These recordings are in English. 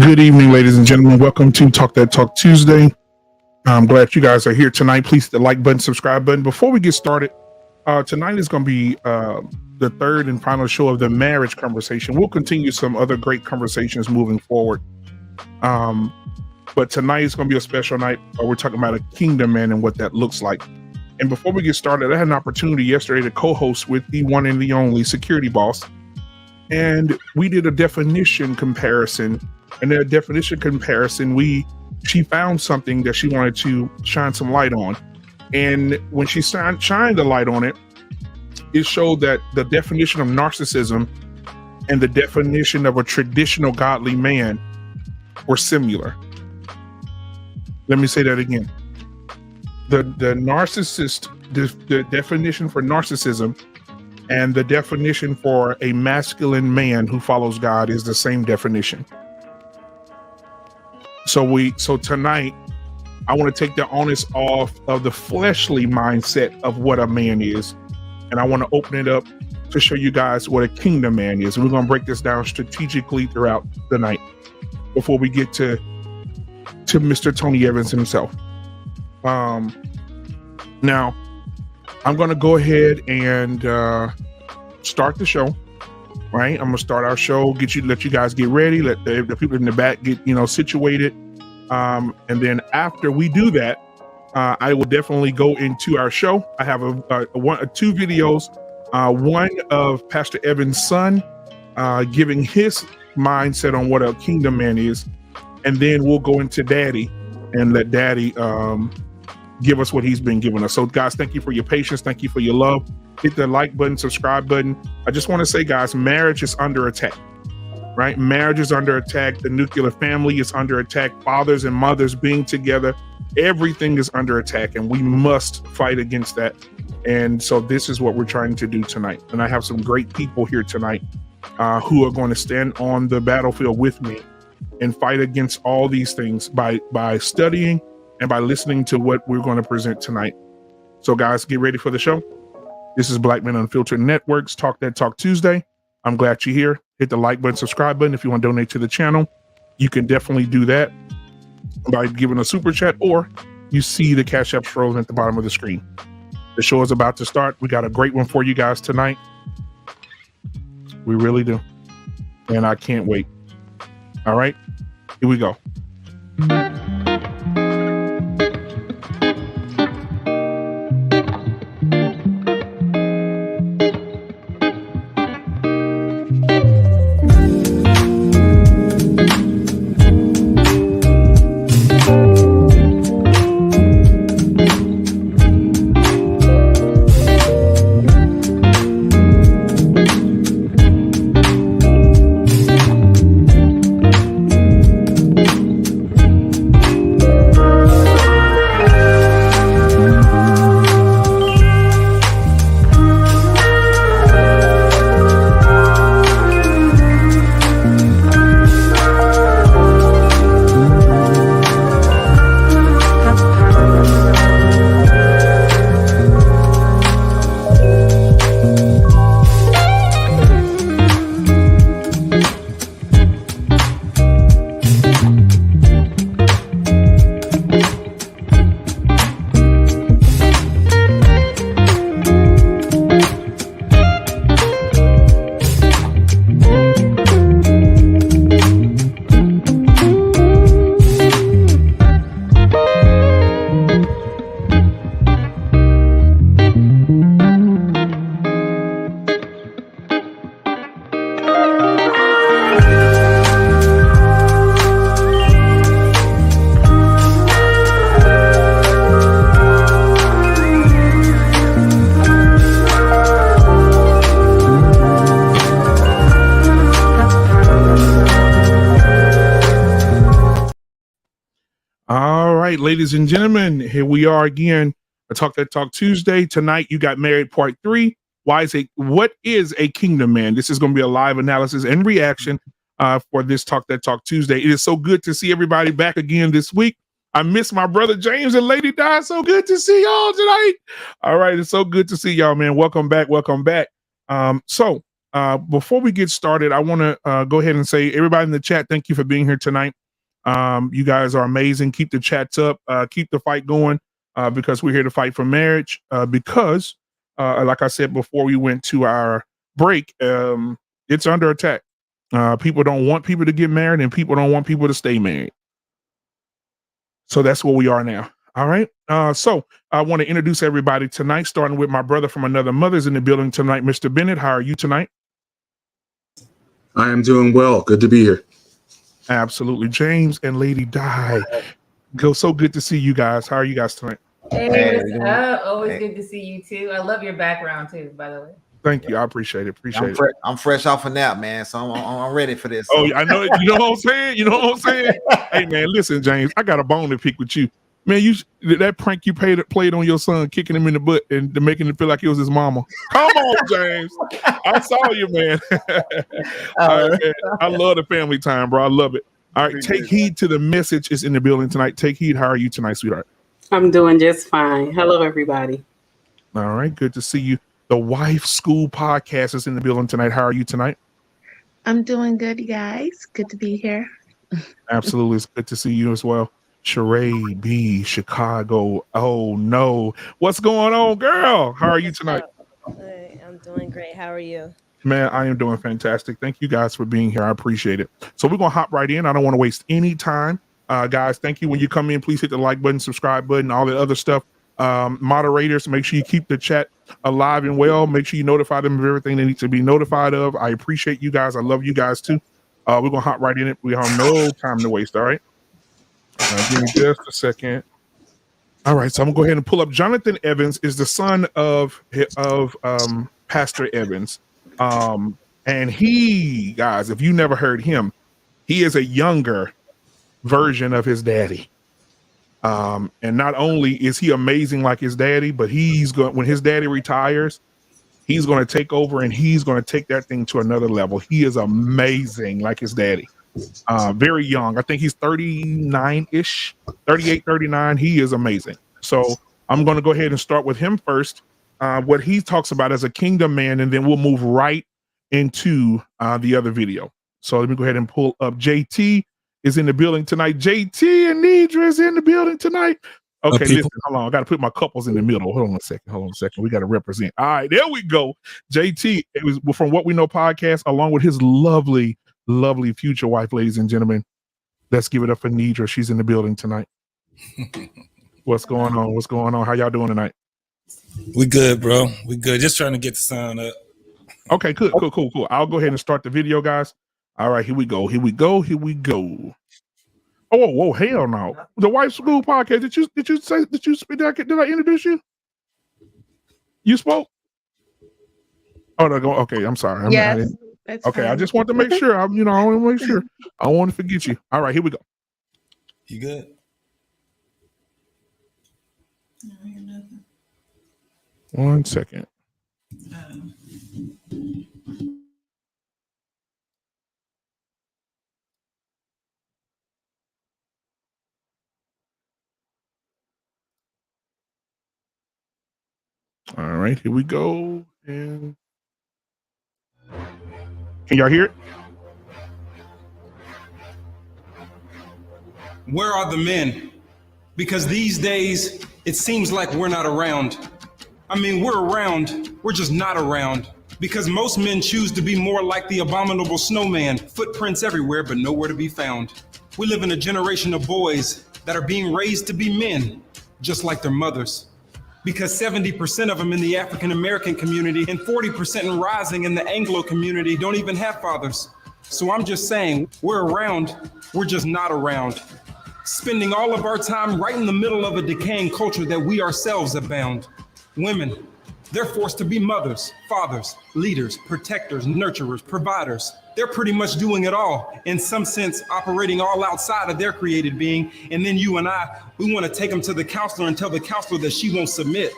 Good evening, ladies and gentlemen. Welcome to Talk That Talk Tuesday. I'm glad you guys are here tonight. Please hit the like button, subscribe button. Before we get started, tonight is going to be the third and final show of the marriage conversation. We'll continue some other great conversations moving forward. But tonight is going to be a special night where we're talking about a kingdom man and what that looks like. And before we get started, I had an opportunity yesterday to co-host with the one and the only security boss. And we did a definition comparison. And that definition comparison, she found something that she wanted to shine some light on. And when she shined the light on it, it showed that the definition of narcissism and the definition of a traditional godly man were similar. Let me say that again. The definition for narcissism and the definition for a masculine man who follows God is the same definition. So tonight, I want to take the onus off of the fleshly mindset of what a man is. And I want to open it up to show you guys what a kingdom man is. And we're going to break this down strategically throughout the night before we get to Mr. Tony Evans himself. Now, I'm going to go ahead and start the show. Right, I'm gonna start our show. Let you guys get ready. Let the people in the back get situated, and then after we do that, I will definitely go into our show. I have two videos. One of Pastor Evans' son, giving his mindset on what a kingdom man is, and then we'll go into Daddy and let Daddy give us what he's been giving us. So, guys, thank you for your patience. Thank you for your love. Hit the like button, subscribe button. I just want to say, guys, marriage is under attack, right? Marriage is under attack. The nuclear family is under attack. Fathers and mothers being together, everything is under attack, and we must fight against that. And so this is what we're trying to do tonight. And I have some great people here tonight who are going to stand on the battlefield with me and fight against all these things by studying and by listening to what we're going to present tonight. So, guys, get ready for the show. This is Black Men Unfiltered Network's Talk That Talk Tuesday. I'm glad you're here. Hit the like button, subscribe button. If you want to donate to the channel, you can definitely do that by giving a super chat, or you see the Cash App scrolling at the bottom of the screen. The show is about to start. We got a great one for you guys tonight. We really do. And I can't wait. All right, here we go. Ladies and gentlemen, here we are again. A Talk That Talk Tuesday. Tonight, you got married part 3. What is a kingdom man? This is going to be a live analysis and reaction for this Talk That Talk Tuesday. It is so good to see everybody back again this week. I miss my brother James and Lady Di. So good to see y'all tonight. All right, it's so good to see y'all, man. Welcome back. Welcome back. So Before we get started, I want to go ahead and say, everybody in the chat, thank you for being here tonight. You guys are amazing. Keep the chats up. Keep the fight going, because we're here to fight for marriage. Because, like I said before we went to our break, it's under attack. People don't want people to get married, and people don't want people to stay married. So that's where we are now. All right. So I want to introduce everybody tonight, starting with my brother from another mother's in the building tonight. Mr. Bennett, how are you tonight? I am doing well. Good to be here. Absolutely. James and Lady Di. So good to see you guys. How are you guys tonight? Hey, what's up? Always good to see you too. I love your background too, by the way. Thank you. I appreciate it. I'm fresh off a nap, man. So I'm ready for this. Oh, I know. You know what I'm saying? You know what I'm saying? Hey, man, listen, James, I got a bone to pick with you. Man, that prank you played on your son, kicking him in the butt and making him feel like he was his mama. Come on, James. I saw you, man. All right, man. I love the family time, bro. I love it. All right, take heed to the message is in the building tonight. Take heed. How are you tonight, sweetheart? I'm doing just fine. Hello, everybody. All right, good to see you. The Wife School Podcast is in the building tonight. How are you tonight? I'm doing good, you guys. Good to be here. Absolutely. It's good to see you as well. Sheree B, Chicago. Oh, no. What's going on, girl? How are you tonight? I'm doing great. How are you? Man, I am doing fantastic. Thank you guys for being here. I appreciate it. So we're going to hop right in. I don't want to waste any time. Guys, thank you. When you come in, please hit the like button, subscribe button, all that other stuff. Moderators, make sure you keep the chat alive and well. Make sure you notify them of everything they need to be notified of. I appreciate you guys. I love you guys too. We're going to hop right in it. We have no time to waste. All right. Give me just a second. All right. So I'm going to go ahead and pull up. Jonathan Evans is the son of Pastor Evans. And he, guys, if you never heard him, he is a younger version of his daddy. And not only is he amazing like his daddy, but when his daddy retires, he's going to take over and he's going to take that thing to another level. He is amazing like his daddy. Very young. I think he's 39-ish, 38, 39. He is amazing. So I'm going to go ahead and start with him first. What he talks about as a kingdom man, and then we'll move right into the other video. So let me go ahead and pull up. JT is in the building tonight. JT and Nidra is in the building tonight. Okay, listen, hold on. I got to put my couples in the middle. Hold on a second. We got to represent. All right, there we go. JT, it was from What We Know podcast, along with his lovely, lovely future wife, ladies and gentlemen. Let's give it up for Nidra. She's in the building tonight. What's going on? What's going on? How y'all doing tonight? We good, bro. We good. Just trying to get the sound up. Okay, cool. I'll go ahead and start the video, guys. All right, here we go. Oh, whoa, hell no. The Wife School Podcast. Did I introduce you? You spoke? Oh, no, okay, I'm sorry. Yes, that's okay, fine. I just want to make sure. I want to make sure. I don't want to forget you. All right, here we go. You good? One second. All right, here we go. And can y'all hear it? Where are the men? Because these days, it seems like we're not around. I mean, we're around, we're just not around. Because most men choose to be more like the abominable snowman, footprints everywhere, but nowhere to be found. We live in a generation of boys that are being raised to be men, just like their mothers. Because 70% of them in the African American community and 40% and rising in the Anglo community don't even have fathers. So I'm just saying, we're around, we're just not around. Spending all of our time right in the middle of a decaying culture that we ourselves have bound. Women, they're forced to be mothers, fathers, leaders, protectors, nurturers, providers. They're pretty much doing it all, in some sense, operating all outside of their created being. And then you and I, we want to take them to the counselor and tell the counselor that she won't submit.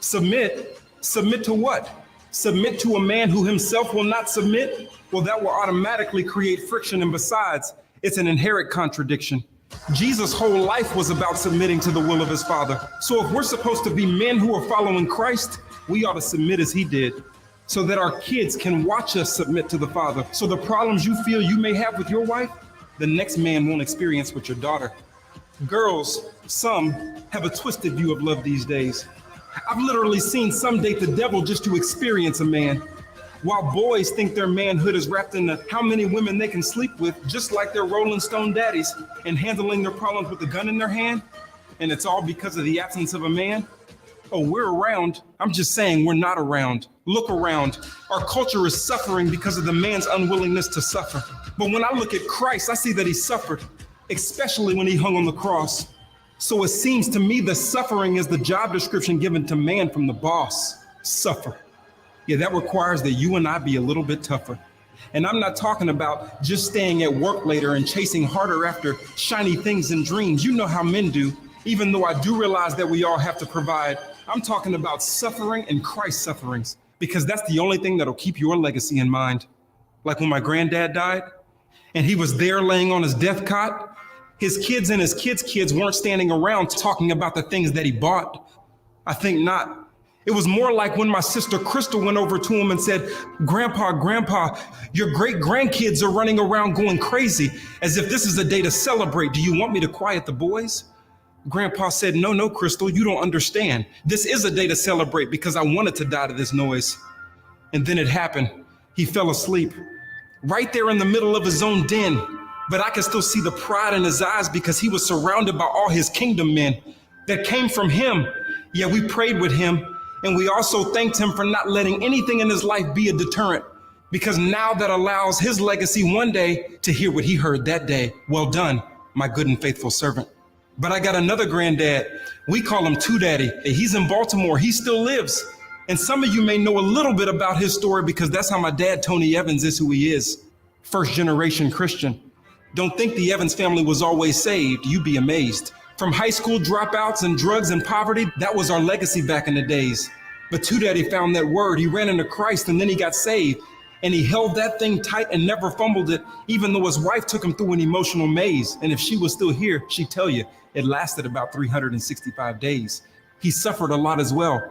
Submit? Submit to what? Submit to a man who himself will not submit? Well, that will automatically create friction. And besides, it's an inherent contradiction. Jesus' whole life was about submitting to the will of his Father. So if we're supposed to be men who are following Christ, we ought to submit as he did. so that our kids can watch us submit to the Father. So the problems you feel you may have with your wife, the next man won't experience with your daughter. Girls, some have a twisted view of love these days. I've literally seen some date the devil just to experience a man, while boys think their manhood is wrapped in how many women they can sleep with, just like their Rolling Stone daddies, and handling their problems with a gun in their hand. And it's all because of the absence of a man. Oh, we're around. I'm just saying we're not around. Look around. Our culture is suffering because of the man's unwillingness to suffer. But when I look at Christ, I see that he suffered, especially when he hung on the cross. So it seems to me that suffering is the job description given to man from the boss. Suffer. Yeah, that requires that you and I be a little bit tougher. And I'm not talking about just staying at work later and chasing harder after shiny things and dreams. You know how men do, even though I do realize that we all have to provide. I'm talking about suffering and Christ's sufferings, because that's the only thing that'll keep your legacy in mind. Like when my granddad died and he was there laying on his death cot, his kids and his kids' weren't standing around talking about the things that he bought. I think not. It was more like when my sister Crystal went over to him and said, Grandpa, your great grandkids are running around going crazy as if this is a day to celebrate. Do you want me to quiet the boys? Grandpa said, no, Crystal, you don't understand. This is a day to celebrate because I wanted to die to this noise. And then it happened. He fell asleep right there in the middle of his own den. But I can still see the pride in his eyes because he was surrounded by all his kingdom men that came from him. Yeah, we prayed with him. And we also thanked him for not letting anything in his life be a deterrent, because now that allows his legacy one day to hear what he heard that day. Well done, my good and faithful servant. But I got another granddad. We call him Two Daddy. He's in Baltimore. He still lives. And some of you may know a little bit about his story because that's how my dad, Tony Evans, is who he is. First generation Christian. Don't think the Evans family was always saved. You'd be amazed. From high school dropouts and drugs and poverty, that was our legacy back in the days. But Two Daddy found that word. He ran into Christ and then he got saved. And he held that thing tight and never fumbled it, even though his wife took him through an emotional maze. And if she was still here, she'd tell you it lasted about 365 days. He suffered a lot as well.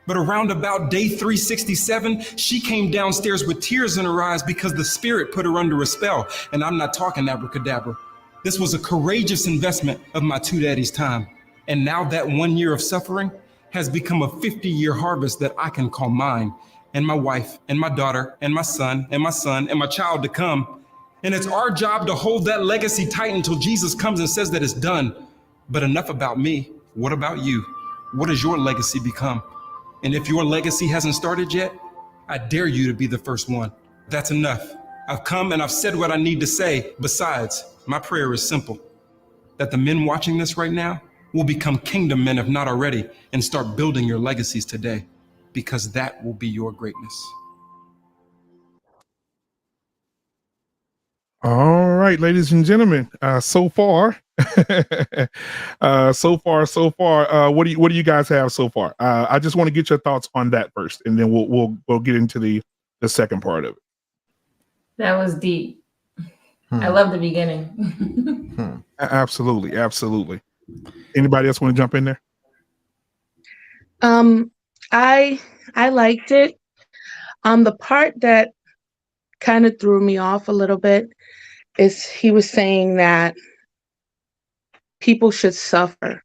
But around about day 367, she came downstairs with tears in her eyes because the Spirit put her under a spell. And I'm not talking abracadabra. This was a courageous investment of my Two Daddy's time. And now that 1 year of suffering has become a 50-year harvest that I can call mine, and my wife, and my daughter, and my son, and my son, and my child to come. And it's our job to hold that legacy tight until Jesus comes and says that it's done. But enough about me. What about you? What does your legacy become? And if your legacy hasn't started yet, I dare you to be the first one. That's enough. I've come and I've said what I need to say. Besides, my prayer is simple, that the men watching this right now will become kingdom men, if not already, and start building your legacies today, because that will be your greatness. All right, ladies and gentlemen, so far, what do you guys have so far? I just want to get your thoughts on that first, and then we'll get into the second part of it. That was deep. I love the beginning. Absolutely. Anybody else want to jump in there? I liked it. The part that kind of threw me off a little bit is he was saying that people should suffer.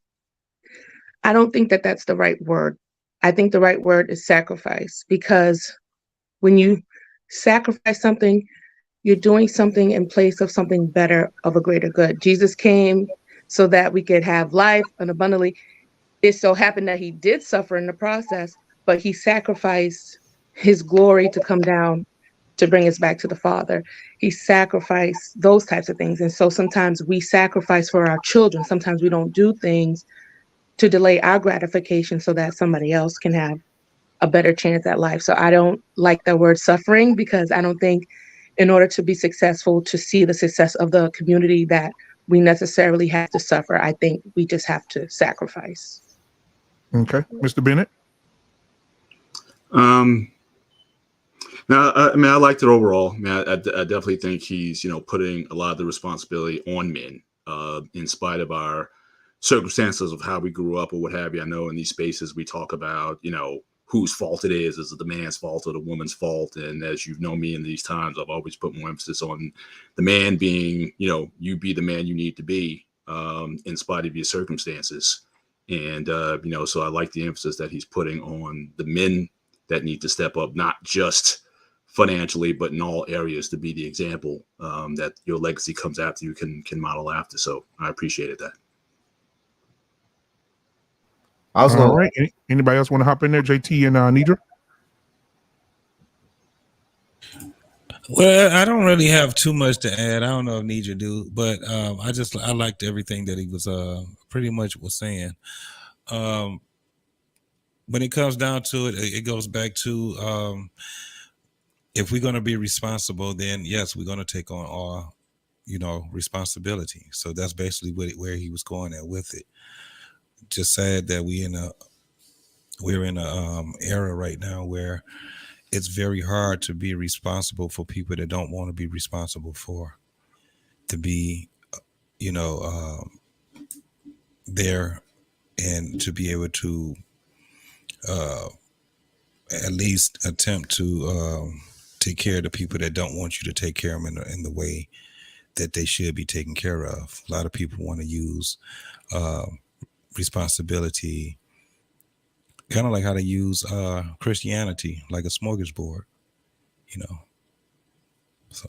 I don't think that that's the right word. I think the right word is sacrifice, because when you sacrifice something, you're doing something in place of something better, of a greater good. Jesus came so that we could have life and abundantly. It so happened that he did suffer in the process, but he sacrificed his glory to come down to bring us back to the Father. He sacrificed those types of things. And so sometimes we sacrifice for our children. Sometimes we don't do things to delay our gratification so that somebody else can have a better chance at life. So I don't like the word suffering, because I don't think in order to be successful, to see the success of the community, that we necessarily have to suffer. I think we just have to sacrifice. Okay, Mr. Bennett. Now, I mean, I liked it overall. I mean, I definitely think he's, putting a lot of the responsibility on men, in spite of our circumstances of how we grew up or what have you. I know in these spaces we talk about, whose fault it is it the man's fault or the woman's fault? And as you've known me in these times, I've always put more emphasis on the man being, you be the man you need to be, in spite of your circumstances. And, so I like the emphasis that he's putting on the men that need to step up, not just financially, but in all areas, to be the example that your legacy comes after you can model after. So I appreciated that. I was All going. right. Anybody else want to hop in there? JT and Nidra? Well, I don't really have too much to add. I don't know if Nidra do, but I liked everything that he was pretty much was saying. When it comes down to it, it goes back to if we're going to be responsible, then yes, we're going to take on all, responsibility. So that's basically where he was going at with it. Just sad that we're in a era right now where it's very hard to be responsible for people that don't want to be responsible for, to be, there and to be able to at least attempt to take care of the people that don't want you to take care of them in the way that they should be taken care of. A lot of people want to use responsibility kind of like how they use Christianity, like a smorgasbord, So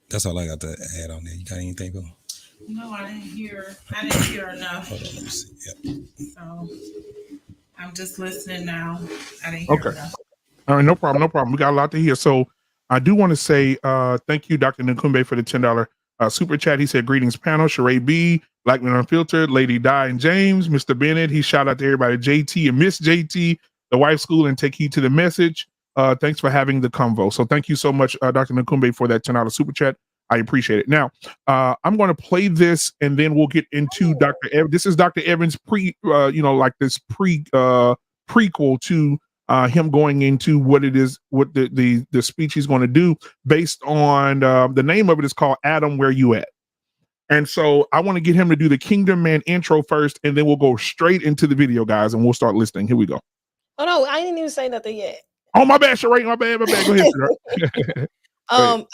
that's all I got to add on there. You got anything, Bill? No, I didn't hear enough. Hold on, let me see. Yep. So I'm just listening now. I didn't hear enough. All right, no problem. We got a lot to hear. So I do want to say thank you, Dr. Nkumbe, for the $10 super chat. He said, greetings, panel. Sheree B, Blackman Unfiltered, Lady Di and James, Mr. Bennett. He shout out to everybody, JT and Miss JT, the wife school, and take heed to the message. Thanks for having the convo. So thank you so much, Dr. Nkumbe, for that $10 super chat. I appreciate it. Now, I'm going to play this, and then we'll get into Dr. Evans. This is Dr. Evans prequel to him going into what it is, what the speech he's going to do based on the name of it is called Adam, Where You At? And so I want to get him to do the Kingdom Man intro first, and then we'll go straight into the video, guys, and we'll start listening. Here we go. Oh no, I didn't even say nothing yet. Oh, my bad, Sheree. My bad. Go ahead, Sheree.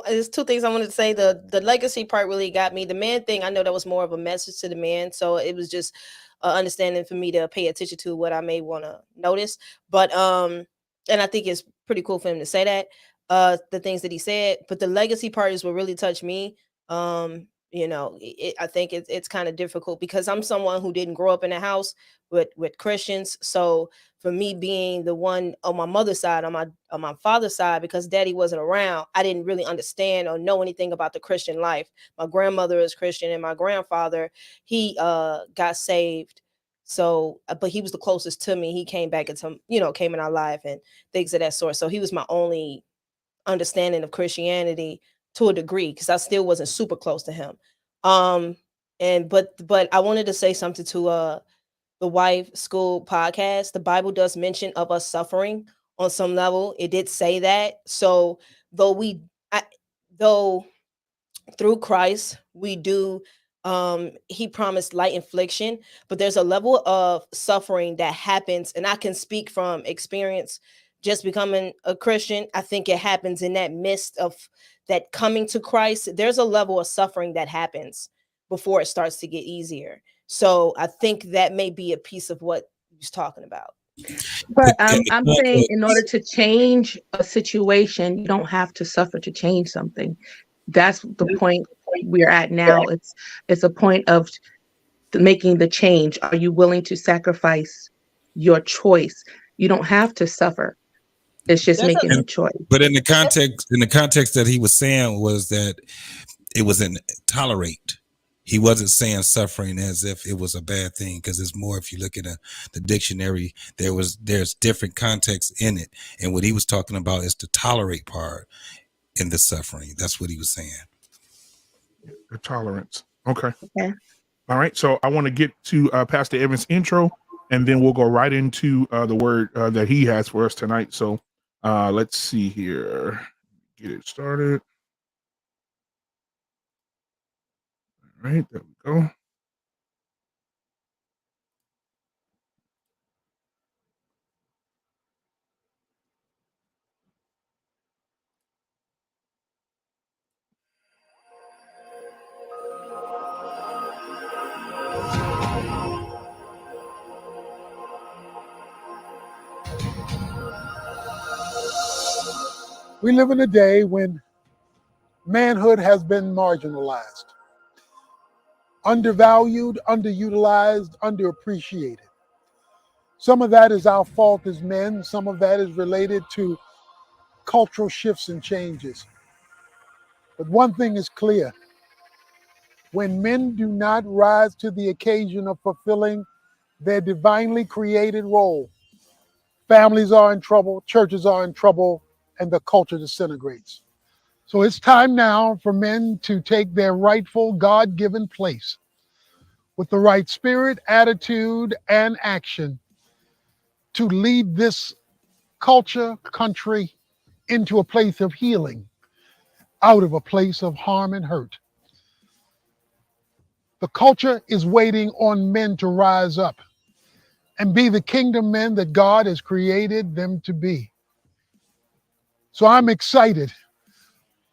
There's two things I wanted to say. The legacy part really got me. The man thing, I know that was more of a message to the man, so it was just understanding for me to pay attention to what I may want to notice. But and I think it's pretty cool for him to say that the things that he said. But the legacy part is what really touched me. I think it's kind of difficult because I'm someone who didn't grow up in a house with Christians. So for me being the one on my mother's side, on my father's side, because daddy wasn't around, I didn't really understand or know anything about the Christian life. My grandmother is Christian and my grandfather, he got saved. So, but he was the closest to me. He came back into, came in our life and things of that sort. So he was my only understanding of Christianity to a degree, because I still wasn't super close to him. But I wanted to say something to the Wife School podcast. The Bible does mention of us suffering on some level. It did say that. So though through Christ we do, he promised light affliction, but there's a level of suffering that happens, and I can speak from experience just becoming a Christian. I think it happens in that midst of that coming to Christ. There's a level of suffering that happens before it starts to get easier. So I think that may be a piece of what he's talking about. But I'm saying in order to change a situation, you don't have to suffer to change something. That's the point we're at now. It's a point of making the change. Are you willing to sacrifice your choice? You don't have to suffer. It's just making a choice. But in the context that he was saying was that it wasn't tolerate. He wasn't saying suffering as if it was a bad thing, because it's more, if you look at the dictionary, there's different contexts in it. And what he was talking about is the tolerate part in the suffering. That's what he was saying. The tolerance. Okay. All right. So I want to get to Pastor Evans' intro, and then we'll go right into the word that he has for us tonight. So let's see here. Get it started. All right, there we go. We live in a day when manhood has been marginalized, undervalued, underutilized, underappreciated. Some of that is our fault as men. Some of that is related to cultural shifts and changes. But one thing is clear. When men do not rise to the occasion of fulfilling their divinely created role, families are in trouble, churches are in trouble, and the culture disintegrates. So it's time now for men to take their rightful God-given place with the right spirit, attitude, and action to lead this culture, country into a place of healing, out of a place of harm and hurt. The culture is waiting on men to rise up and be the kingdom men that God has created them to be. So I'm excited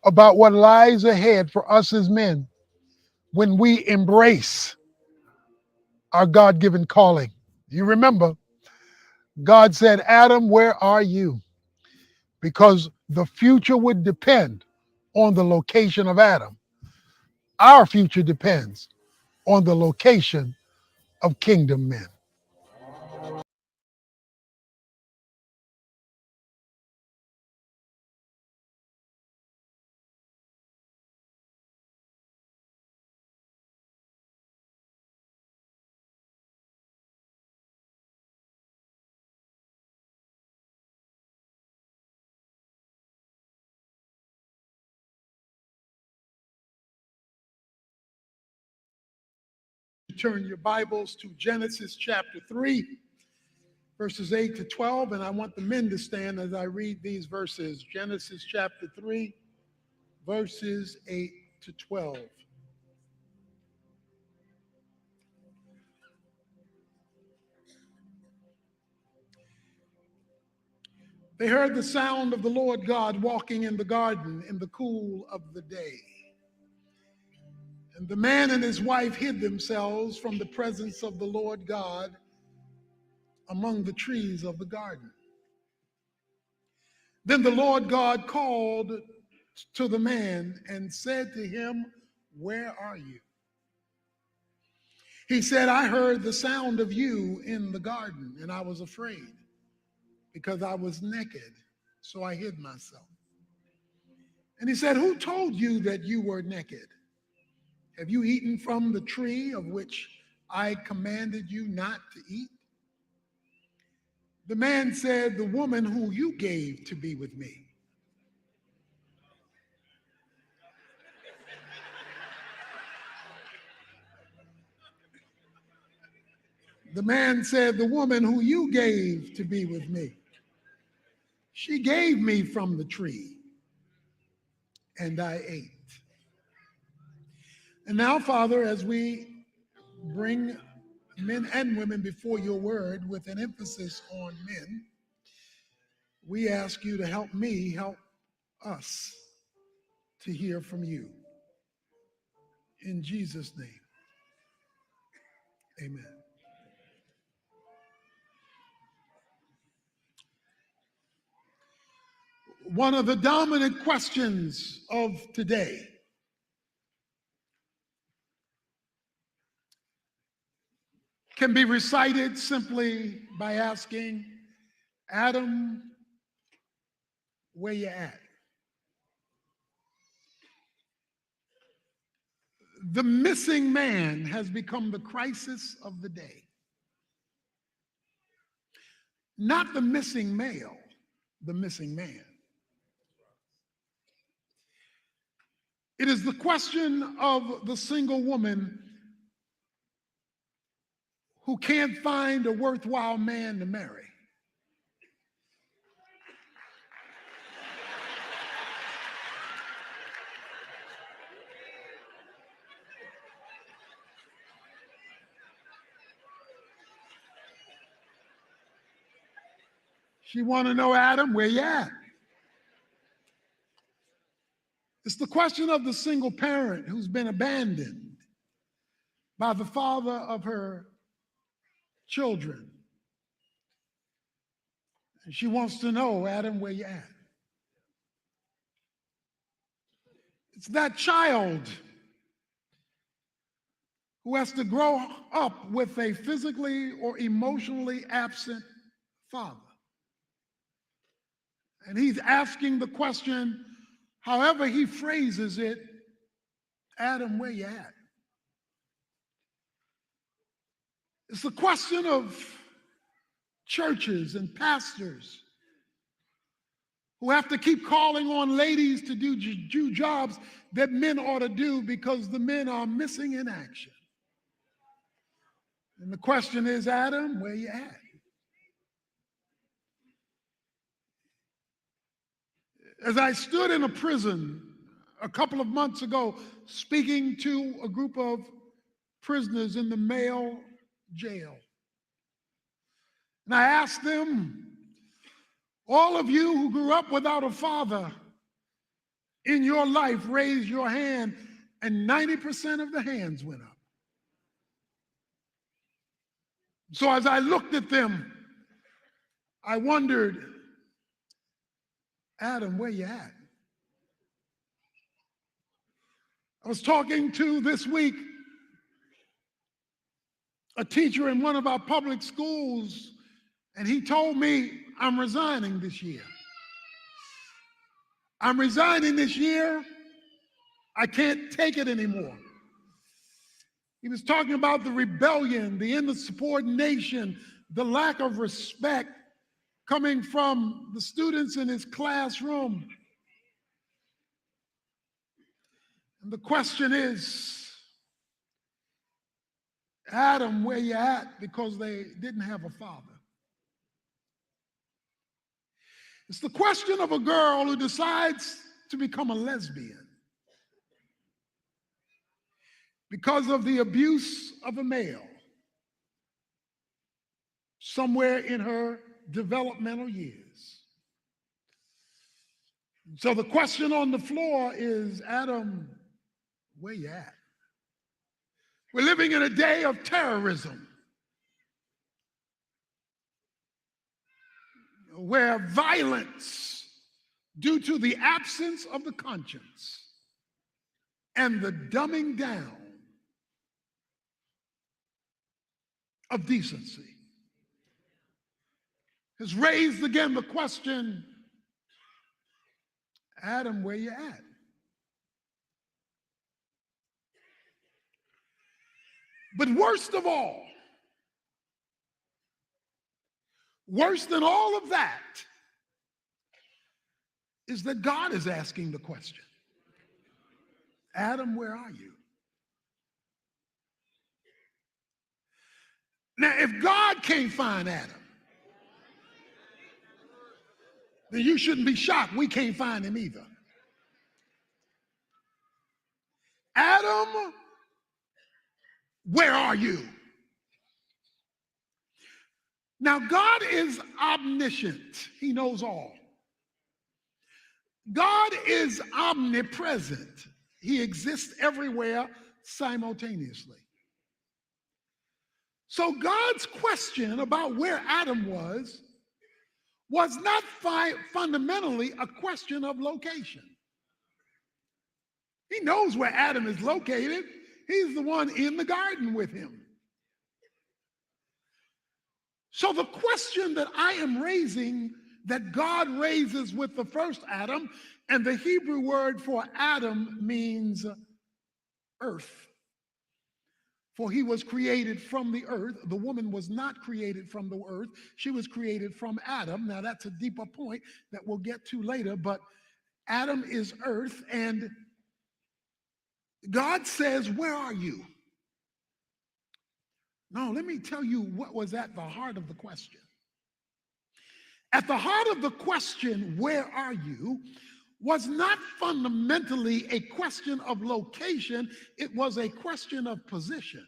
about what lies ahead for us as men when we embrace our God-given calling. You remember, God said, Adam, where are you? Because the future would depend on the location of Adam. Our future depends on the location of kingdom men. Turn your Bibles to Genesis chapter 3, verses 8 to 12, and I want the men to stand as I read these verses. Genesis chapter 3, verses 8 to 12. They heard the sound of the Lord God walking in the garden in the cool of the day. And the man and his wife hid themselves from the presence of the Lord God among the trees of the garden. Then the Lord God called to the man and said to him, where are you? He said, I heard the sound of you in the garden, and I was afraid because I was naked, so I hid myself. And he said, who told you that you were naked? Have you eaten from the tree of which I commanded you not to eat? The man said, the woman who you gave to be with me. The man said, the woman who you gave to be with me. She gave me from the tree, and I ate. And now, Father, as we bring men and women before your word with an emphasis on men, we ask you to help me, help us to hear from you. In Jesus' name, amen. One of the dominant questions of today can be recited simply by asking, Adam, where you at? The missing man has become the crisis of the day. Not the missing male, the missing man. It is the question of the single woman who can't find a worthwhile man to marry. She want to know, Adam, where you at? It's the question of the single parent who's been abandoned by the father of her children. And she wants to know, Adam, where you at? It's that child who has to grow up with a physically or emotionally absent father. And he's asking the question, however he phrases it, Adam, where you at? It's the question of churches and pastors who have to keep calling on ladies to do jobs that men ought to do because the men are missing in action. And the question is, Adam, where you at? As I stood in a prison a couple of months ago, speaking to a group of prisoners in the male jail, and I asked them, all of you who grew up without a father in your life, raise your hand, and 90% of the hands went up. So as I looked at them, I wondered, Adam, where you at? I was talking to this week a teacher in one of our public schools, and he told me, I'm resigning this year. I'm resigning this year. I can't take it anymore. He was talking about the rebellion, the insubordination, the lack of respect coming from the students in his classroom. And the question is, Adam, where you at? Because they didn't have a father. It's the question of a girl who decides to become a lesbian because of the abuse of a male somewhere in her developmental years. So the question on the floor is, Adam, where you at? We're living in a day of terrorism, where violence, due to the absence of the conscience and the dumbing down of decency, has raised again the question, Adam, where you at? But worst of all, worse than all of that, is that God is asking the question, Adam, where are you? Now, if God can't find Adam, then you shouldn't be shocked we can't find him either. Adam, where are you? Now, God is omniscient. He knows all. God is omnipresent. He exists everywhere simultaneously. So God's question about where Adam was not fundamentally a question of location. He knows where Adam is located. He's the one in the garden with him. So the question that I am raising, that God raises with the first Adam, and the Hebrew word for Adam means earth. For he was created from the earth. The woman was not created from the earth. She was created from Adam. Now that's a deeper point that we'll get to later, but Adam is earth, and God says, where are you? No, let me tell you what was at the heart of the question. At the heart of the question, where are you, was not fundamentally a question of location, it was a question of position.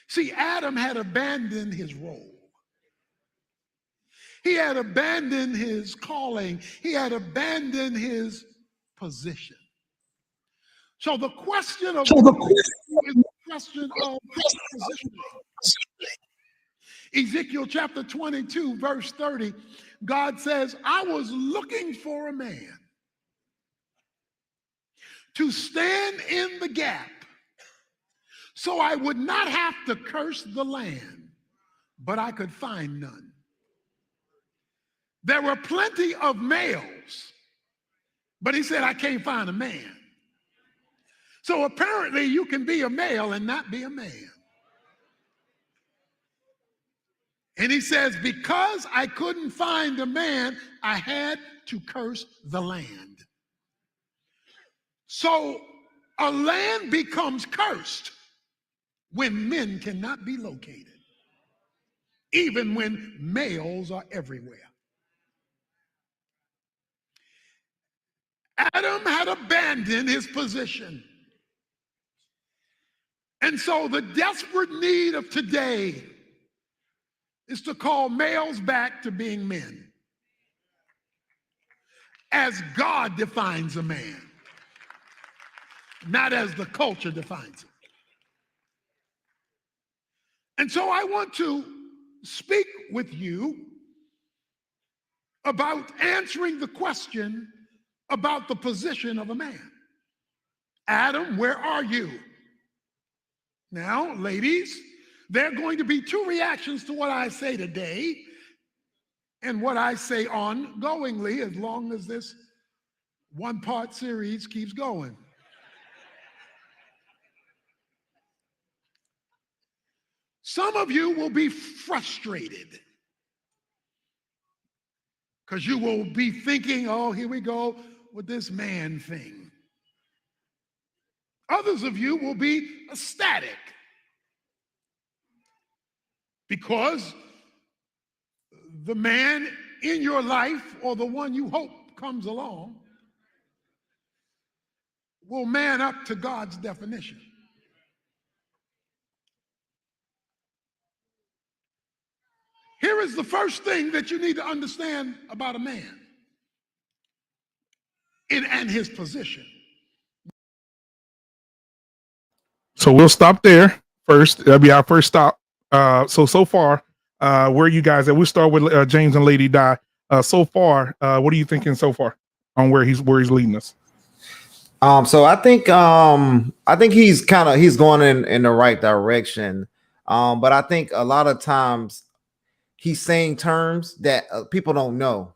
See, Adam had abandoned his role. He had abandoned his calling. He had abandoned his position. So the question of is the question of positioning. Ezekiel chapter 22, verse 30, God says, I was looking for a man to stand in the gap so I would not have to curse the land, but I could find none. There were plenty of males, but he said, I can't find a man. So apparently you can be a male and not be a man. And he says, because I couldn't find a man, I had to curse the land. So a land becomes cursed when men cannot be located, even when males are everywhere. Adam had abandoned his position. And so the desperate need of today is to call males back to being men, as God defines a man, not as the culture defines it. And so I want to speak with you about answering the question about the position of a man. Adam, where are you? Now, ladies, there are going to be two reactions to what I say today and what I say ongoingly, as long as this one-part series keeps going. Some of you will be frustrated because you will be thinking, oh, here we go with this man thing. Others of you will be ecstatic because the man in your life, or the one you hope comes along, will man up to God's definition. Here is the first thing that you need to understand about a man and his position. So we'll stop there first. That'll be our first stop. So far, where are you guys at? We'll start with James and Lady Di. So far, what are you thinking so far on where he's leading us? So I think he's going in the right direction. But I think a lot of times he's saying terms that people don't know.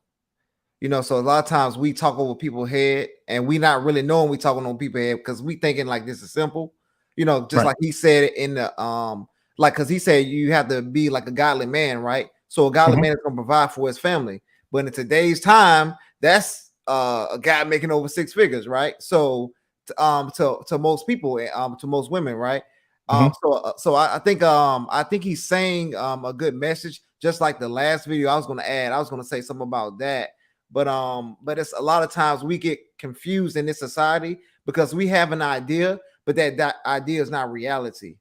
So a lot of times we talk over people's head and we not really knowing we talking on people's head because we thinking like this is simple. Just right. Like he said in the because he said you have to be like a godly man, right? So a godly man is going to provide for his family. But in today's time, that's a guy making over six figures, right? So to most people, to most women, right? So I think he's saying a good message, just like the last video I was going to say something about that. But it's a lot of times we get confused in this society because we have an idea, but that idea is not reality,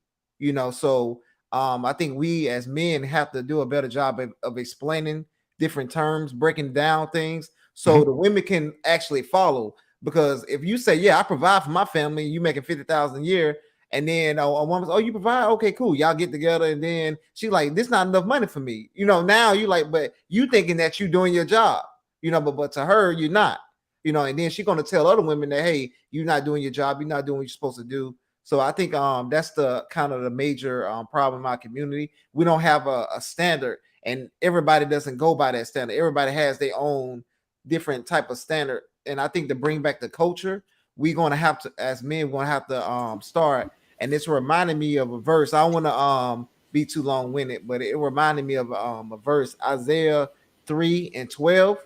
So I think we as men have to do a better job of explaining different terms, breaking down things, so the women can actually follow. Because if you say, yeah, I provide for my family, you making $50,000 a year, and then a woman's, oh, you provide, okay, cool, y'all get together, and then she like, this not enough money for me, Now you like, but you thinking that you doing your job, but to her you're not, and then she's gonna tell other women that, hey, you're not doing your job, you're not doing what you're supposed to do. So I think that's the kind of the major problem in our community. We don't have a standard, and everybody doesn't go by that standard. Everybody has their own different type of standard. And I think to bring back the culture, we're going to have to, as men, we're going to have to start. And this reminded me of a verse. I don't want to be too long-winded, but it reminded me of a verse, Isaiah 3:12.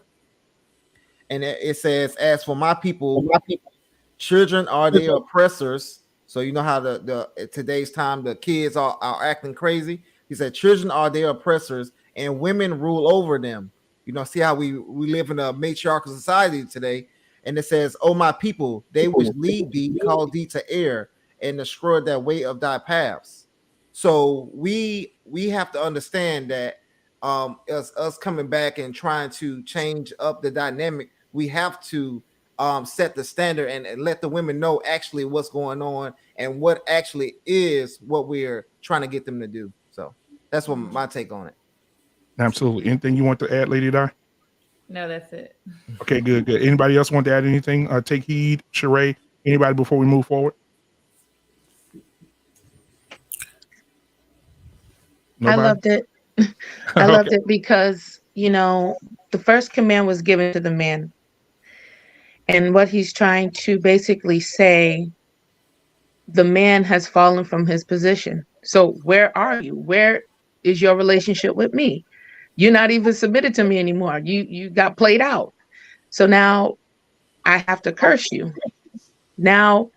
And it says, as for my people, children are their oppressors. So you know how the today's time, the kids are acting crazy. He said, children are their oppressors and women rule over them. See how we live in a matriarchal society today. And it says, oh, my people, they which lead thee, call thee to err and destroy that way of thy paths. So we have to understand that us coming back and trying to change up the dynamic, we have to set the standard and let the women know actually what's going on and what actually is what we're trying to get them to do. So that's what my take on it. Absolutely. Anything you want to add, Lady Di? No, that's it. Okay, good. Anybody else want to add anything? Take heed, Sheree, Anybody before we move forward? I Nobody? loved it. I loved it because, the first command was given to the man. And what he's trying to basically say, the man has fallen from his position. So where are you? Where is your relationship with me? You're not even submitted to me anymore. You got played out. So now I have to curse you. Now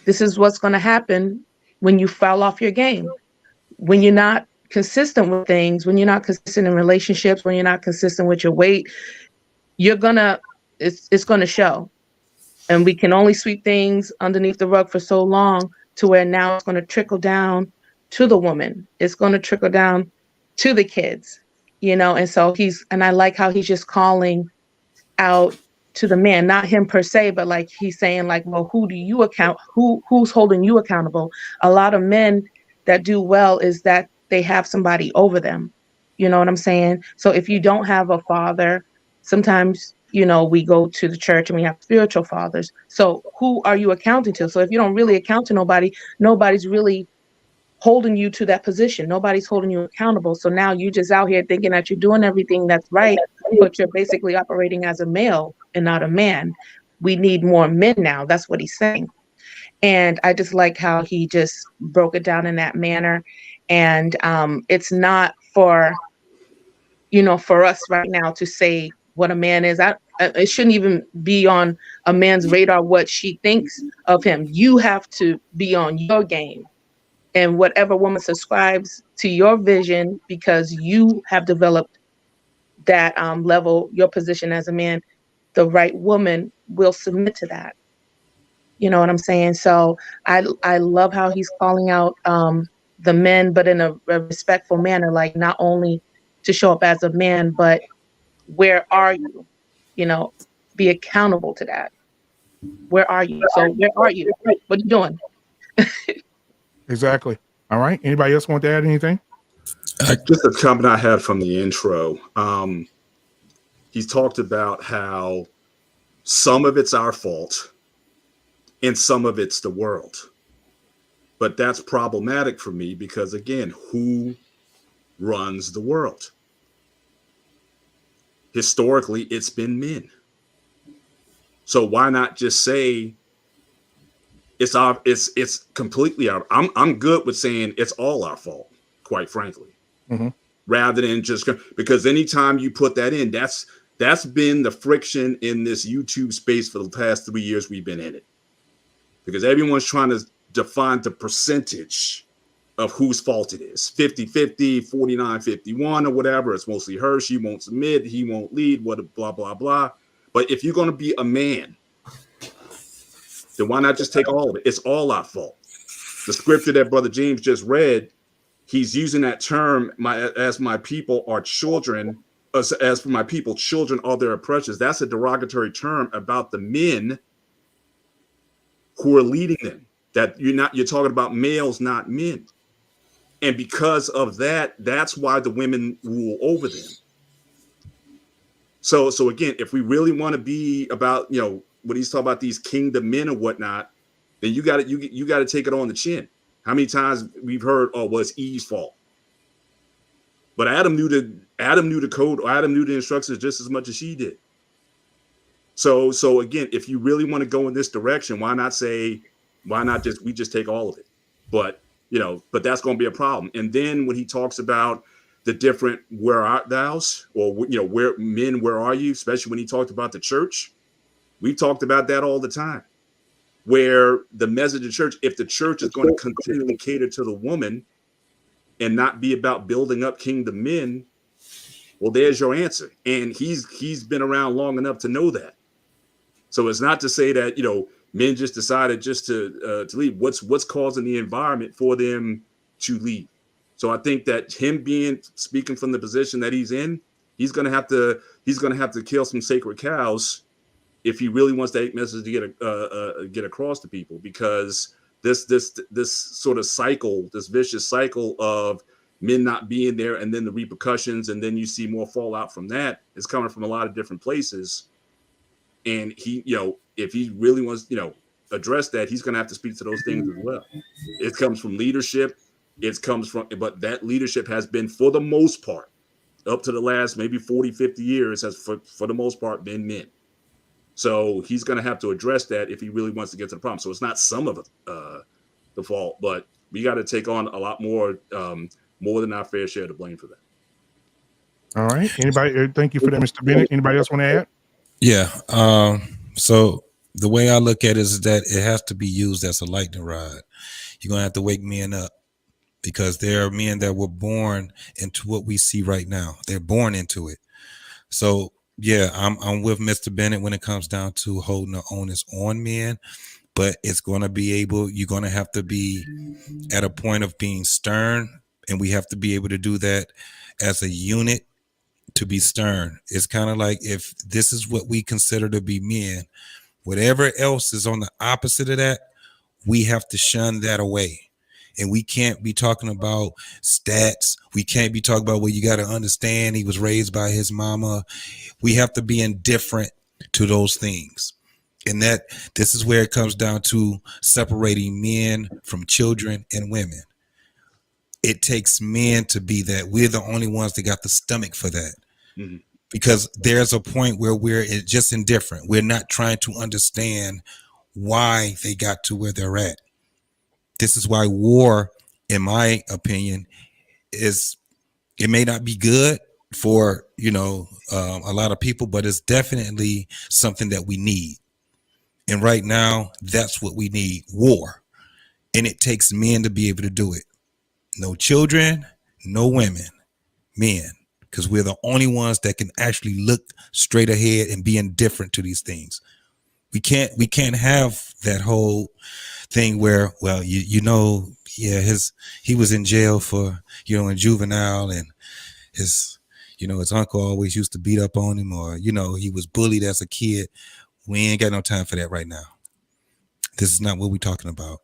this is what's going to happen when you fall off your game. When you're not consistent with things, when you're not consistent in relationships, when you're not consistent with your weight, it's gonna show. And we can only sweep things underneath the rug for so long to where now it's going to trickle down to the woman. It's going to trickle down to the kids, and so and I like how he's just calling out to the man, not him per se, but like he's saying like, well, who do you account? Who's holding you accountable? A lot of men that do well is that they have somebody over them. You know what I'm saying? So if you don't have a father, sometimes, we go to the church and we have spiritual fathers. So who are you accounting to? So if you don't really account to nobody, nobody's really holding you to that position. Nobody's holding you accountable. So now you're just out here thinking that you're doing everything that's right, but you're basically operating as a male and not a man. We need more men now. That's what he's saying. And I just like how he just broke it down in that manner. And it's not for us right now to say what a man is. It shouldn't even be on a man's radar what she thinks of him. You have to be on your game. And whatever woman subscribes to your vision, because you have developed that level, your position as a man, the right woman will submit to that. You know what I'm saying? So I love how he's calling out the men, but in a respectful manner, like not only to show up as a man, but where are you? Be accountable to that. Where are you? So where are you? What are you doing? Exactly. All right. Anybody else want to add anything? Just a comment I had from the intro. He's talked about how some of it's our fault and some of it's the world. But that's problematic for me because, again, who runs the world? Historically, it's been men. So why not just say it's completely our, I'm good with saying it's all our fault, quite frankly. Mm-hmm. Rather than just, because anytime you put that in, that's been the friction in this YouTube space for the past 3 years we've been in it. Because everyone's trying to define the percentage of whose fault it is. 50-50, 49-51 or whatever. It's mostly her. She won't submit. He won't lead, what, blah, blah, blah. But if you're going to be a man, then why not just take all of it? It's all our fault. The scripture that Brother James just read, he's using that term, as my people are children, as for my people, children are their oppressors. That's a derogatory term about the men who are leading them. That you're talking about males, not men. And because of that, that's why the women rule over them. So again, if we really want to be about, what he's talking about, these kingdom men or whatnot, then you got to take it on the chin. How many times we've heard, oh, well, it's Eve's fault. But Adam knew the code, or Adam knew the instructions just as much as she did. So again, if you really want to go in this direction, why not we just take all of it? But that's going to be a problem. And then when he talks about the different where art thou's, or where are you, especially when he talked about the church, we've talked about that all the time. Where the message of church, if the church is going to continually cater to the woman and not be about building up kingdom men, well, there's your answer. And he's been around long enough to know that. So it's not to say that, men just decided just to leave. What's causing the environment for them to leave? So I think that him speaking from the position that he's in, he's gonna have to kill some sacred cows if he really wants that message to get across to people, because this sort of cycle, this vicious cycle of men not being there, and then the repercussions, and then you see more fallout from that, is coming from a lot of different places. And he, if he really wants, address that, he's going to have to speak to those things as well. It comes from leadership. But that leadership has been, for the most part, up to the last maybe 40, 50 years, has for the most part been men. So he's going to have to address that if he really wants to get to the problem. So it's not some of the fault, but we got to take on a lot more than our fair share to blame for that. All right. Anybody? Thank you for that, Mr. Bennett. Anybody else want to add? Yeah. So the way I look at it is that it has to be used as a lightning rod. You're going to have to wake men up, because there are men that were born into what we see right now. They're born into it. So yeah, I'm with Mr. Bennett when it comes down to holding the onus on men, but it's going to be you're going to have to be at a point of being stern, and we have to be able to do that as a unit, to be stern. It's kind of like, if this is what we consider to be men, whatever else is on the opposite of that, we have to shun that away. And we can't be talking about stats. We can't be talking about, well, you got to understand he was raised by his mama. We have to be indifferent to those things. And this is where it comes down to separating men from children and women. It takes men to be that. We're the only ones that got the stomach for that. Mm-hmm. Because there's a point where we're just indifferent. We're not trying to understand why they got to where they're at. This is why war, in my opinion, it may not be good for, a lot of people, but it's definitely something that we need. And right now, that's what we need, war. And it takes men to be able to do it. No children, no women, men, because we're the only ones that can actually look straight ahead and be indifferent to these things. We can't have that whole thing where, well, he was in jail for, in juvenile, and his uncle always used to beat up on him, or, he was bullied as a kid. We ain't got no time for that right now. This is not what we're talking about.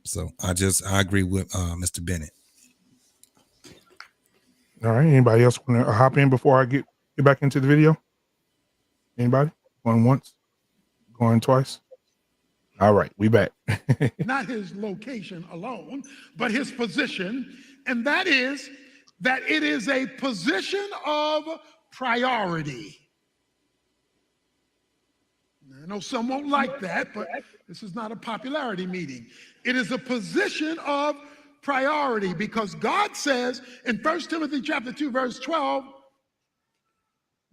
So I agree with Mr. Bennett. All right. Anybody else want to hop in before I get back into the video? Anybody? Going once? Going twice? All right, we back. Not his location alone, but his position, and that is that it is a position of priority. I know some won't like that, but this is not a popularity meeting. It is a position of priority, because God says in 1 Timothy chapter 2, verse 12,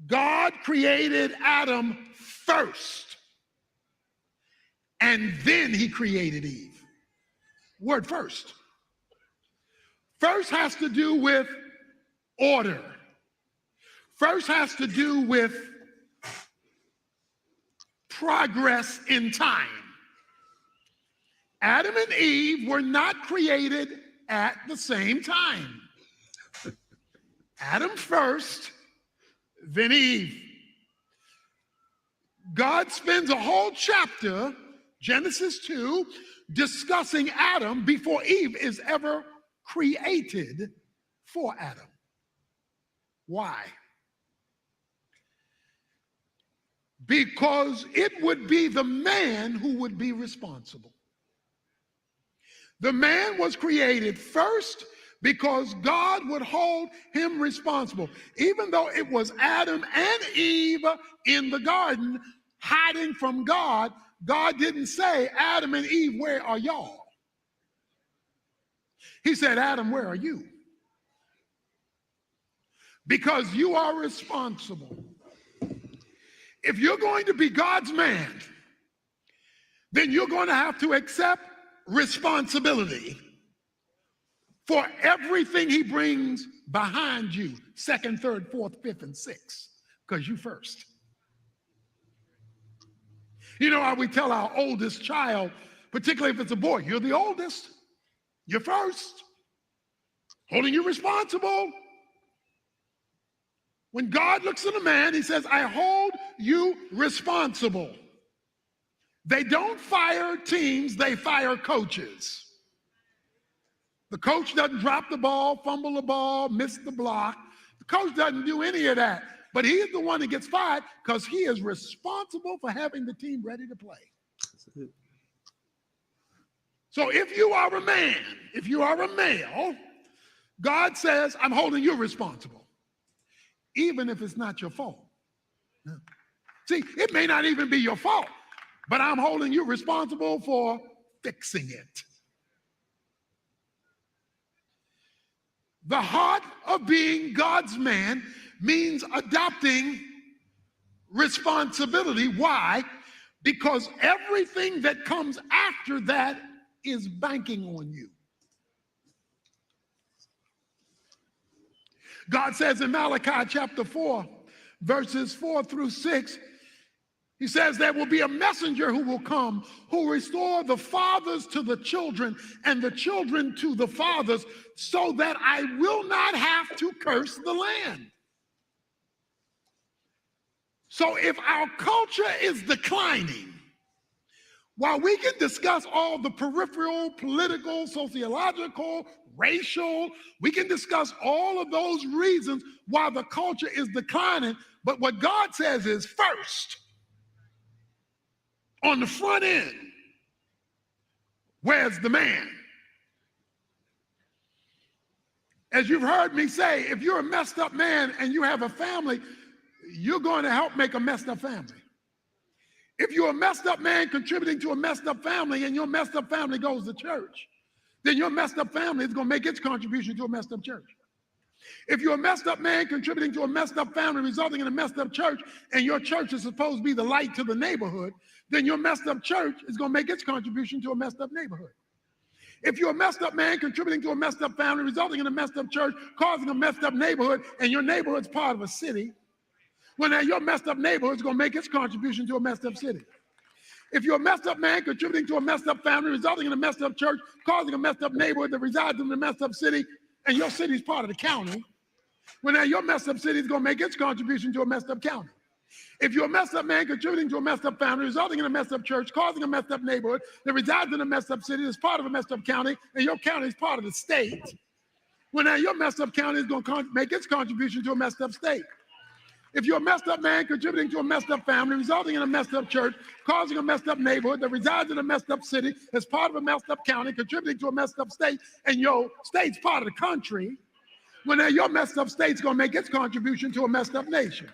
God created Adam first, and then he created Eve. Word first. First has to do with order. First has to do with progress in time. Adam and Eve were not created at the same time. Adam first, then Eve. God spends a whole chapter, Genesis 2, discussing Adam before Eve is ever created for Adam. Why? Because it would be the man who would be responsible. The man was created first because God would hold him responsible. Even though it was Adam and Eve in the garden hiding from God, God didn't say, Adam and Eve, where are y'all? He said, Adam, where are you? Because you are responsible. If you're going to be God's man, then you're going to have to accept responsibility for everything he brings behind you, second, third, fourth, fifth, and sixth, because you first. You know how we tell our oldest child, particularly if it's a boy, you're the oldest, you're first, holding you responsible. When God looks at a man, he says, I hold you responsible. They don't fire teams, they fire coaches. The coach doesn't drop the ball, fumble the ball, miss the block. The coach doesn't do any of that. But he is the one that gets fired because he is responsible for having the team ready to play. So if you are a man, if you are a male, God says, I'm holding you responsible, even if it's not your fault. See, it may not even be your fault, but I'm holding you responsible for fixing it. The heart of being God's man means adopting responsibility. Why? Because everything that comes after that is banking on you. God says in Malachi chapter 4, verses 4 through 6, he says there will be a messenger who will come who will restore the fathers to the children and the children to the fathers, so that I will not have to curse the land. So if our culture is declining, while we can discuss all the peripheral, political, sociological, racial, we can discuss all of those reasons why the culture is declining, but what God says is first, on the front end, where's the man? As you've heard me say, if you're a messed up man and you have a family, you're going to help make a messed up family. If you're a messed up man contributing to a messed up family and your messed up family goes to church, then your messed up family is going to make its contribution to a messed up church. If you're a messed up man contributing to a messed up family resulting in a messed up church, and your church is supposed to be the light to the neighborhood, then your messed up church is going to make its contribution to a messed up neighborhood. If you're a messed up man contributing to a messed up family resulting in a messed up church, causing a messed up neighborhood, and your neighborhood's part of a city, well, now your messed up neighborhood is going to make its contribution to a messed up city. If you're a messed up man contributing to a messed up family resulting in a messed up church, causing a messed up neighborhood that resides in a messed up city, and your city's part of the county, well, now your messed up city is going to make its contribution to a messed up county. If you're a messed up man contributing to a messed up family resulting in a messed up church, causing a messed up neighborhood that resides in a messed up city that's part of a messed up county, and your county is part of the state, well, now your messed up county is going to make its contribution to a messed up state. If you're a messed up man contributing to a messed up family, resulting in a messed up church, causing a messed up neighborhood that resides in a messed up city, as part of a messed up county, contributing to a messed up state, and your state's part of the country, well, now your messed up state's going to make its contribution to a messed up nation.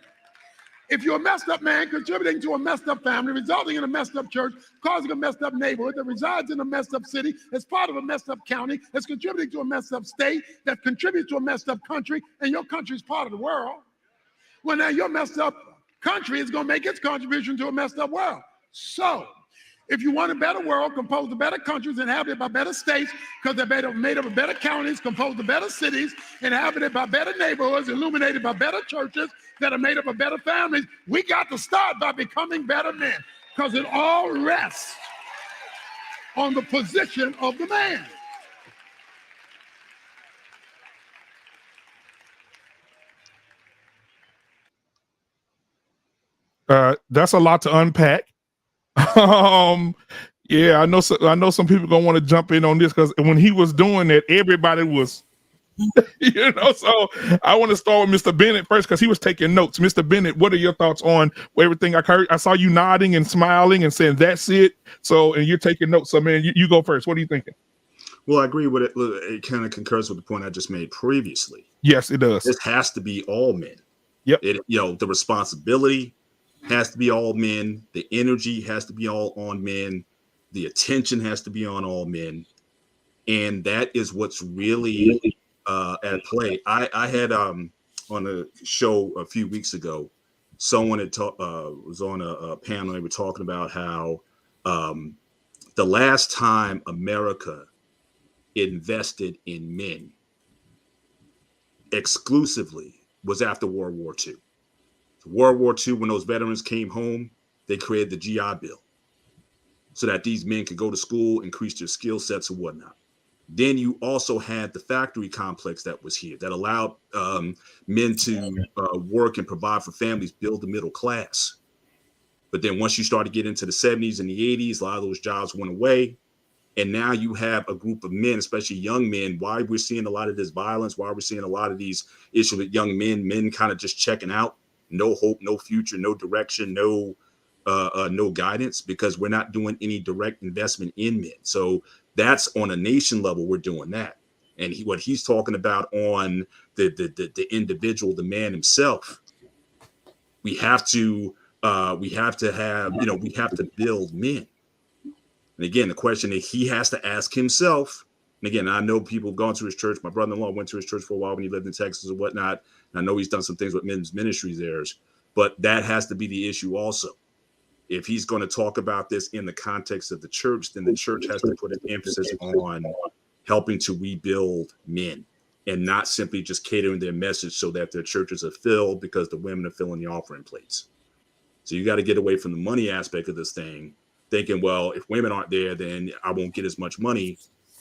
If you're a messed up man contributing to a messed up family, resulting in a messed up church, causing a messed up neighborhood that resides in a messed up city, as part of a messed up county, that's contributing to a messed up state, that contributes to a messed up country, and your country's part of the world, well, now your messed up country is going to make its contribution to a messed up world. So, if you want a better world composed of better countries inhabited by better states, because they're made up of better counties composed of better cities, inhabited by better neighborhoods, illuminated by better churches that are made up of better families, we got to start by becoming better men, because it all rests on the position of the man. That's a lot to unpack. Yeah, I know some people gonna want to jump in on this, because when he was doing that, everybody was, so I want to start with Mr. Bennett first, because he was taking notes. Mr. Bennett, what are your thoughts on everything I heard? I saw you nodding and smiling and saying that's it. So, and you're taking notes. So, man, you go first. What are you thinking? Well, I agree with it. It kind of concurs with the point I just made previously. Yes, it does. This has to be all men. Yep. The responsibility has to be all men. The energy has to be all on men. The attention has to be on all men. And that is what's really at play. I had on a show a few weeks ago, someone had was on a panel. They were talking about how the last time America invested in men exclusively was after World War II. World War II, when those veterans came home, they created the GI Bill so that these men could go to school, increase their skill sets and whatnot. Then you also had the factory complex that was here that allowed men to work and provide for families, build the middle class. But then once you start to get into the 70s and the 80s, a lot of those jobs went away. And now you have a group of men, especially young men, why we're seeing a lot of this violence, why we're seeing a lot of these issues with young men kind of just checking out. No hope, no future, no direction, no no guidance because we're not doing any direct investment in men. So that's on a nation level, we're doing that. And what he's talking about on the individual, the man himself, we have to have, we have to build men. And again, the question that he has to ask himself, and again, I know people have gone to his church. My brother-in-law went to his church for a while when he lived in Texas or whatnot. And I know he's done some things with men's ministries there, but that has to be the issue also. If he's going to talk about this in the context of the church, then the church has to put an emphasis on helping to rebuild men and not simply just catering their message so that their churches are filled because the women are filling the offering plates. So you got to get away from the money aspect of this thing, thinking, well, if women aren't there, then I won't get as much money.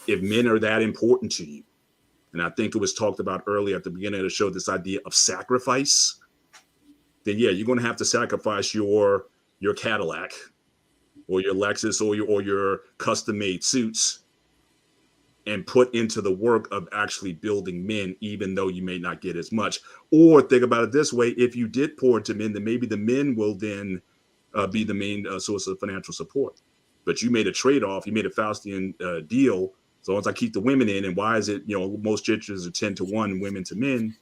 If men are that important to you, and I think it was talked about earlier at the beginning of the show, this idea of sacrifice, then yeah, you're going to have to sacrifice your Cadillac or your Lexus or your custom-made suits and put into the work of actually building men, even though you may not get as much. Or think about it this way: if you did pour into men, then maybe the men will then be the main source of financial support. But you made a trade-off. You made a Faustian deal. So once I keep the women in, and why is it, most churches are 10-1 women to men,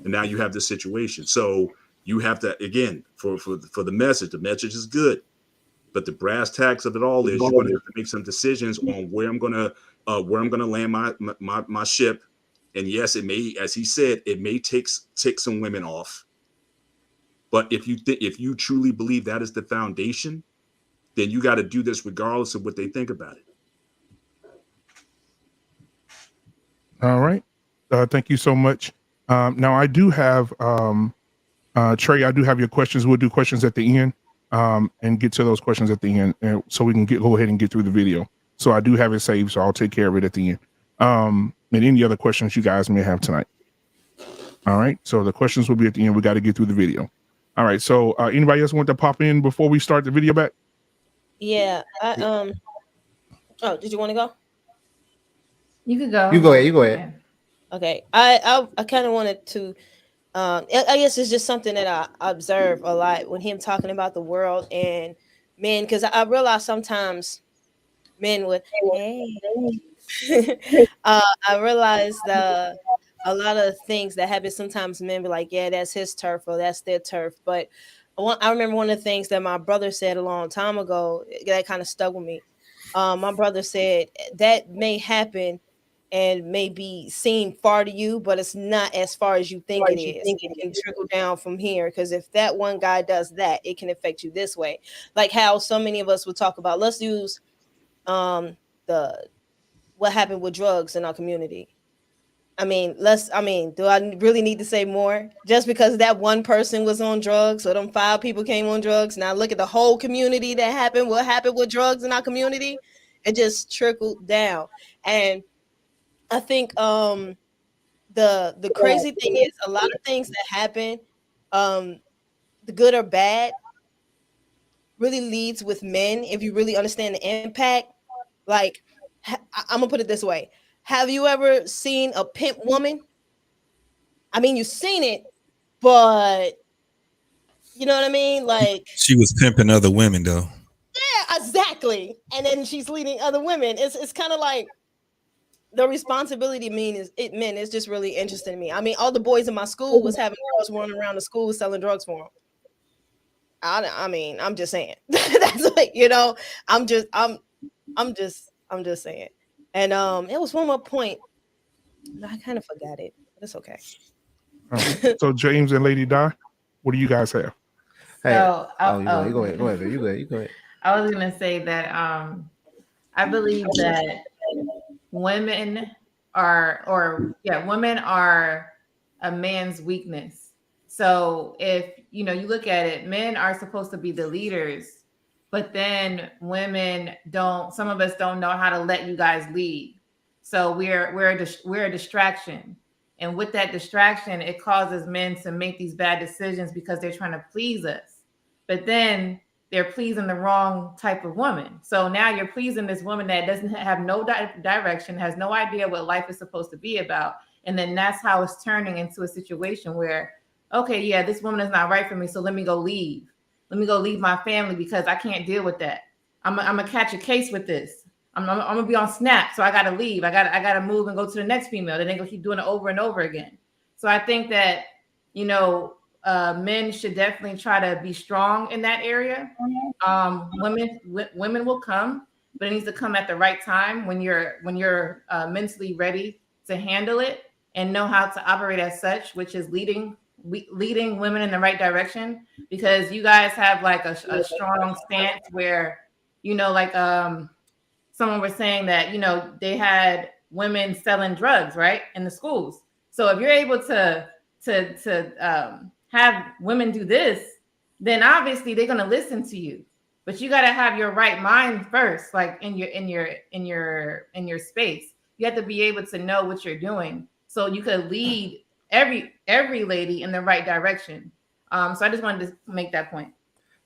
and now you have this situation. So you have to, again, for the message is good, but the brass tacks of it all is you're going to have to make some decisions on where I'm going to land my ship. And yes, it may, as he said, it may take some women off. But if you truly believe that is the foundation, then you got to do this regardless of what they think about it. All right. Thank you so much. Now I do have Trey, I do have your questions. We'll do questions at the end and get to those questions at the end so we can go ahead and get through the video. So I do have it saved, so I'll take care of it at the end. And any other questions you guys may have tonight. All right. So the questions will be at the end. We got to get through the video. All right. So anybody else want to pop in before we start the video back? Yeah. Oh, did you want to go? You could go. You go ahead. Okay. I kind of wanted to. I guess it's just something that I observe a lot when him talking about the world and men, because I realize sometimes men would. I realize a lot of things that happen. Sometimes men be like, "Yeah, that's his turf or that's their turf." But I remember one of the things that my brother said a long time ago that kind of stuck with me. My brother said that may happen and may be seen far to you, but it's not as far as you think it is. It can trickle down from here, because if that one guy does that, it can affect you this way. Like how so many of us would talk about, let's use what happened with drugs in our community. Do I really need to say more? Just because that one person was on drugs, or them 5 people came on drugs, now look at the whole community that happened. What happened with drugs in our community? It just trickled down. And I think the crazy thing is a lot of things that happen, the good or bad, really leads with men. If you really understand the impact, like I'm gonna put it this way: have you ever seen a pimp woman? I mean, you've seen it, but you know what I mean? Like, she was pimping other women, though. Yeah, exactly. And then she's leading other women. It's kind of like the responsibility men is just really interesting to me. I mean, all the boys in my school was having girls running around the school selling drugs for them. I'm just saying. That's like, I'm just saying. And it was one more point. I kind of forgot it, but it's okay. So James and Lady Di, what do you guys have? Hey, you go ahead. You go ahead. I was gonna say that I believe that women are a man's weakness. So if you look at it, men are supposed to be the leaders, but then women don't. Some of us don't know how to let you guys lead. So we're a distraction, and with that distraction, it causes men to make these bad decisions because they're trying to please us. But then they're pleasing the wrong type of woman. So now you're pleasing this woman that doesn't have no direction, has no idea what life is supposed to be about. And then that's how it's turning into a situation where, okay, yeah, this woman is not right for me, so let me go leave. let me go leave my family because I can't deal with that. I'm gonna catch a case with this. I'm gonna be on snap, so I gotta leave. I gotta move and go to the next female. Then they gonna keep doing it over and over again. So I think that, you know, men should definitely try to be strong in that area. Women will come, but it needs to come at the right time when you're mentally ready to handle it and know how to operate as such, which is leading women in the right direction. Because you guys have like a strong stance where, you know, like someone was saying that, you know, they had women selling drugs, right, in the schools. So if you're able to have women do this, then obviously they're going to listen to you. But you got to have your right mind first, like in your space. You have to be able to know what you're doing so you could lead every lady in the right direction. So I just wanted to make that point.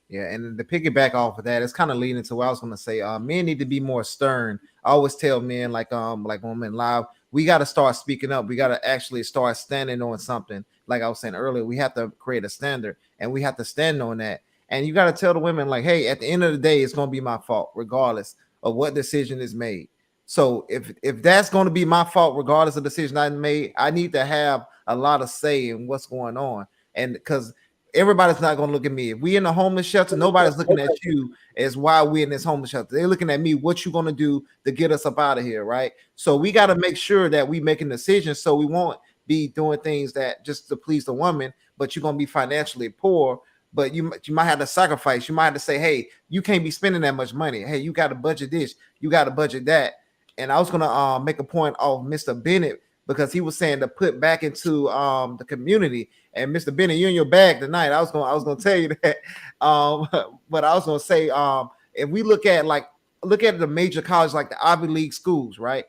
Yeah, and to piggyback off of that, it's kind of leading to what I was going to say. Men need to be more stern. I always tell men, like Women Live, we got to start speaking up. We got to actually start standing on something. Like I was saying earlier, we have to create a standard, and we have to stand on that. And you got to tell the women, like, hey, at the end of the day, it's going to be my fault, regardless of what decision is made. So if that's going to be my fault, regardless of the decision I made, I need to have a lot of say in what's going on. And because everybody's not going to look at me. If we in a homeless shelter, nobody's looking at you as why we in this homeless shelter. They're looking at me, what you going to do to get us up out of here, right? So we got to make sure that we making decisions so we won't be doing things that just to please the woman, but you're going to be financially poor. But you might have to sacrifice. You might have to say, hey, you can't be spending that much money. Hey, you got to budget this. You got to budget that. And I was going to make a point of Mr. Bennett, because he was saying to put back into the community. And Mr. Bennett, you're in your bag tonight. I was going to tell you that. But I was going to say, if we look at the major colleges, like the Ivy League schools, right?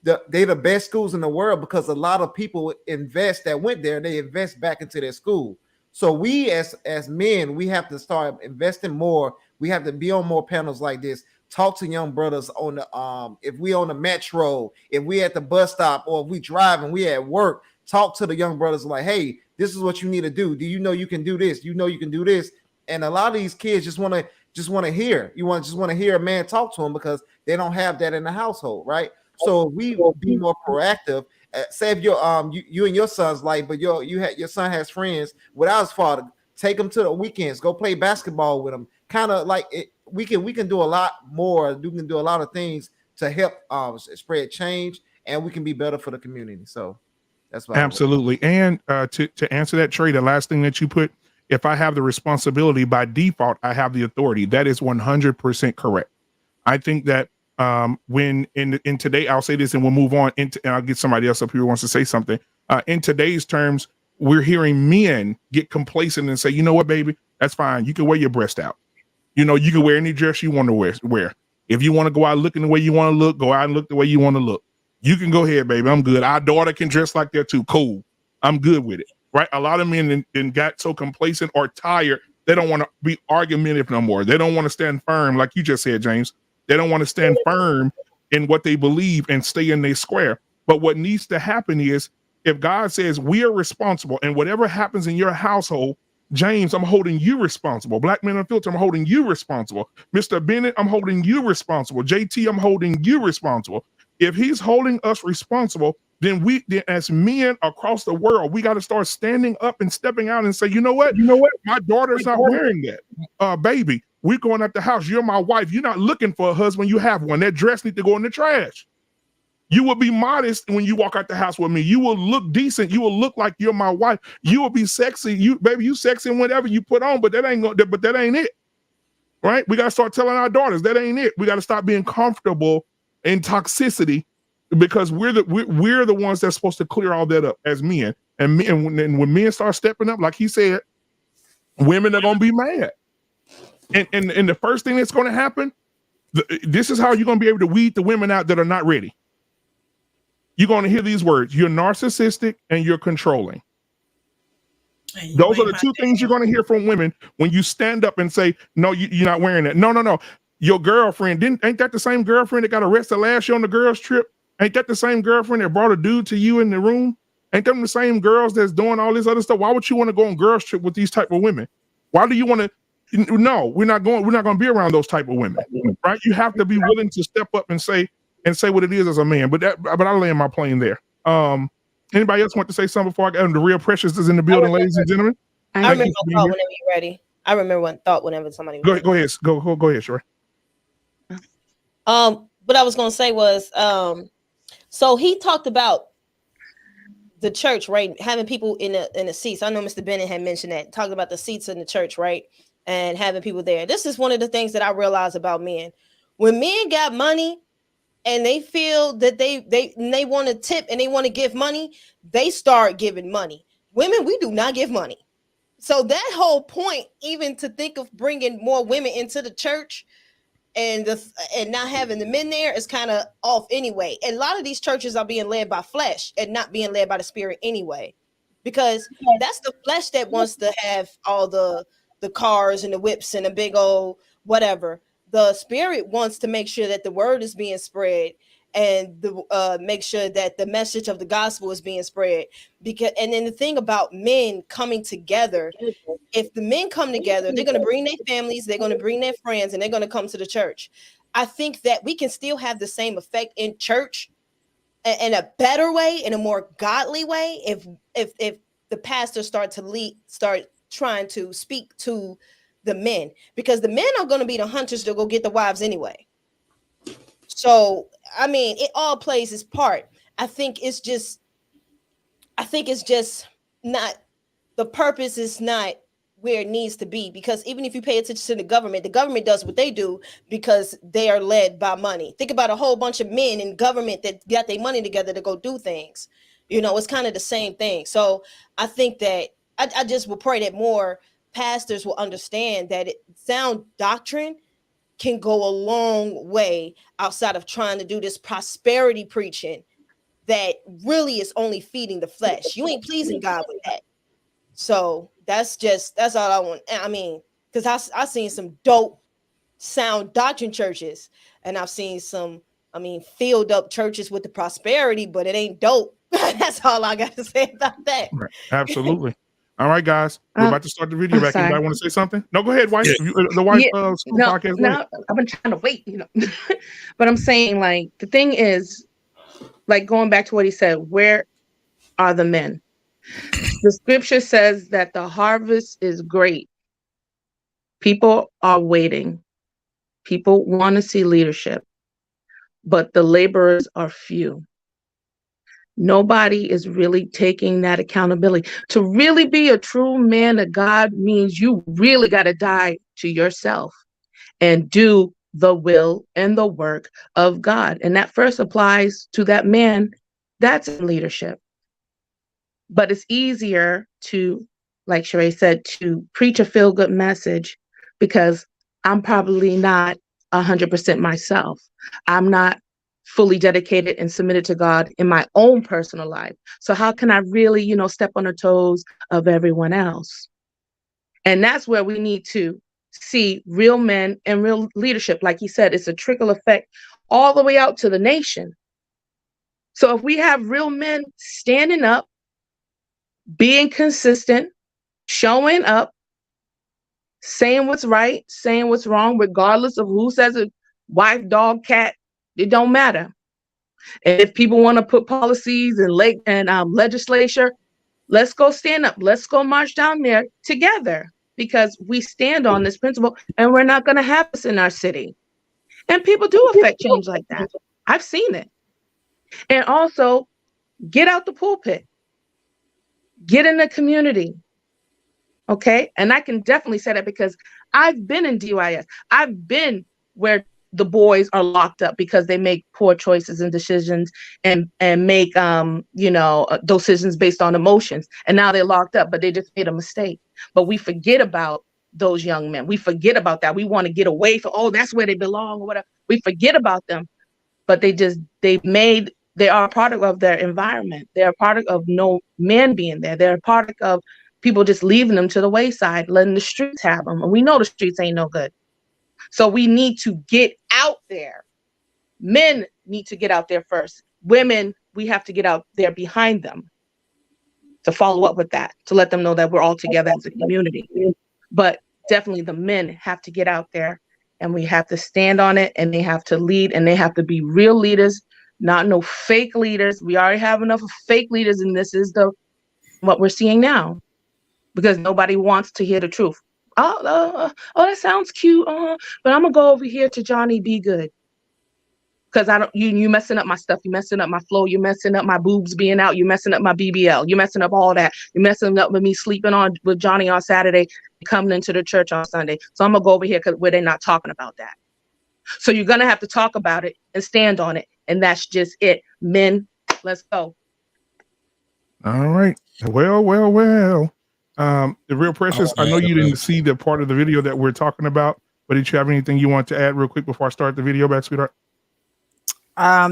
They're the best schools in the world because a lot of people invest that went there. They invest back into their school. So we as men, we have to start investing more. We have to be on more panels like this. Talk to young brothers on the if we on the metro, if we at the bus stop, or if we drive and we at work. Talk to the young brothers like, hey, this is what you need to do. Do you know you can do this? You know you can do this. And a lot of these kids just want to hear. Just want to hear a man talk to them because they don't have that in the household, right? So we will be more proactive. Say if you and your son's life, but your son has friends without his father, take them to the weekends, go play basketball with them. Kind of like it, we can do a lot more. We can do a lot of things to help spread change, and we can be better for the community. So that's what absolutely. And to answer that, Trey, the last thing that you put, if I have the responsibility by default, I have the authority. That is 100% correct. I think that when in today, I'll say this and we'll move on and I'll get somebody else up here who wants to say something. In today's terms, we're hearing men get complacent and say, you know what, baby, that's fine. You can wear your breast out. You know, you can wear any dress you want to wear. If you want to go out looking the way you want to look, go out and look the way you want to look. You can go ahead, baby. I'm good. Our daughter can dress like that too. Cool. I'm good with it. Right. A lot of men then got so complacent or tired. They don't want to be argumentative no more. They don't want to stand firm. Like you just said, James, they don't want to stand firm in what they believe and stay in their square. But what needs to happen is if God says we are responsible and whatever happens in your household, James, I'm holding you responsible. Black Men Unfiltered, I'm holding you responsible. Mr. Bennett, I'm holding you responsible. JT, I'm holding you responsible. If he's holding us responsible, then as men across the world, we got to start standing up and stepping out and say, you know what? My daughter's not wearing that. Baby, we're going out the house. You're my wife. You're not looking for a husband. You have one. That dress needs to go in the trash. You will be modest when you walk out the house with me. You will look decent. You will look like you're my wife. You will be sexy. You sexy in whatever you put on, but that ain't it. Right? We got to start telling our daughters that ain't it. We got to stop being comfortable in toxicity because we're the ones that's supposed to clear all that up as men. And when men start stepping up, like he said, women are going to be mad. And the first thing that's going to happen, this is how you're going to be able to weed the women out that are not ready. You're going to hear these words. You're narcissistic and you're controlling. And those are the two things you're going to hear from women when you stand up and say, no, you're not wearing that. No. Your girlfriend, ain't that the same girlfriend that got arrested last year on the girls' trip? Ain't that the same girlfriend that brought a dude to you in the room? Ain't them the same girls that's doing all this other stuff? Why would you want to go on girls' trip with these type of women? Why do you want to? No, we're not going to be around those type of women, right? You have to be willing to step up and say what it is as a man. But I'll land my plane there. Anybody else want to say something before I get the real Precious is in the building, ladies and gentlemen? I remember a thought whenever you're ready. I remember one thought whenever somebody was go ahead, Sheree. What I was gonna say was so he talked about the church, right? Having people in the seats. I know Mr. Bennett had mentioned that, talked about the seats in the church, right? And having people there. This is one of the things that I realized about men. When men got money and they feel that they want to tip and they want to give money, they start giving money. Women, we do not give money. So that whole point, even to think of bringing more women into the church and not having the men there, is kind of off anyway. And a lot of these churches are being led by flesh and not being led by the spirit anyway, because that's the flesh that wants to have all the cars and the whips and the big old whatever. The spirit wants to make sure that the word is being spread and make sure that the message of the gospel is being spread. And then the thing about men coming together, if the men come together, they're going to bring their families, they're going to bring their friends, and they're going to come to the church. I think that we can still have the same effect in church in a better way, in a more godly way, if the pastors start trying to speak to the men, because the men are going to be the hunters to go get the wives anyway. So, I mean, it all plays its part. I think it's just not, the purpose is not where it needs to be, because even if you pay attention to the government does what they do because they are led by money. Think about a whole bunch of men in government that got their money together to go do things. It's kind of the same thing. So I think that I just will pray that more pastors will understand that sound doctrine can go a long way outside of trying to do this prosperity preaching that really is only feeding the flesh. You ain't pleasing God with that. So that's all I want. I mean, because I've seen some dope sound doctrine churches, and I've seen some, filled up churches with the prosperity, but it ain't dope. That's all I got to say about that. Right. Absolutely. All right, guys, we're about to start the video back. Anybody want to say something? No, go ahead, wife. The wife podcast. No, I've been trying to wait, but I'm saying, like, the thing is, like, going back to what he said, where are the men? The scripture says that the harvest is great. People are waiting. People want to see leadership, but the laborers are few. Nobody is really taking that accountability. To really be a true man of God means you really got to die to yourself and do the will and the work of God. And that first applies to that man that's in leadership. But it's easier to, like Sheree said, to preach a feel-good message because I'm probably not 100% myself. I'm not fully dedicated and submitted to God in my own personal life. So how can I really, step on the toes of everyone else? And that's where we need to see real men and real leadership. Like he said, it's a trickle effect all the way out to the nation. So if we have real men standing up, being consistent, showing up, saying what's right, saying what's wrong, regardless of who says it, wife, dog, cat, it don't matter. And if people want to put policies and legislature, let's go stand up. Let's go march down there together, because we stand on this principle and we're not going to have this in our city. And people do affect change like that. I've seen it. And also, get out the pulpit. Get in the community. Okay? And I can definitely say that because I've been in DYS. I've been where the boys are locked up because they make poor choices and decisions and make decisions based on emotions. And now they're locked up, but they just made a mistake. But we forget about those young men. We forget about that. We want to get away from, that's where they belong or whatever. We forget about them, but they are a product of their environment. They're a product of no men being there. They're a product of people just leaving them to the wayside, letting the streets have them. And we know the streets ain't no good. So we need to get out there. Men need to get out there first. Women, we have to get out there behind them to follow up with that, to let them know that we're all together as a community. But definitely the men have to get out there and we have to stand on it, and they have to lead, and they have to be real leaders, not no fake leaders. We already have enough of fake leaders, and this is what we're seeing now, because nobody wants to hear the truth. Oh, that sounds cute, but I'm gonna go over here to Johnny Be Good. Because I don't, you messing up my stuff, you messing up my flow, you messing up my boobs being out, you messing up my BBL, you messing up all that, you messing up with me sleeping with Johnny on Saturday, coming into the church on Sunday. So I'm gonna go over here where they're not talking about that. So you're gonna have to talk about it and stand on it, and that's just it. Men, let's go. All right. Well. The Real Precious, I know you didn't see the part of the video that we're talking about, but did you have anything you want to add real quick before I start the video back, sweetheart?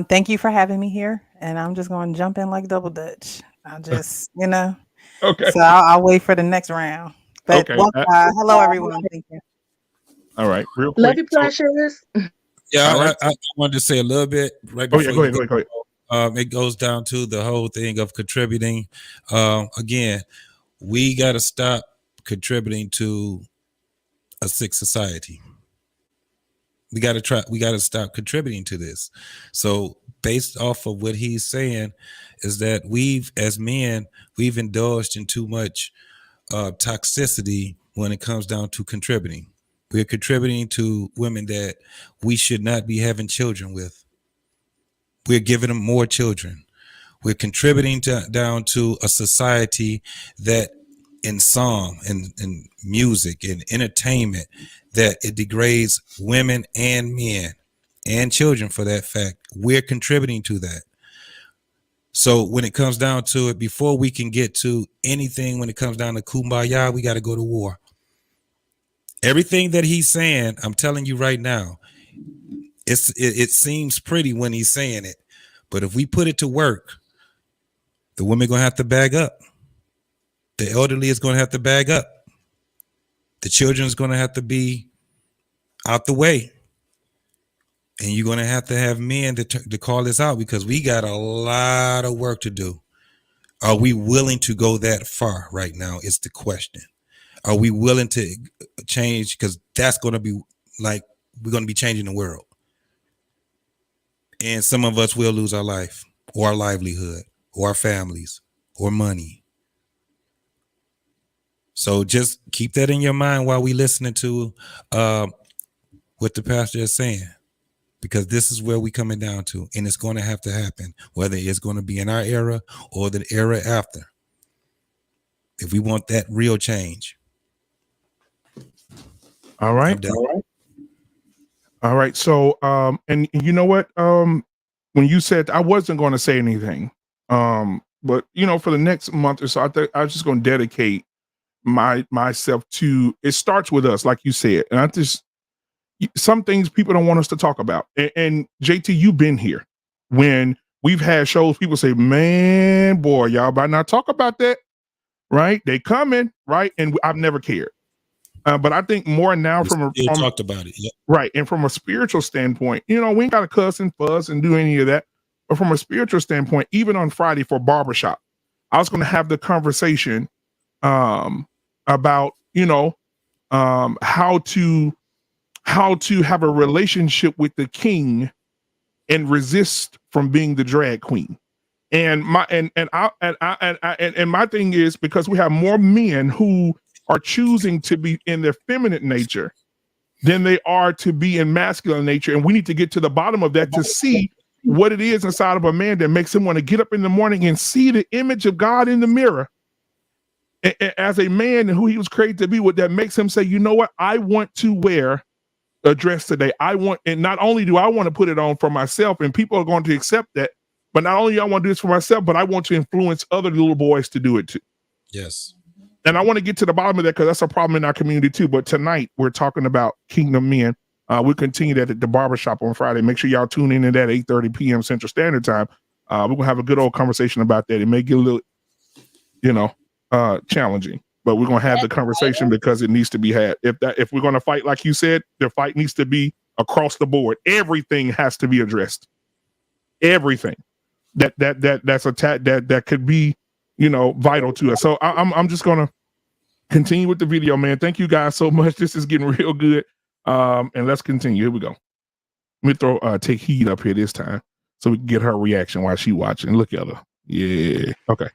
Thank you for having me here, and I'm just going to jump in like double dutch. I'll just, Okay. So I'll wait for the next round. But Okay. Hello, everyone. Thank you. All right. Real quick. Love you, Precious. Yeah, All right. I wanted to say a little bit right before. Go ahead. It goes down to the whole thing of contributing. Again, we got to stop contributing to a sick society. We got to stop contributing to this. So based off of what he's saying is that as men, we've indulged in too much toxicity when it comes down to contributing. We're contributing to women that we should not be having children with. We're giving them more children. We're contributing down to a society that in song and music and entertainment, that it degrades women and men and children for that fact. We're contributing to that. So when it comes down to it, before we can get to anything, when it comes down to kumbaya, we got to go to war. Everything that he's saying, I'm telling you right now, it seems pretty when he's saying it, but if we put it to work, the women going to have to bag up. The elderly is going to have to bag up. The children is going to have to be out the way. And you're going to have men to call this out, because we got a lot of work to do. Are we willing to go that far right now is the question. Are we willing to change? Because that's going to be like, we're going to be changing the world. And some of us will lose our life or our livelihood or our families or money. So just keep that in your mind while we listening to what the pastor is saying, because this is where we coming down to, and it's going to have to happen, whether it's going to be in our era or the era after, if we want that real change. All right. All right. So, and you know what? When you said I wasn't going to say anything, but for the next month or so, I was just going to dedicate myself to, it starts with us, like you said, and some things people don't want us to talk about. And JT, you've been here when we've had shows. People say, "Man, boy, y'all better not talk about that." Right? They coming, right? And I've never cared. But I think more now talked about it, yeah. Right, and from a spiritual standpoint, we ain't got to cuss and fuss and do any of that. But from a spiritual standpoint, even on Friday for barbershop, I was going to have the conversation about how to have a relationship with the king and resist from being the drag queen. And my thing is, because we have more men who are choosing to be in their feminine nature than they are to be in masculine nature, and we need to get to the bottom of that to see what it is inside of a man that makes him want to get up in the morning and see the image of God in the mirror as a man and who he was created to be, what that makes him say, you know what, I want to wear a dress today. And not only do I want to put it on for myself, and people are going to accept that, but not only do I want to do this for myself, but I want to influence other little boys to do it too. Yes. And I want to get to the bottom of that, because that's a problem in our community too. But tonight we're talking about Kingdom Men. We'll continue that at the barbershop on Friday. Make sure y'all tune in at 8:30 p.m. Central Standard Time. We're going to have a good old conversation about that. It may get a little, challenging, but we're going to have the conversation because it needs to be had. If we're going to fight, like you said, the fight needs to be across the board. Everything has to be addressed. Everything that's attacked that could be, vital to us. So I'm just going to continue with the video, man. Thank you guys so much. This is getting real good. And let's continue. Here we go. Let me throw Take Heed up here this time so we can get her reaction while she watching. Look at her. Yeah. Okay.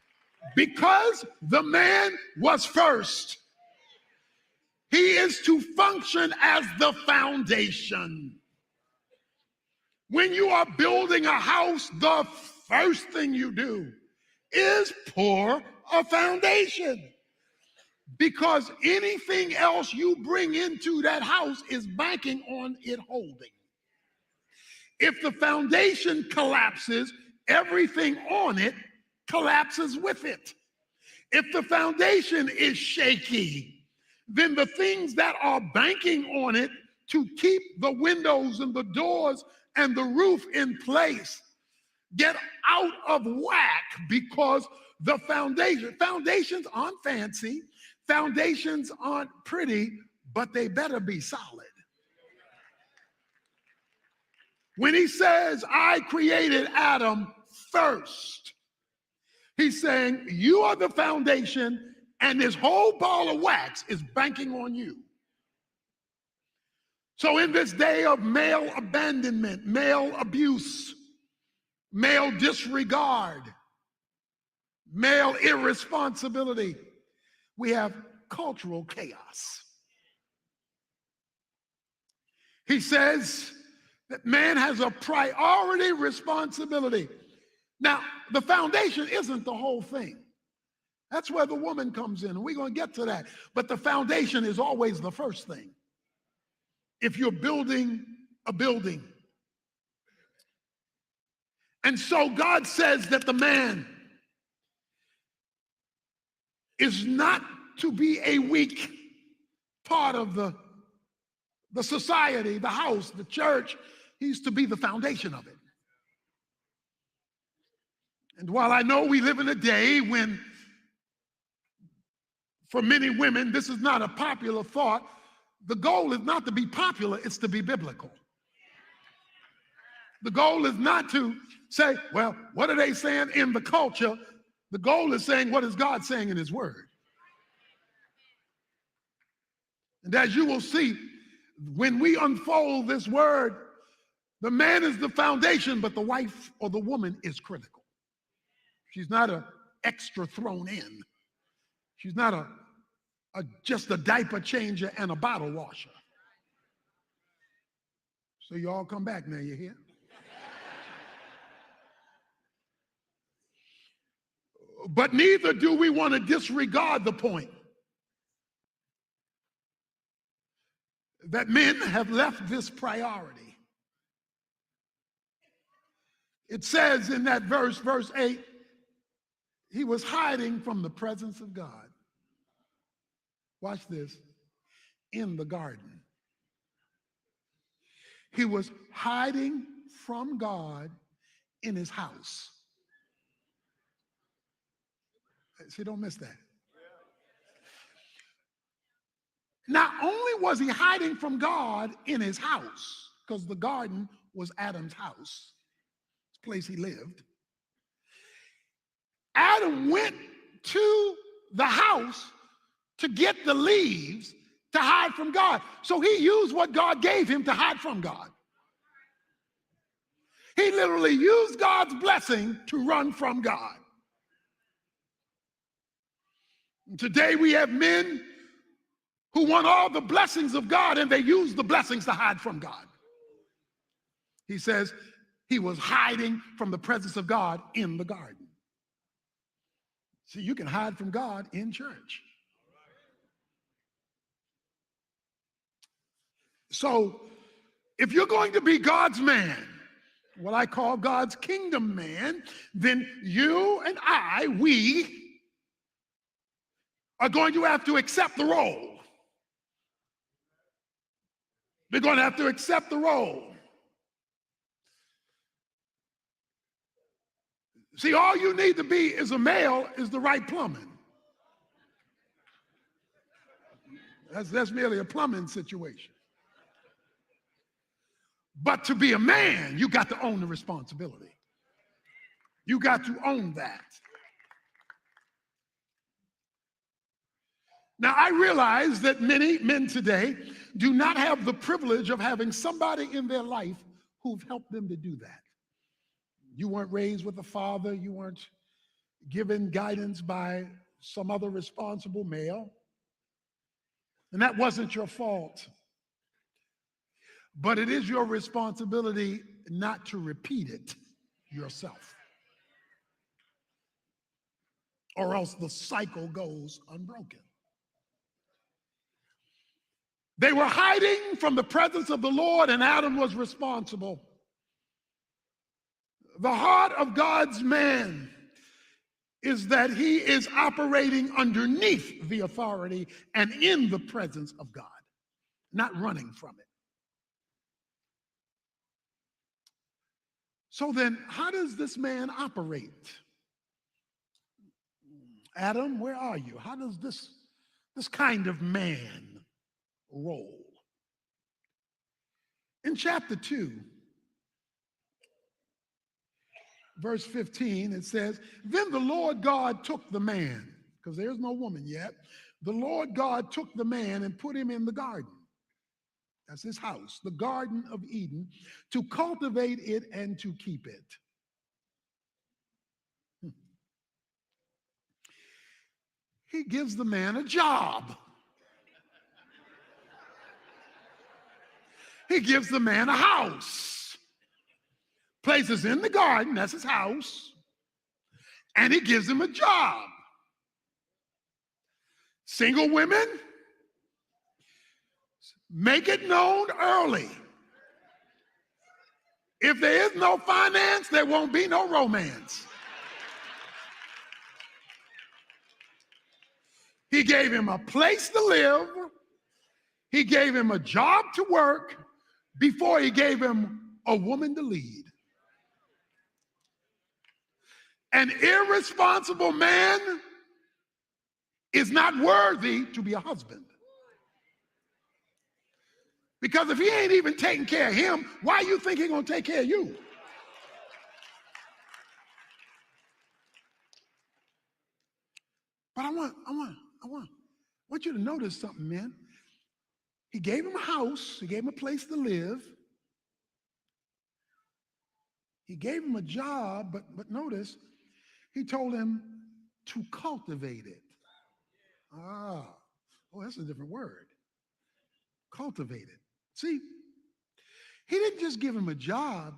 Because the man was first, he is to function as the foundation. When you are building a house, the first thing you do is pour a foundation, because anything else you bring into that house is banking on it holding. If the foundation collapses, everything on it collapses with it. If the foundation is shaky, then the things that are banking on it to keep the windows and the doors and the roof in place get out of whack, because the foundations aren't fancy, foundations aren't pretty, but they better be solid. When he says, I created Adam first, he's saying you are the foundation, and this whole ball of wax is banking on you. So in this day of male abandonment, male abuse, male disregard, male irresponsibility, we have cultural chaos. He says that man has a priority responsibility. Now, the foundation isn't the whole thing. That's where the woman comes in, and we're going to get to that. But the foundation is always the first thing. If you're building a building. And so God says that the man is not to be a weak part of the society, the house, the church. He's to be the foundation of it. And while I know we live in a day when, for many women, this is not a popular thought, the goal is not to be popular, it's to be biblical. The goal is not to say, well, what are they saying in the culture? The goal is saying, what is God saying in his word? And as you will see, when we unfold this word, the man is the foundation, but the wife or the woman is critical. She's not an extra thrown in. She's not just a diaper changer and a bottle washer. So you all come back now, you hear? But neither do we want to disregard the point that men have left this priority. It says in that verse 8, he was hiding from the presence of God. Watch this. In the garden. He was hiding from God in his house. See, don't miss that. Not only was he hiding from God in his house, because the garden was Adam's house, the place he lived. Adam went to the house to get the leaves to hide from God. So he used what God gave him to hide from God. He literally used God's blessing to run from God. Today we have men who want all the blessings of God, and they use the blessings to hide from God. He says he was hiding from the presence of God in the garden. See, you can hide from God in church. So if you're going to be God's man, what I call God's kingdom man, then you and we are going to have to accept the role. We're going to have to accept the role. See, all you need to be as a male is the right plumbing. That's merely a plumbing situation. But to be a man, you got to own the responsibility. You got to own that. Now, I realize that many men today do not have the privilege of having somebody in their life who've helped them to do that. You weren't raised with a father, you weren't given guidance by some other responsible male, and that wasn't your fault. But it is your responsibility not to repeat it yourself, or else the cycle goes unbroken. They were hiding from the presence of the Lord, and Adam was responsible. The heart of God's man is that he is operating underneath the authority and in the presence of God, not running from it. So then, how does this man operate? Adam, where are you? How does this kind of man roll? In chapter 2, verse 15, it says, then the Lord God took the man, because there's no woman yet. The Lord God took the man and put him in the garden. That's his house, the Garden of Eden, to cultivate it and to keep it. He gives the man a job. He gives the man a house. Places in the garden, that's his house, and he gives him a job. Single women, make it known early. If there is no finance, there won't be no romance. He gave him a place to live. He gave him a job to work before he gave him a woman to lead. An irresponsible man is not worthy to be a husband. Because if he ain't even taking care of him, why you think he's going to take care of you? But I want you to notice something, man. He gave him a house. He gave him a place to live. He gave him a job, but notice, he told him to cultivate it. Oh, that's a different word. Cultivate it. See, he didn't just give him a job.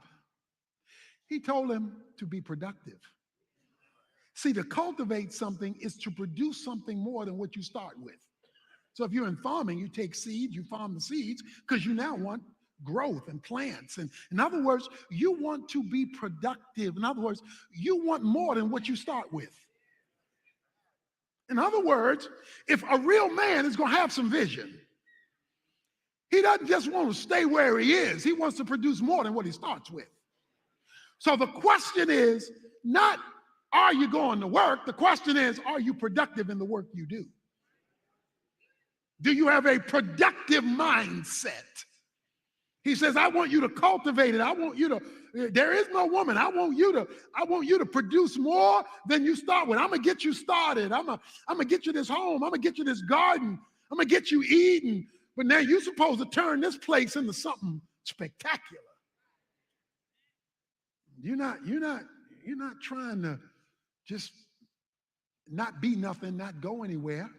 He told him to be productive. See, to cultivate something is to produce something more than what you start with. So if you're in farming, you take seeds, you farm the seeds because you now want growth and plants. And in other words, you want to be productive. In other words, you want more than what you start with. In other words, if a real man is going to have some vision, he doesn't just want to stay where he is. He wants to produce more than what he starts with. So the question is not, are you going to work? The question is, are you productive in the work you do? Do you have a productive mindset? He says, I want you to cultivate it. I want you to, there is no woman. I want you to produce more than you start with. I'm going to get you started. I'm going to get you this home. I'm going to get you this garden. I'm going to get you eating. But now you're supposed to turn this place into something spectacular. You're not trying to just not be nothing, not go anywhere.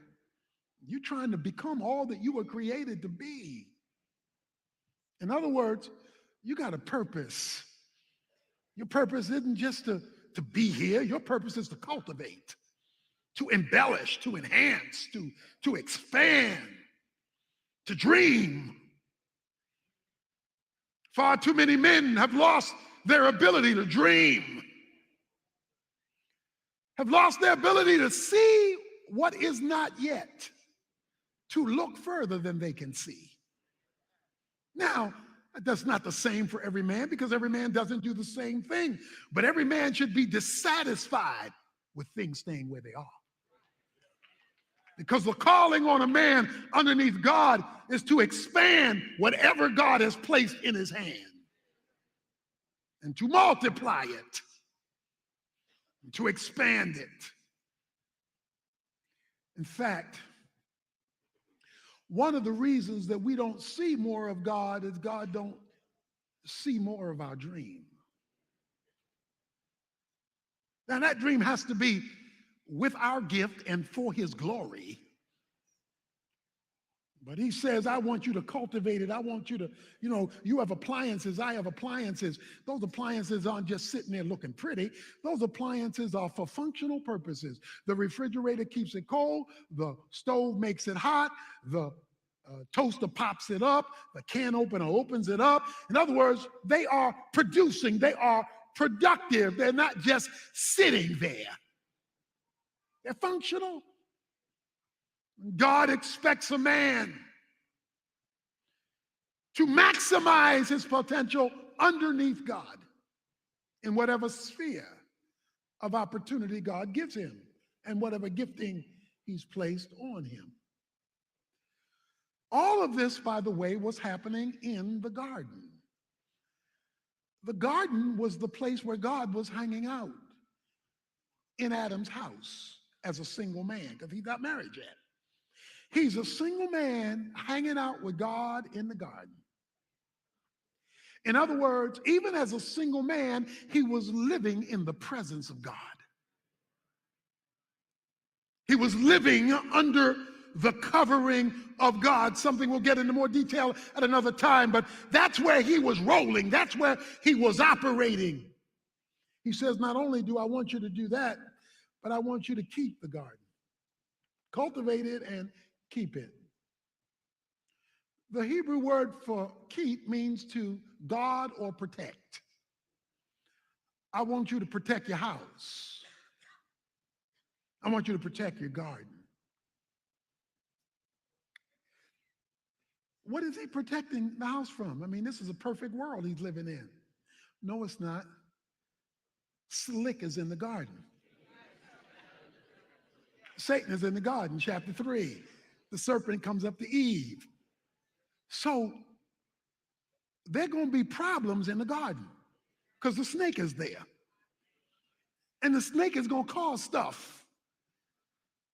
You're trying to become all that you were created to be. In other words, you got a purpose. Your purpose isn't just to be here. Your purpose is to cultivate, to embellish, to enhance, to expand, to dream. Far too many men have lost their ability to dream, have lost their ability to see what is not yet, to look further than they can see. Now, that's not the same for every man because every man doesn't do the same thing, but every man should be dissatisfied with things staying where they are. Because the calling on a man underneath God is to expand whatever God has placed in his hand and to multiply it, and to expand it. In fact, One of the reasons that we don't see more of God is God don't see more of our dream. Now that dream has to be with our gift and for his glory. But he says, I want you to cultivate it. I want you to, you have appliances. I have appliances. Those appliances aren't just sitting there looking pretty. Those appliances are for functional purposes. The refrigerator keeps it cold. The stove makes it hot. The toaster pops it up. The can opener opens it up. In other words, they are producing. They are productive. They're not just sitting there. They're functional. God expects a man to maximize his potential underneath God in whatever sphere of opportunity God gives him and whatever gifting he's placed on him. All of this, by the way, was happening in the garden. The garden was the place where God was hanging out in Adam's house as a single man, because he's not married yet. He's a single man hanging out with God in the garden. In other words, even as a single man, he was living in the presence of God. He was living under the covering of God, something we'll get into more detail at another time, but that's where he was rolling. That's where he was operating. He says, not only do I want you to do that, but I want you to keep the garden. Cultivate it and keep it. The Hebrew word for keep means to guard or protect. I want you to protect your house. I want you to protect your garden. What is he protecting the house from? I mean, this is a perfect world he's living in. No, it's not. Slick is in the garden. Satan is in the garden, chapter 3. The serpent comes up to Eve. So there are going to be problems in the garden because the snake is there. And the snake is going to cause stuff.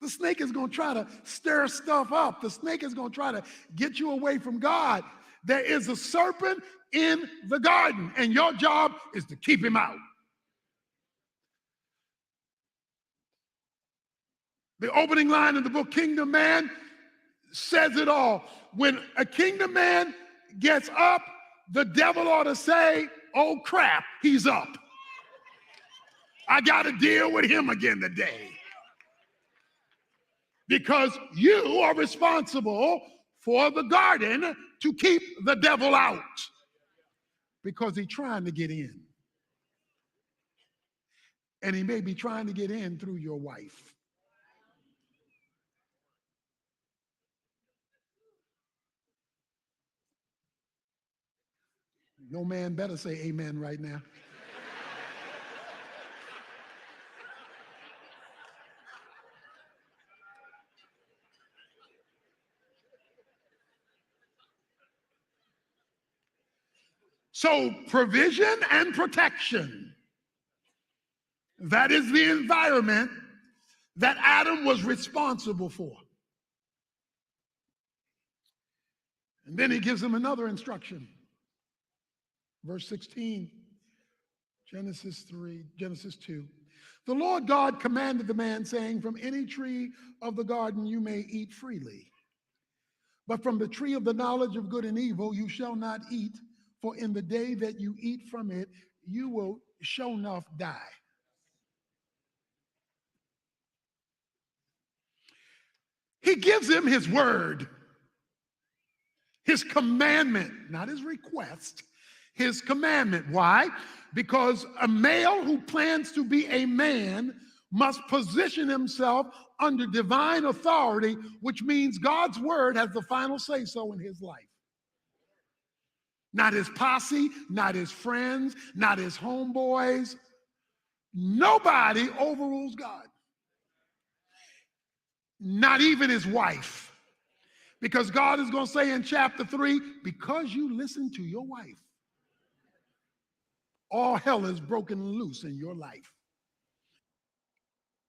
The snake is going to try to stir stuff up. The snake is going to try to get you away from God. There is a serpent in the garden, and your job is to keep him out. The opening line of the book, Kingdom Man, says it all. When a kingdom man gets up, the devil ought to say, oh crap, he's up. I got to deal with him again today. Because you are responsible for the garden to keep the devil out. Because he's trying to get in. And he may be trying to get in through your wife. No man better say amen right now. So provision and protection. That is the environment that Adam was responsible for. And then he gives him another instruction. Verse 16, Genesis 2. The Lord God commanded the man, saying, from any tree of the garden you may eat freely. But from the tree of the knowledge of good and evil you shall not eat, for in the day that you eat from it, you will sure enough die. He gives him his word, his commandment, not his request, his commandment. Why? Because a male who plans to be a man must position himself under divine authority, which means God's word has the final say-so in his life. Not his posse, not his friends, not his homeboys. Nobody overrules God. Not even his wife. Because God is going to say in chapter 3, because you listen to your wife, all hell is broken loose in your life.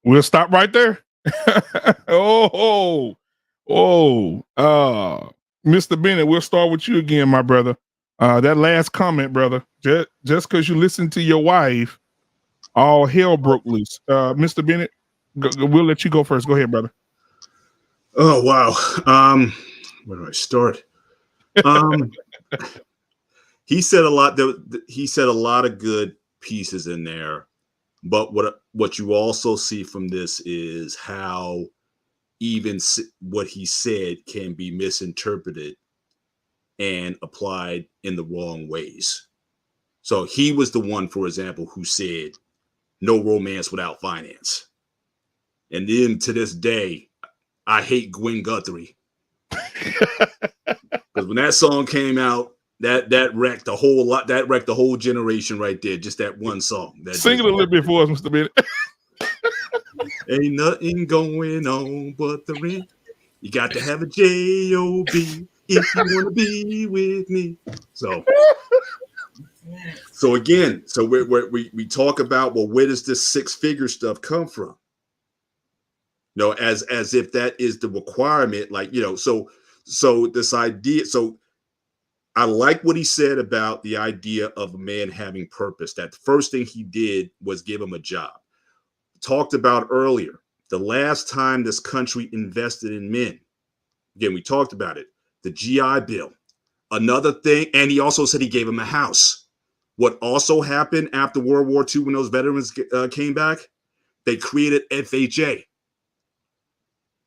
We'll stop right there. Oh, Oh, Mr. Bennett, we'll start with you again, my brother. That last comment, brother, just because you listened to your wife, all hell broke loose. Mr. Bennett, we'll let you go first. Go ahead, brother. Oh, wow. Where do I start? He said a lot. He said a lot of good pieces in there, but what you also see from this is how even what he said can be misinterpreted and applied in the wrong ways. So he was the one, for example, who said no romance without finance. And then to this day, I hate Gwen Guthrie. Because when that song came out, that wrecked the whole lot. That wrecked the whole generation right there. Just that one song. Sing it a little bit for us, Mr. Bennett. Ain't nothing going on but the rent. You got to have a J-O-B if you want to be with me. So again, so we talk about, well, where does this six-figure stuff come from? You know, as if that is the requirement, like, you know, so this idea, so I like what he said about the idea of a man having purpose, that the first thing he did was give him a job. Talked about earlier, the last time this country invested in men, again, we talked about it, the GI Bill. Another thing, and he also said he gave him a house. What also happened after World War II when those veterans came back, they created FHA.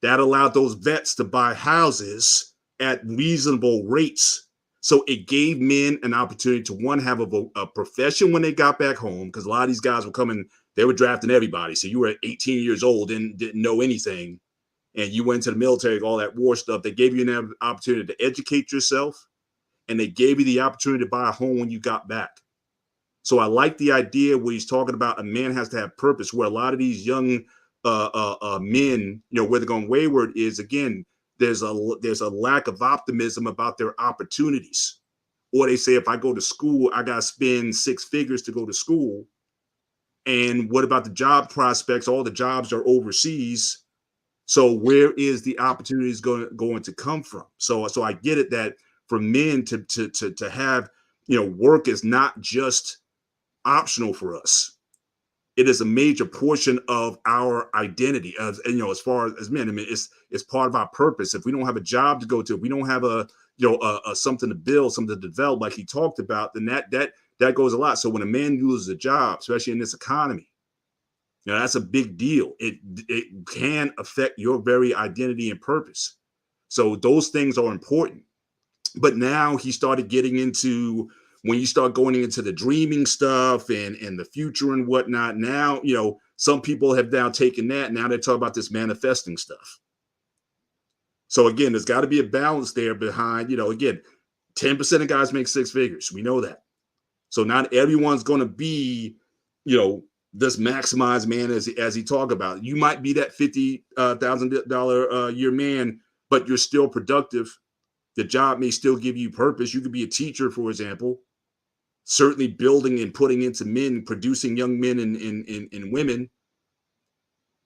That allowed those vets to buy houses at reasonable rates. So it gave men an opportunity to, one, have a profession when they got back home, because a lot of these guys were coming, they were drafting everybody. So you were 18 years old and didn't know anything, and you went to the military, all that war stuff. They gave you an opportunity to educate yourself, and they gave you the opportunity to buy a home when you got back. So I like the idea where he's talking about a man has to have purpose, where a lot of these young men, you know, where they're going wayward is, again, there's a lack of optimism about their opportunities. Or they say, if I go to school, I got to spend six figures to go to school. And what about the job prospects? All the jobs are overseas. So where is the opportunities going to come from? So I get it that for men to have, you know, work is not just optional for us. It is a major portion of our identity, as you know, as far as men. I mean, it's part of our purpose. If we don't have a job to go to, if we don't have a something to build, something to develop, like he talked about, then that goes a lot. So when a man loses a job, especially in this economy, you know, that's a big deal. It can affect your very identity and purpose. So those things are important. But now he started getting into, when you start going into the dreaming stuff and the future and whatnot, now, you know, some people have now taken that. Now they're talking about this manifesting stuff. So again, there's got to be a balance there behind, you know, again, 10% of guys make six figures. We know that. So not everyone's going to be, you know, this maximized man as he talked about. You might be that $50,000 a year man, but you're still productive. The job may still give you purpose. You could be a teacher, for example, certainly building and putting into men, producing young men and women.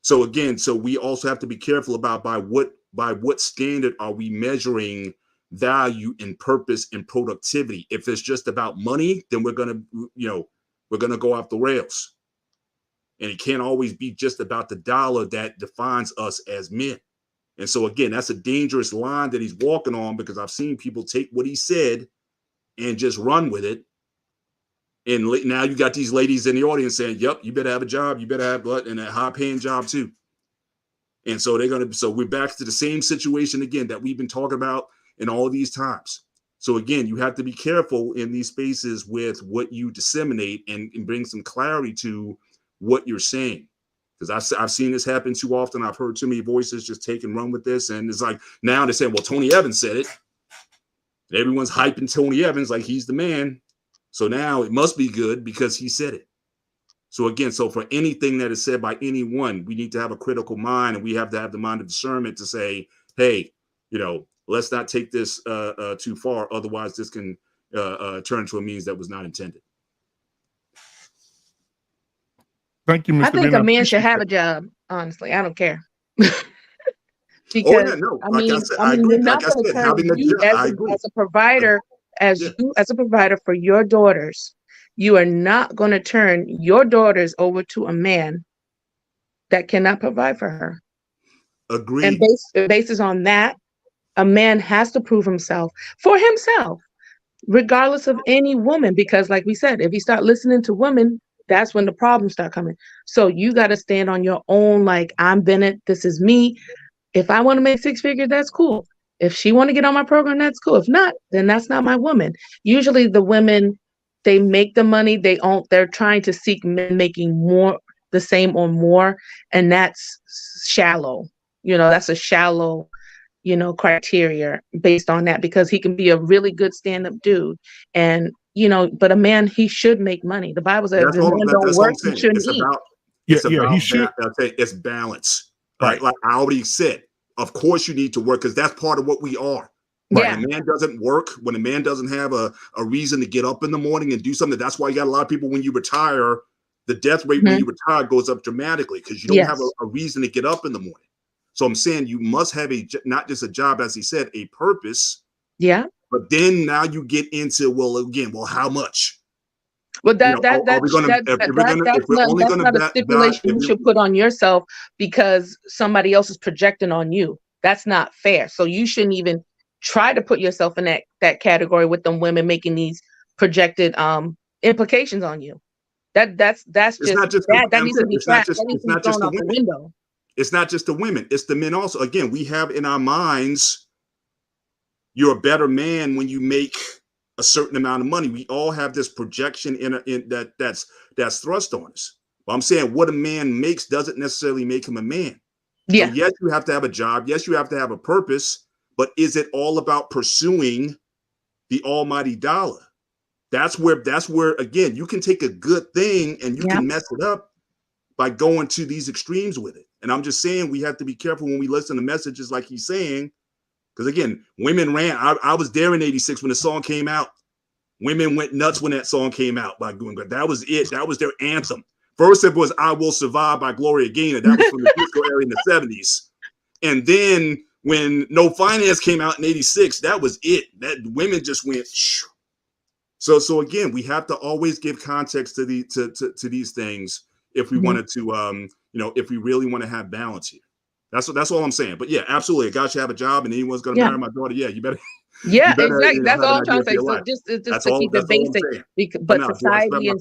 So again, so we also have to be careful about by what standard are we measuring value and purpose and productivity. If it's just about money, then we're gonna go off the rails. And it can't always be just about the dollar that defines us as men. And so again, that's a dangerous line that he's walking on, because I've seen people take what he said and just run with it. And now you got these ladies in the audience saying, yep, you better have a job. You better have and a high paying job too. And so we're back to the same situation again that we've been talking about in all these times. So again, you have to be careful in these spaces with what you disseminate and bring some clarity to what you're saying. Because I've seen this happen too often. I've heard too many voices just take and run with this. And it's like, now they're saying, well, Tony Evans said it. Everyone's hyping Tony Evans like he's the man. So now it must be good because he said it. So again, so for anything that is said by anyone, we need to have a critical mind, and we have to have the mind of discernment to say, hey, you know, let's not take this too far. Otherwise, this can turn into a means that was not intended. Thank you, Mr. I think Bennett. a man should have a job. Honestly, I don't care. Because yeah, no. I Like I mean, said, I I mean, agree. you're Like not I going to said, turn having a you job, I agree. as a provider, Yeah, you as a provider for your daughters. You are not going to turn your daughters over to a man that cannot provide for her. And agreed. basis on that, a man has to prove himself for himself, regardless of any woman. Because, like we said, if you start listening to women, that's when the problems start coming. So you got to stand on your own. Like, I'm Bennett. This is me. If I want to make six figures, that's cool. If she want to get on my program, that's cool. If not, then that's not my woman. Usually the women, they make the money. They're trying to seek men making more, the same or more. And that's shallow. That's a shallow, criteria based on that, because he can be a really good stand-up dude. And, but a man, he should make money. The Bible says if a man don't That's all work, I'm he saying. shouldn't eat. Yeah, he should. It's balance. Right. Like I already said, of course you need to work because that's part of what we are. Right. When a man doesn't work, when a man doesn't have a reason to get up in the morning and do something, that's why you got a lot of people when you retire, the death rate when you retire goes up dramatically because you don't have a reason to get up in the morning. So I'm saying you must have not just a job, as he said, a purpose. Yeah. But then now you get into, how much? Well, that's not a stipulation you should put on yourself because somebody else is projecting on you. That's not fair. So you shouldn't even try to put yourself in that category with them women making these projected implications on you. That's just bad. That needs to be thrown out the window. It's not just the women; it's the men also. Again, we have in our minds, you're a better man when you make a certain amount of money. We all have this projection that's thrust on us. But I'm saying what a man makes doesn't necessarily make him a man. Yeah. So yes, you have to have a job. Yes, you have to have a purpose. But is it all about pursuing the almighty dollar? That's where again, you can take a good thing and you can mess it up by going to these extremes with it. And I'm just saying we have to be careful when we listen to messages like he's saying. Because again, women ran. I was there in '86 when the song came out. Women went nuts when that song came out by going. That was it. That was their anthem. First, it was "I Will Survive" by Gloria Gaynor. That was from the disco era in the '70s. And then when No Finance came out in '86, that was it. That women just went. Shoo. So again, we have to always give context to these things if we wanted to, if we really want to have balance here. That's all I'm saying. But yeah, absolutely. A guy should have a job, and anyone's going to marry my daughter. Yeah, you better. Yeah, exactly. That's all I'm trying to say. So just to keep it basic, but society and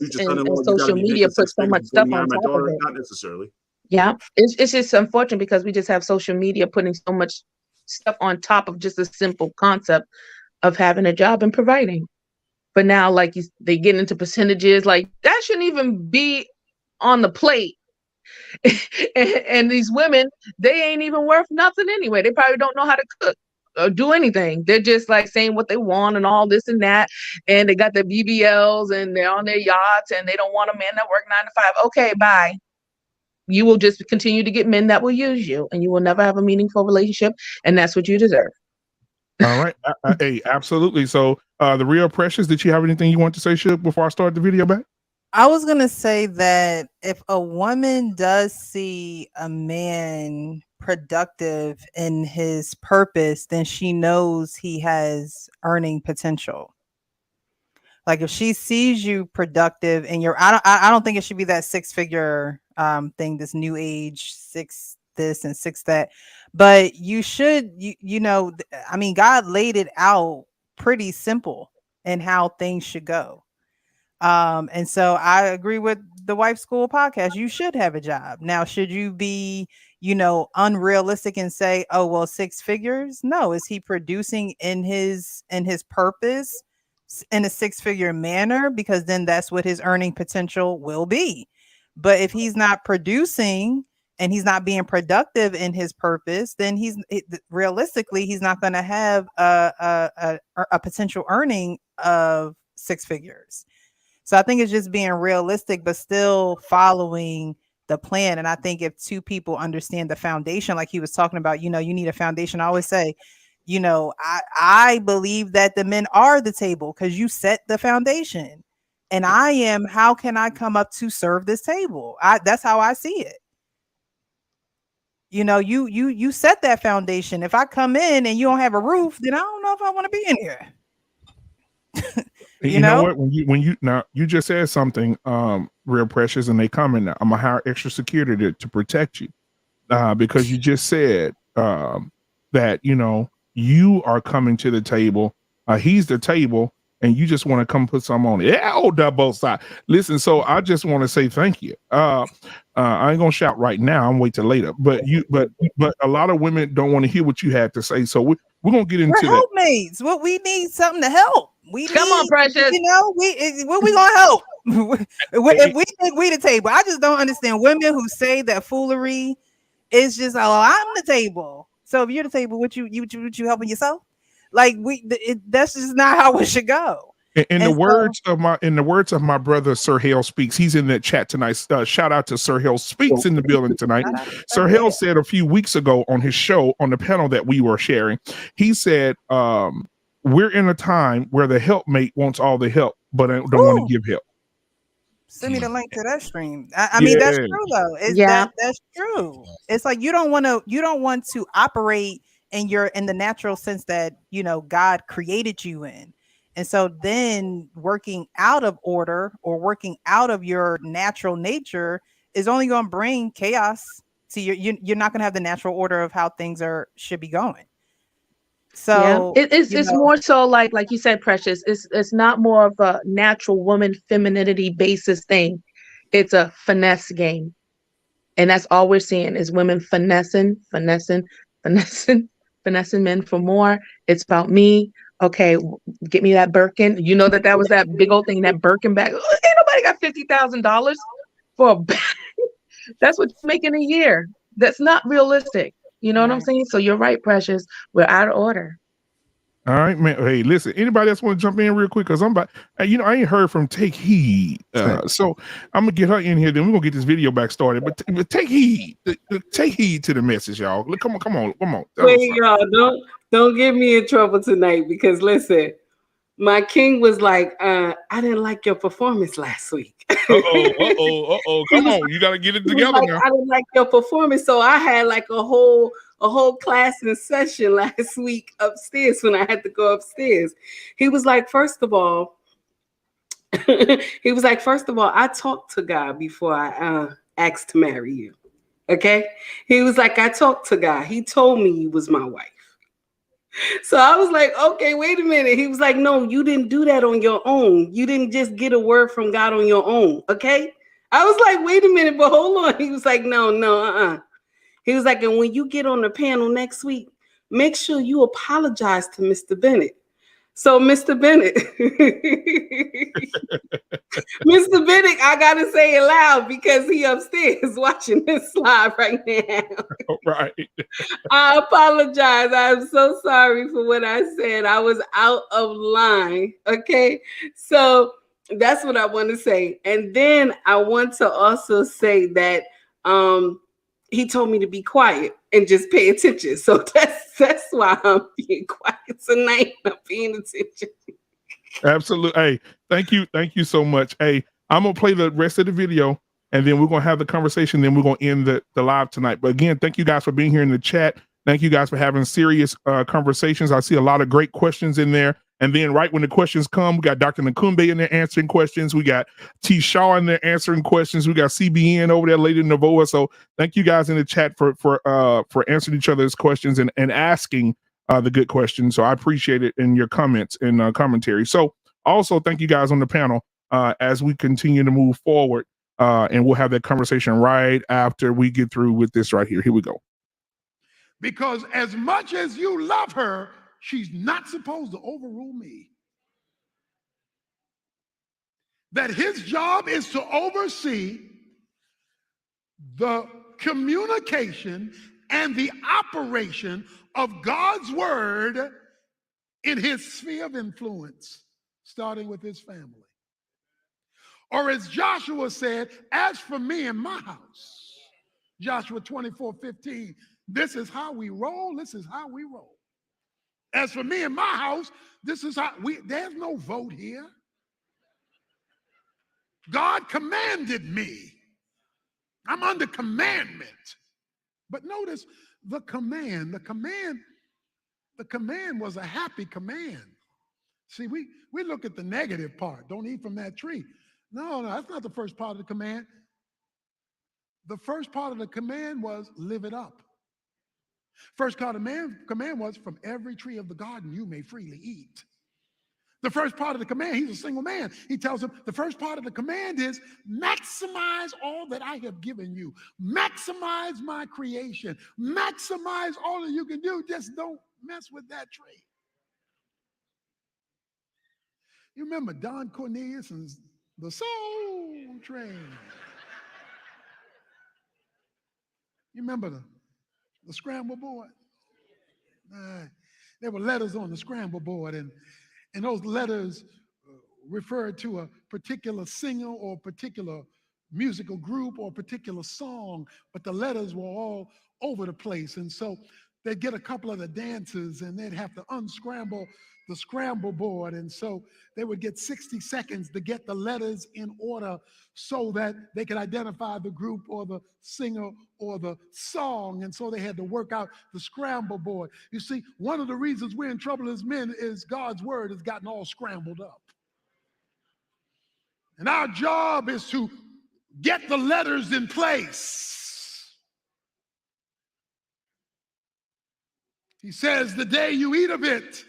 social media put so much stuff on top of it. Not necessarily. Yeah, it's just unfortunate because we just have social media putting so much stuff on top of just a simple concept of having a job and providing. But now, like they get into percentages, like that shouldn't even be on the plate. And these women, they ain't even worth nothing anyway. They probably don't know how to cook or do anything. They're just like saying what they want and all this and that. And they got their BBLs and they're on their yachts and they don't want a man that work 9 to 5. Okay, bye. You will just continue to get men that will use you and you will never have a meaningful relationship. And that's what you deserve. All right. Hey, absolutely. So the Real Precious, did you have anything you want to say, Shug, before I start the video back? I was going to say that if a woman does see a man productive in his purpose, then she knows he has earning potential. Like if she sees you productive and I don't think it should be that 6-figure thing, this new age 6 this and 6 that, but you should, I mean, God laid it out pretty simple in how things should go. And so I agree with the Wife School podcast. You should have a job. Now, should you be, unrealistic and say, oh, well, 6 figures? No. Is he producing in his purpose in a 6-figure manner? Because then that's what his earning potential will be. But if he's not producing and he's not being productive in his purpose, then realistically, he's not going to have a potential earning of 6 figures. So I think it's just being realistic, but still following the plan. And I think if two people understand the foundation, like he was talking about, you need a foundation. I always say, I believe that the men are the table because you set the foundation. And how can I come up to serve this table? That's how I see it. You know, you set that foundation. If I come in and you don't have a roof, then I don't know if I want to be in here. You know what? When you now you just said something real precious, and they coming now. I'm gonna hire extra security to protect you. Because you just said that you are coming to the table. He's the table, and you just want to come put some on it. Yeah, hold that both sides. Listen, so I just want to say thank you. I ain't gonna shout right now. I'm wait till later. But a lot of women don't want to hear what you had to say. So we're gonna get into We're that. helpmates. What we need something to help. Come on, Precious. What we gonna help? If we think we the table, I just don't understand women who say that foolery. It's just, oh, I'm the table. So if you're the table, what you helping yourself? Like that's just not how it should go. In the words of my brother Sir Hale Speaks, he's in that chat tonight. Shout out to Sir Hale Speaks in the building tonight. Sir Hale said a few weeks ago on his show, on the panel that we were sharing, he said, we're in a time where the helpmate wants all the help, but don't want to give help. Send me the link to that stream. I mean, that's true though. That's true. It's like you don't want to operate in the natural sense that God created you in. And so then working out of order or working out of your natural nature is only going to bring chaos to you're not going to have the natural order of how things should be going. So it's more so like you said, Precious. It's not more of a natural woman femininity basis thing. It's a finesse game, and that's all we're seeing is women finessing men for more. It's about me. Okay, get me that Birkin. You know that was that big old thing, that Birkin bag. Ain't nobody got $50,000 for a bag. That's what you're making a year. That's not realistic. You know what I'm saying? So you're right, Precious. We're out of order. All right, man. Hey, listen, anybody else want to jump in real quick? Because I'm about, I ain't heard from Take Heed. So I'm going to get her in here. Then we're going to get this video back started. But take heed. Take heed to the message, y'all. Come on. Wait, y'all, don't get me in trouble tonight because listen, my king was like, I didn't like your performance last week. Uh-oh. Come on. You got to get it together now. I didn't like your performance. So I had like a whole class and session last week upstairs when I had to go upstairs. He was like, first of all, I talked to God before I asked to marry you. Okay. He was like, I talked to God. He told me you was my wife. So I was like, okay, wait a minute. He was like, no, you didn't do that on your own. You didn't just get a word from God on your own. Okay. I was like, wait a minute, but hold on. He was like, no. He was like, and when you get on the panel next week, make sure you apologize to Mr. Bennett. So Mr. Bennett, Mr. Bennett, I got to say it loud because he upstairs watching this live right now. Right. I apologize. I'm so sorry for what I said. I was out of line. Okay. So that's what I want to say. And then I want to also say that he told me to be quiet and just pay attention. So that's why I'm being quiet tonight. I'm paying attention. Absolutely. Hey, thank you so much. Hey, I'm gonna play the rest of the video and then we're gonna have the conversation. Then we're gonna end the live tonight. But again, thank you guys for being here in the chat. Thank you guys for having serious conversations. I see a lot of great questions in there. And then right when the questions come, we got Dr. Nakumbe in there answering questions. We got T. Shaw in there answering questions. We got CBN over there, Lady Navoa. So thank you guys in the chat for answering each other's questions and asking the good questions. So I appreciate it in your comments and commentary. So also thank you guys on the panel as we continue to move forward. And we'll have that conversation right after we get through with this right here. Here we go. Because as much as you love her, she's not supposed to overrule me. That his job is to oversee the communication and the operation of God's word in his sphere of influence, starting with his family. Or as Joshua said, as for me and my house, Joshua 24:15, this is how we roll, this is how we roll. As for me and my house, this is how there's no vote here. God commanded me. I'm under commandment. But notice the command. The command was a happy command. See, we look at the negative part. Don't eat from that tree. No, that's not the first part of the command. The first part of the command was live it up. First part of the command was from every tree of the garden you may freely eat. The first part of the command, he's a single man. He tells him the first part of the command is maximize all that I have given you. Maximize my creation. Maximize all that you can do. Just don't mess with that tree. You remember Don Cornelius and the Soul Train. You remember the scramble board? There were letters on the scramble board, and those letters referred to a particular singer or a particular musical group or a particular song, but the letters were all over the place. And so they'd get a couple of the dancers and they'd have to unscramble the scramble board. And so they would get 60 seconds to get the letters in order so that they could identify the group or the singer or the song. And so they had to work out the scramble board. You see, one of the reasons we're in trouble as men is God's word has gotten all scrambled up. And our job is to get the letters in place. He says, the day you eat of it,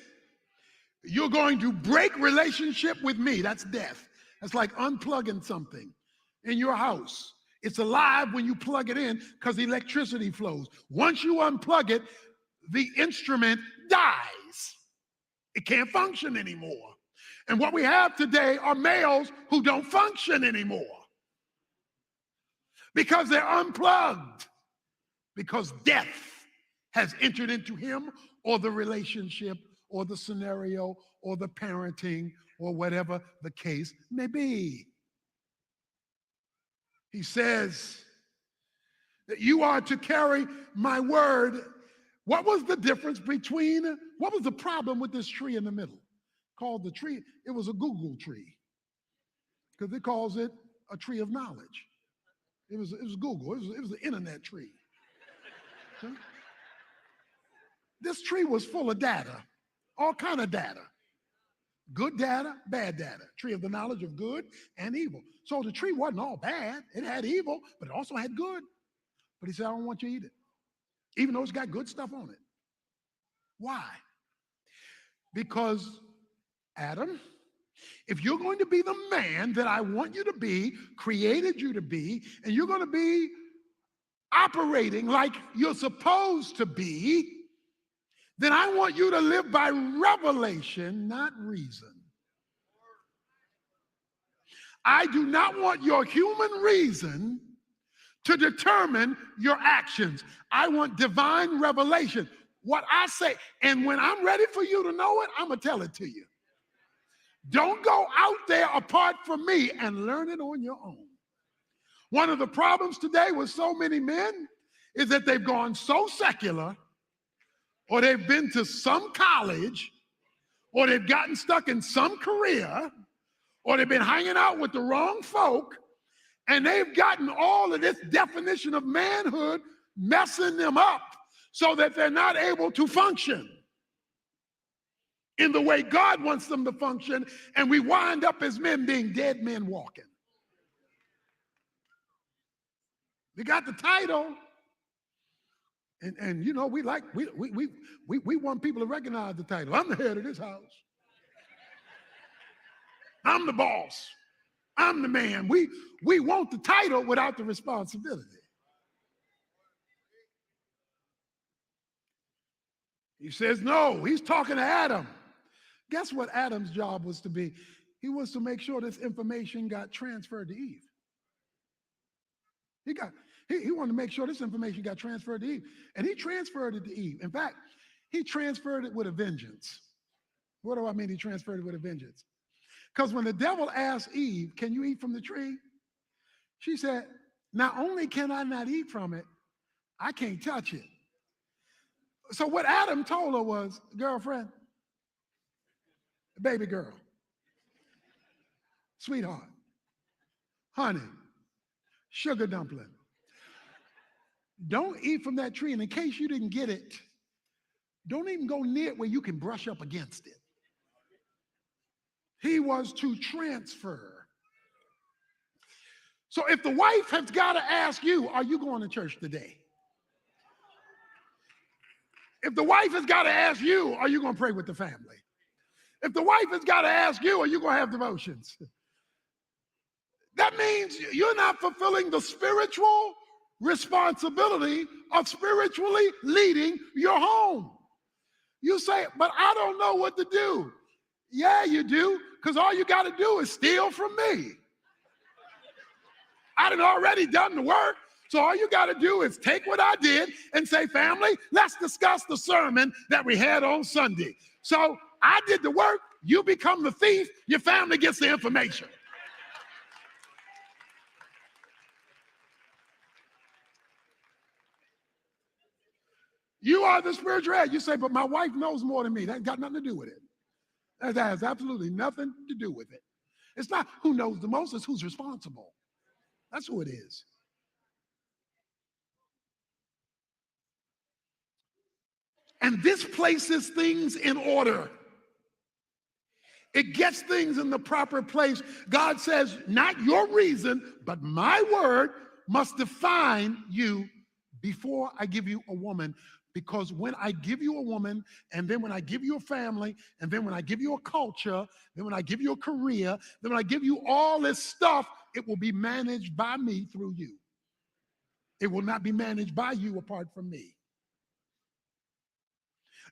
you're going to break relationship with me. That's death. That's like unplugging something in your house. It's alive when you plug it in because electricity flows. Once you unplug it, the instrument dies. It can't function anymore. And what we have today are males who don't function anymore because they're unplugged, because death has entered into him or the relationship or the scenario or the parenting or whatever the case may be. He says that you are to carry my word. What was the difference between, what was the problem with this tree in the middle? Called the tree, it was a Google tree because it calls it a tree of knowledge. It was Google, it was the internet tree. Okay? This tree was full of data, all kind of data. Good data, bad data. Tree of the knowledge of good and evil. So the tree wasn't all bad. It had evil, but it also had good. But he said, I don't want you to eat it, even though it's got good stuff on it. Why? Because Adam, if you're going to be the man that I want you to be, created you to be, and you're going to be operating like you're supposed to be, then I want you to live by revelation, not reason. I do not want your human reason to determine your actions. I want divine revelation. What I say, and when I'm ready for you to know it, I'm going to tell it to you. Don't go out there apart from me and learn it on your own. One of the problems today with so many men is that they've gone so secular, or they've been to some college, or they've gotten stuck in some career, or they've been hanging out with the wrong folk, and they've gotten all of this definition of manhood messing them up so that they're not able to function in the way God wants them to function, and we wind up as men being dead men walking. We got the title. And you know, we want people to recognize the title. I'm the head of this house. I'm the boss. I'm the man. We want the title without the responsibility. He says, no, he's talking to Adam. Guess what Adam's job was to be? He was to make sure this information got transferred to Eve. He wanted to make sure this information got transferred to Eve. And he transferred it to Eve. In fact, he transferred it with a vengeance. What do I mean he transferred it with a vengeance? Because when the devil asked Eve, can you eat from the tree? She said, not only can I not eat from it, I can't touch it. So what Adam told her was, girlfriend, baby girl, sweetheart, honey, sugar dumpling, Don't eat from that tree. And in case you didn't get it, don't even go near it where you can brush up against it. He was to transfer. So if the wife has got to ask you, are you going to church today? If the wife has got to ask you, are you going to pray with the family? If the wife has got to ask you, are you going to have devotions? That means you're not fulfilling the spiritual responsibility of spiritually leading your home. You say, but I don't know what to do. Yeah, you do, because all you got to do is steal from me. I done already done the work, so all you got to do is take what I did and say, family, let's discuss the sermon that we had on Sunday. So I did the work, you become the thief, your family gets the information. You are the spiritual head. You say, but my wife knows more than me. That got nothing to do with it. That has absolutely nothing to do with it. It's not who knows the most, it's who's responsible. That's who it is. And this places things in order. It gets things in the proper place. God says, not your reason, but my word must define you before I give you a woman. Because when I give you a woman, and then when I give you a family, and then when I give you a culture, then when I give you a career, then when I give you all this stuff, it will be managed by me through you. It will not be managed by you apart from me.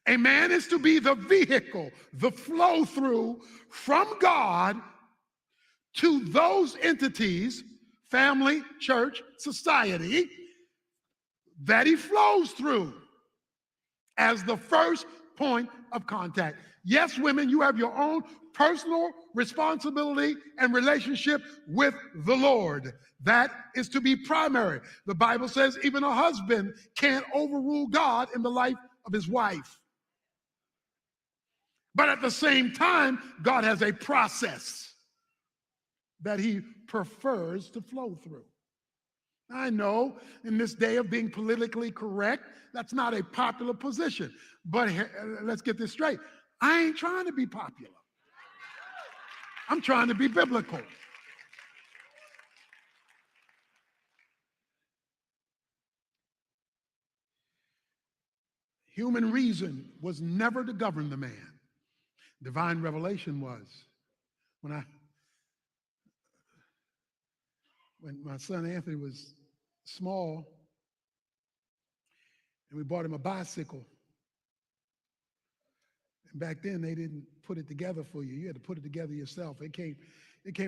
A man is to be the vehicle, the flow through from God to those entities, family, church, society, that he flows through as the first point of contact. Yes, women, you have your own personal responsibility and relationship with the Lord. That is to be primary. The Bible says even a husband can't overrule God in the life of his wife. But at the same time, God has a process that he prefers to flow through. I know in this day of being politically correct, that's not a popular position. But let's get this straight. I ain't trying to be popular. I'm trying to be biblical. Human reason was never to govern the man. Divine revelation was. When my son Anthony was small, and we bought him a bicycle. And back then they didn't put it together for you. You had to put it together yourself. It came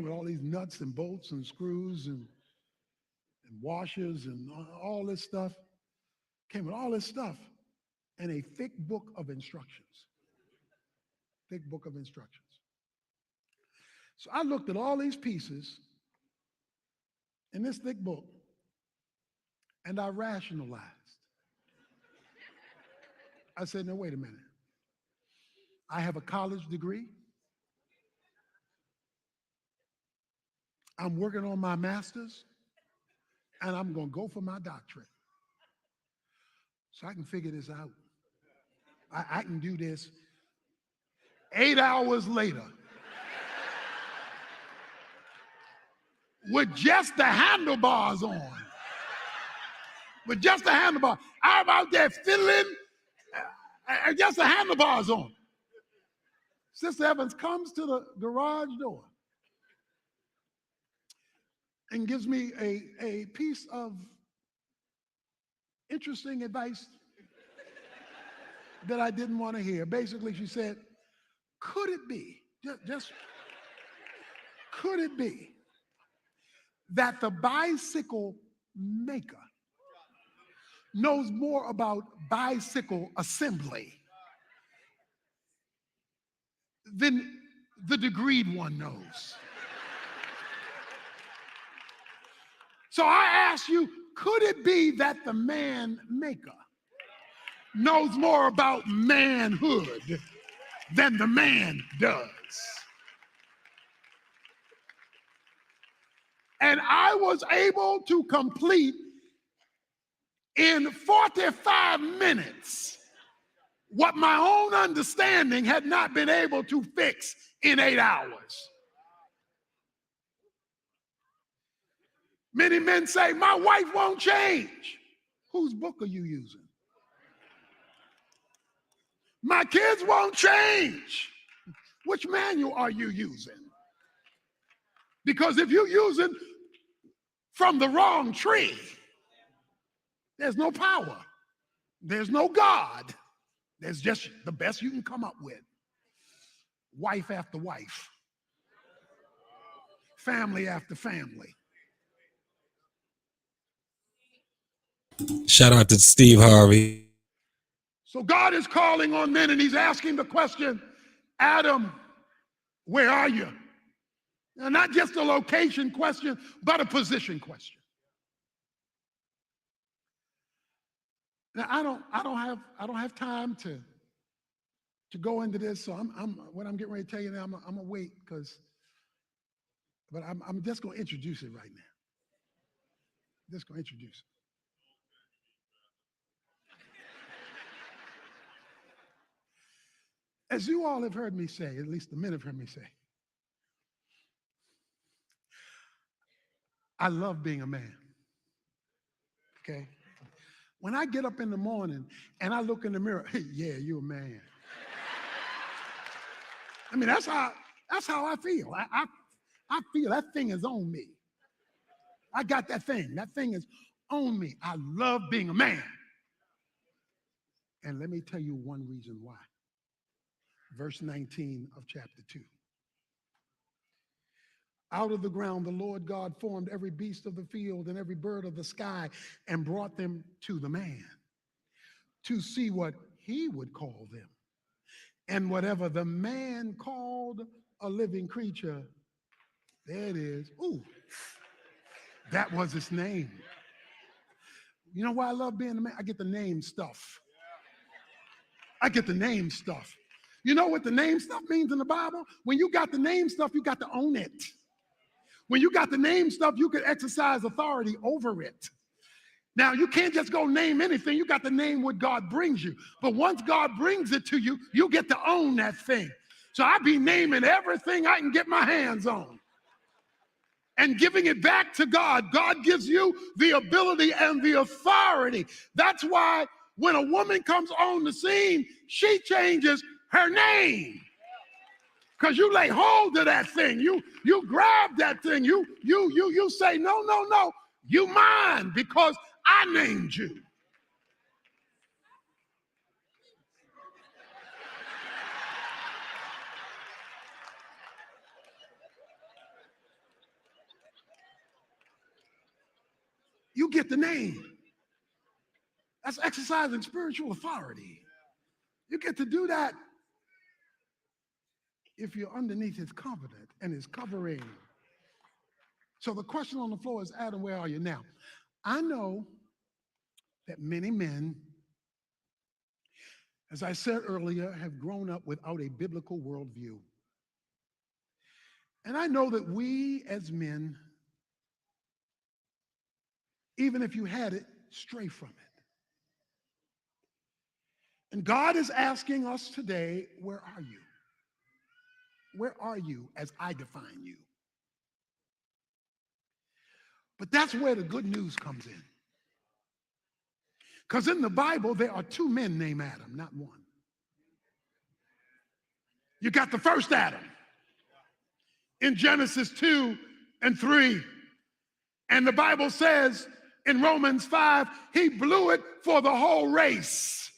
with all these nuts and bolts and screws and washers and all this stuff. Came with all this stuff and a thick book of instructions. Thick book of instructions. So I looked at all these pieces in this thick book and I rationalized. I said, no, wait a minute. I have a college degree. I'm working on my master's, and I'm going to go for my doctorate. So I can figure this out. I can do this 8 hours later with just the handlebars on. With just the handlebars. I'm out there fiddling and just the handlebars on. Sister Evans comes to the garage door and gives me a piece of interesting advice that I didn't want to hear. Basically, she said, could it be, could it be that the bicycle maker knows more about bicycle assembly than the degreed one knows? So I ask you, could it be that the man maker knows more about manhood than the man does? And I was able to complete in 45 minutes what my own understanding had not been able to fix in 8 hours. Many men say, my wife won't change. Whose book are you using? My kids won't change. Which manual are you using? Because if you're using from the wrong tree, there's no power. There's no God. There's just the best you can come up with. Wife after wife. Family after family. Shout out to Steve Harvey. So God is calling on men and he's asking the question, Adam, where are you? Now, not just a location question, but a position question. Now, I don't have time to go into this, so what I'm getting ready to tell you now, I'm gonna wait but I'm just gonna introduce it right now. Just gonna introduce it. As you all have heard me say, at least the men have heard me say, I love being a man. Okay? When I get up in the morning and I look in the mirror, hey, yeah, you're a man. I mean, that's how I feel. I feel that thing is on me. I got that thing. That thing is on me. I love being a man. And let me tell you one reason why. Verse 19 of chapter 2. Out of the ground, the Lord God formed every beast of the field and every bird of the sky and brought them to the man to see what he would call them. And whatever the man called a living creature, there it is. Ooh, that was its name. You know why I love being a man? I get the name stuff. I get the name stuff. You know what the name stuff means in the Bible? When you got the name stuff, you got to own it. When you got the name stuff, you can exercise authority over it. Now, you can't just go name anything. You got to name what God brings you. But once God brings it to you, you get to own that thing. So I be naming everything I can get my hands on and giving it back to God. God gives you the ability and the authority. That's why when a woman comes on the scene, she changes her name. Because you lay hold of that thing. You grab that thing. You say, no, you mine because I named you. You get the name. That's exercising spiritual authority. You get to do that if you're underneath his covenant and his covering. So the question on the floor is, Adam, where are you now? I know that many men, as I said earlier, have grown up without a biblical worldview. And I know that we as men, even if you had it, stray from it. And God is asking us today, where are you? Where are you as I define you? But that's where the good news comes in. Because in the Bible, there are two men named Adam, not one. You got the first Adam in Genesis 2 and 3. And the Bible says in Romans 5, he blew it for the whole race.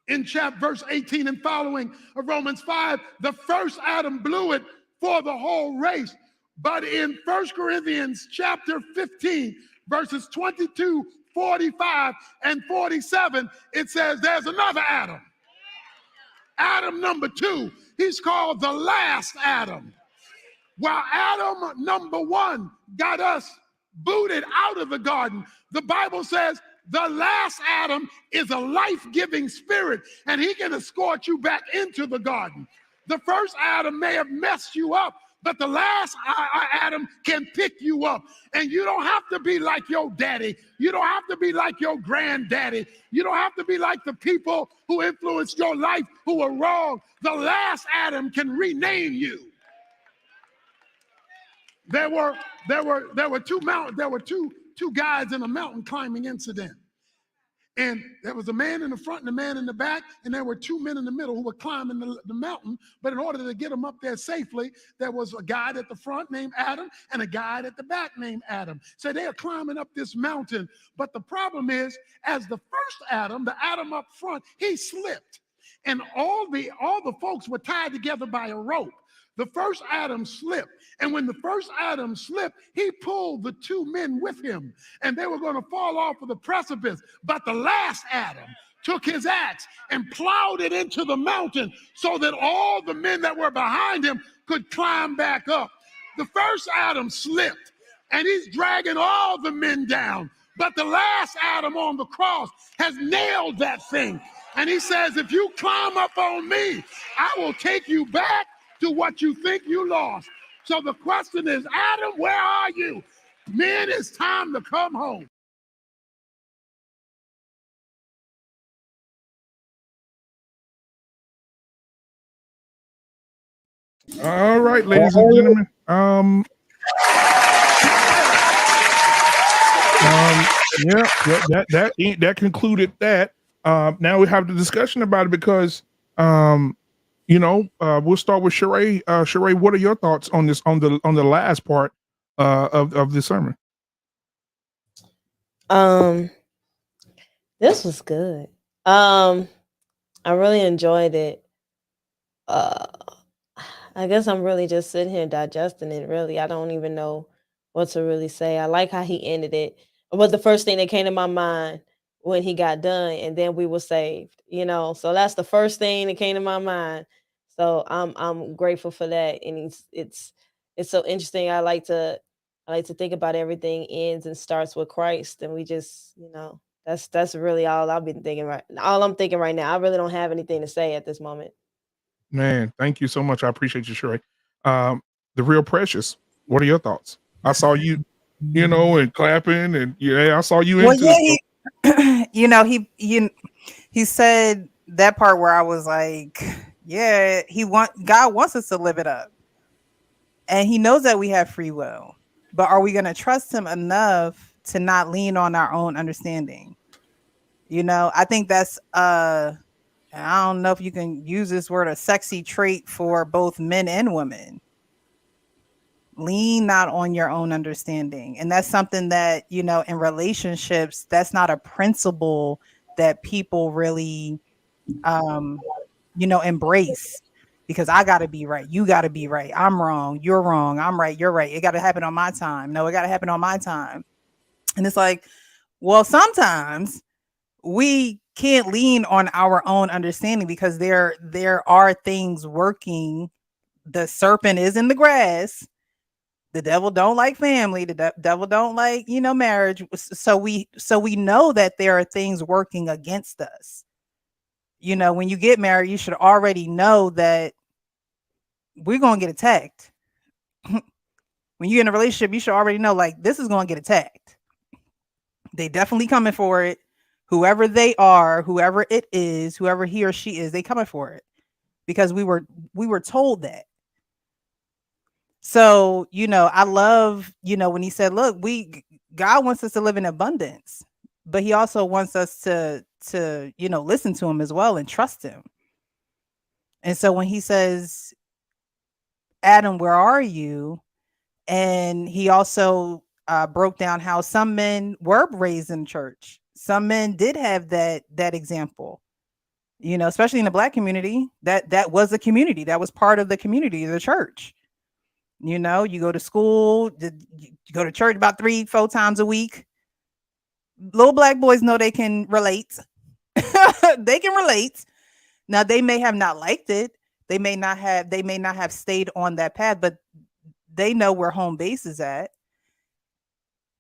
In verse 18 and following of Romans 5, the first Adam blew it for the whole race. But in 1 Corinthians chapter 15, verses 22, 45, and 47, it says there's another Adam. Adam number 2. He's called the last Adam. While Adam number 1 got us booted out of the garden, the Bible says the last Adam is a life-giving spirit, and he can escort you back into the garden. The first Adam may have messed you up, But the last Adam can pick you up. And you don't have to be like your daddy. You don't have to be like your granddaddy. You don't have to be like the people who influenced your life who were wrong. The last Adam can rename you. There were two guys in a mountain climbing incident. And there was a man in the front and a man in the back, and there were two men in the middle who were climbing the mountain. But in order to get them up there safely, there was a guy at the front named Adam and a guy at the back named Adam. So they are climbing up this mountain. But the problem is, as the first Adam, the Adam up front, he slipped. And all the folks were tied together by a rope. The first Adam slipped. And when the first Adam slipped, he pulled the two men with him. And they were going to fall off of the precipice. But the last Adam took his axe and plowed it into the mountain so that all the men that were behind him could climb back up. The first Adam slipped, and he's dragging all the men down. But the last Adam on the cross has nailed that thing. And he says, if you climb up on me, I will take you back to what you think you lost. So the question is, Adam, where are you? Men, it's time to come home. All right, ladies and gentlemen. That concluded that. Now we have the discussion about it because we'll start with Sheree. Sheree, what are your thoughts on this on the last part of the sermon? This was good. I really enjoyed it. I guess I'm really just sitting here digesting it. Really, I don't even know what to really say. I like how he ended it. It was the first thing that came to my mind when he got done, and then we were saved. So that's the first thing that came to my mind. So I'm grateful for that, and it's so interesting. I like to think about everything ends and starts with Christ, and we just that's really all I've been thinking all I'm thinking right now. I really don't have anything to say at this moment. Man, thank you so much. I appreciate you, Sheree. The Real Precious, what are your thoughts? I saw you, and clapping, and I saw you into it. He said that part where I was like, yeah, God wants us to live it up. And he knows that we have free will. But are we going to trust him enough to not lean on our own understanding? I think that's I don't know if you can use this word, a sexy trait for both men and women. Lean not on your own understanding. And that's something that, in relationships, that's not a principle that people really, embrace. Because I got to be right. You got to be right. I'm wrong. You're wrong. I'm right. You're right. It got to happen on my time. No, it got to happen on my time. And it's like, well, sometimes we can't lean on our own understanding because there are things working. The serpent is in the grass. The devil don't like family. The devil don't like, marriage. So we know that there are things working against us. When you get married, you should already know that we're going to get attacked. When you're in a relationship, you should already know, like, this is going to get attacked. They definitely coming for it. Whoever they are, whoever it is, whoever he or she is, they coming for it because we were told that. So, I love, when he said, look, God wants us to live in abundance, but he also wants us to listen to him as well and trust him. And so when he says, Adam, where are you? And he also broke down how some men were raised in church. Some men did have that example, especially in the Black community, that was a community that was part of the community of the church. You go to school, you go to church about 3-4 times a week. Little Black boys know they can relate. They can relate. Now they may have not liked it. They may not have stayed on that path, but they know where home base is at.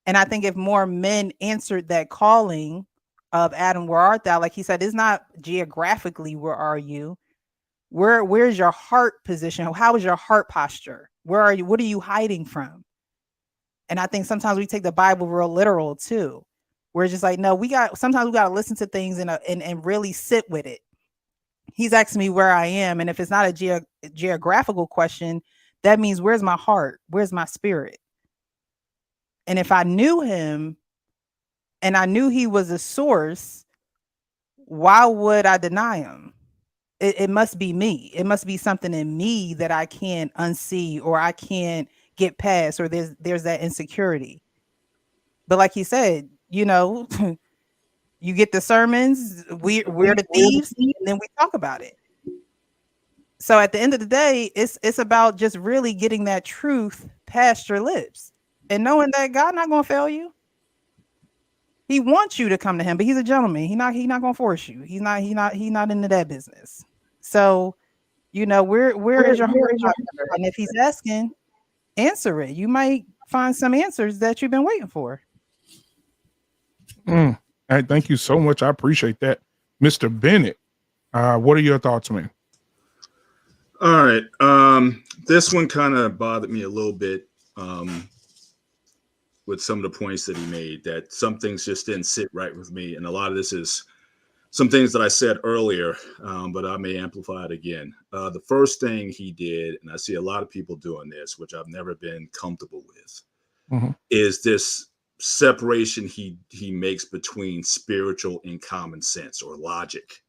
And I think if more men answered that calling of Adam, where art thou? Like he said, it's not geographically, where are you? Where's your heart position? How is your heart posture? Where are you? What are you hiding from? And I think sometimes we take the Bible real literal too. We're just like, no, sometimes we got to listen to things and really sit with it. He's asking me where I am. And if it's not a geographical question, that means where's my heart? Where's my spirit? And if I knew him and I knew he was a source, why would I deny him? It must be me. It must be something in me that I can't unsee or I can't get past, or there's that insecurity. But like he said, you know, you get the sermons, we're the thieves, and then we talk about it. So at the end of the day, it's about just really getting that truth past your lips and knowing that God not gonna fail you. He wants you to come to him, but he's a gentleman. He not gonna force you. He's not into that business. So, you know, where is your heart? And if he's asking, answer it. You might find some answers that you've been waiting for. All right, thank you so much. I appreciate that. Mr. Bennett, what are your thoughts, man? All right. This one kind of bothered me a little bit with some of the points that he made, that some things just didn't sit right with me. And a lot of this is some things that I said earlier, but I may amplify it again. The first thing he did, and I see a lot of people doing this, which I've never been comfortable with, is this separation he makes between spiritual and common sense or logic.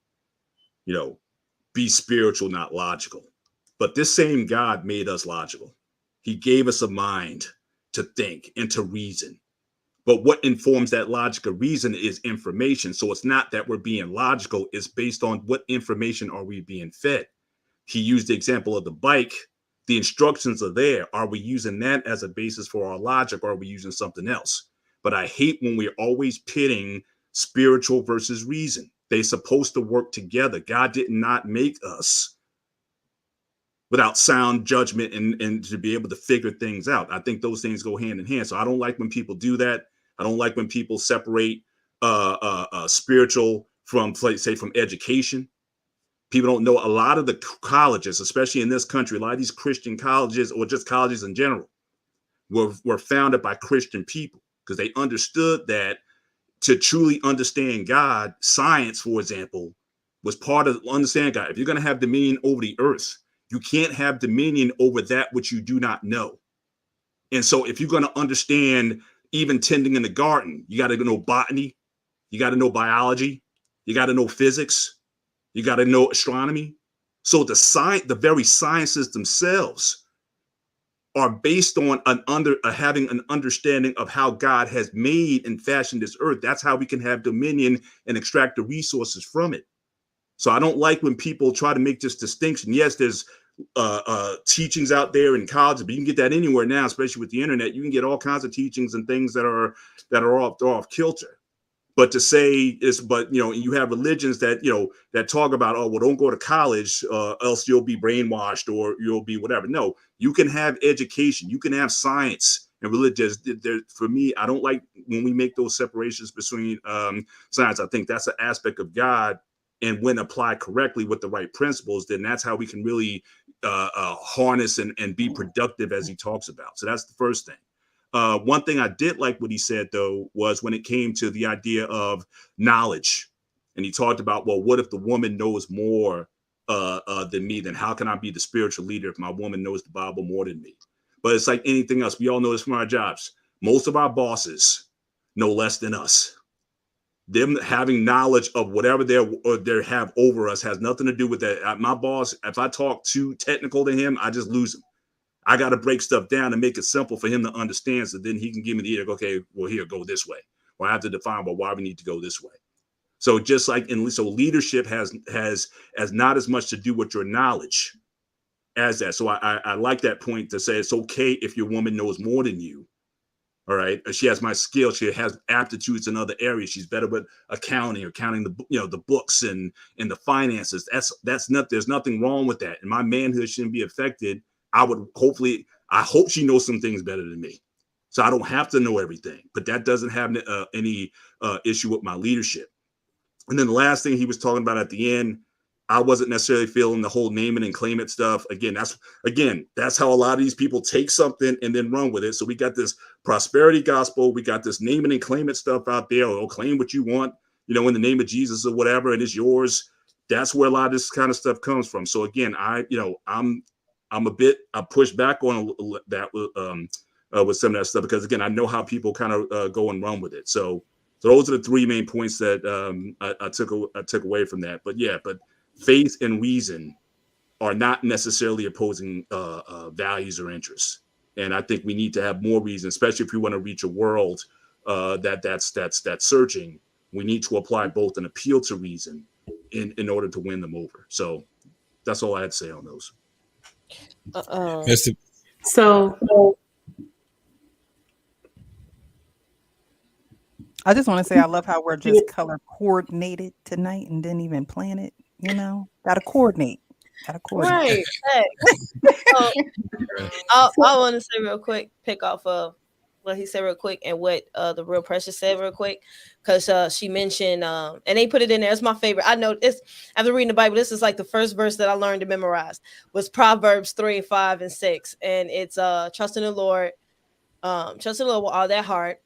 You know, be spiritual, not logical. But this same God made us logical. He gave us a mind to think and to reason. But what informs that logic or reason is information. So it's not that we're being logical. It's based on what information are we being fed. He used the example of the bike. The instructions are there. Are we using that as a basis for our logic, or are we using something else? But I hate when we're always pitting spiritual versus reason. They're supposed to work together. God did not make us without sound judgment and to be able to figure things out. I think those things go hand in hand. So I don't like when people do that. I don't like when people separate spiritual from, say, from education. People don't know a lot of the colleges, especially in this country, a lot of these Christian colleges, or just colleges in general, were founded by Christian people because they understood that to truly understand God, science, for example, was part of understanding God. If you're going to have dominion over the earth, you can't have dominion over that which you do not know. And so if you're going to understand even tending in the garden, you got to know botany, you got to know biology, you got to know physics, you got to know astronomy. So the very sciences themselves are based on having an understanding of how God has made and fashioned this earth. That's how we can have dominion and extract the resources from it. So I don't like when people try to make this distinction. Yes, there's teachings out there in college, but you can get that anywhere now, especially with the internet. You can get all kinds of teachings and things that are off kilter. But to say is, but you know, you have religions that that talk about, oh well, don't go to college, else you'll be brainwashed or you'll be whatever. No, you can have education, you can have science and religion. For me, I don't like when we make those separations between science. I think that's an aspect of God. And when applied correctly with the right principles, then that's how we can really harness and be productive, as he talks about. So that's the first thing. One thing I did like what he said, though, was when it came to the idea of knowledge. And he talked about, well, what if the woman knows more than me? Then how can I be the spiritual leader if my woman knows the Bible more than me? But it's like anything else. We all know this from our jobs. Most of our bosses know less than us. Them having knowledge of whatever they have over us has nothing to do with that. My boss, if I talk too technical to him, I just lose him. I got to break stuff down and make it simple for him to understand, so then he can give me the ear. Okay, well, here, go this way. Or I have to define why we need to go this way. So just like so leadership has not as much to do with your knowledge as that. So I like that point to say it's okay if your woman knows more than you. All right. She has my skills. She has aptitudes in other areas. She's better with accounting or counting the books and the finances. That's not, there's nothing wrong with that. And my manhood shouldn't be affected. I hope she knows some things better than me. So I don't have to know everything, but that doesn't have any issue with my leadership. And then the last thing he was talking about at the end I wasn't necessarily feeling the whole name it and claim it stuff. Again, that's how a lot of these people take something and then run with it. So we got this prosperity gospel, we got this name it and claim it stuff out there, or claim what you want, in the name of Jesus or whatever, and it's yours. That's where a lot of this kind of stuff comes from. So again, I push back on that with some of that stuff, because again, I know how people kind of go and run with it. So those are the three main points that I took away from that. But faith and reason are not necessarily opposing values or interests. And I think we need to have more reason, especially if we want to reach a world that's searching. We need to apply both an appeal to reason in order to win them over. So that's all I had to say on those. So I just want to say I love how we're just color coordinated tonight and didn't even plan it. Gotta coordinate. Right. I want to say real quick, pick off of what he said real quick and what the Real Precious said real quick, because she mentioned and they put it in there. It's my favorite. I know this after reading the Bible. This is like the first verse that I learned to memorize was Proverbs 3, 5, and 6, and it's trust in the Lord, trust in the Lord with all that heart,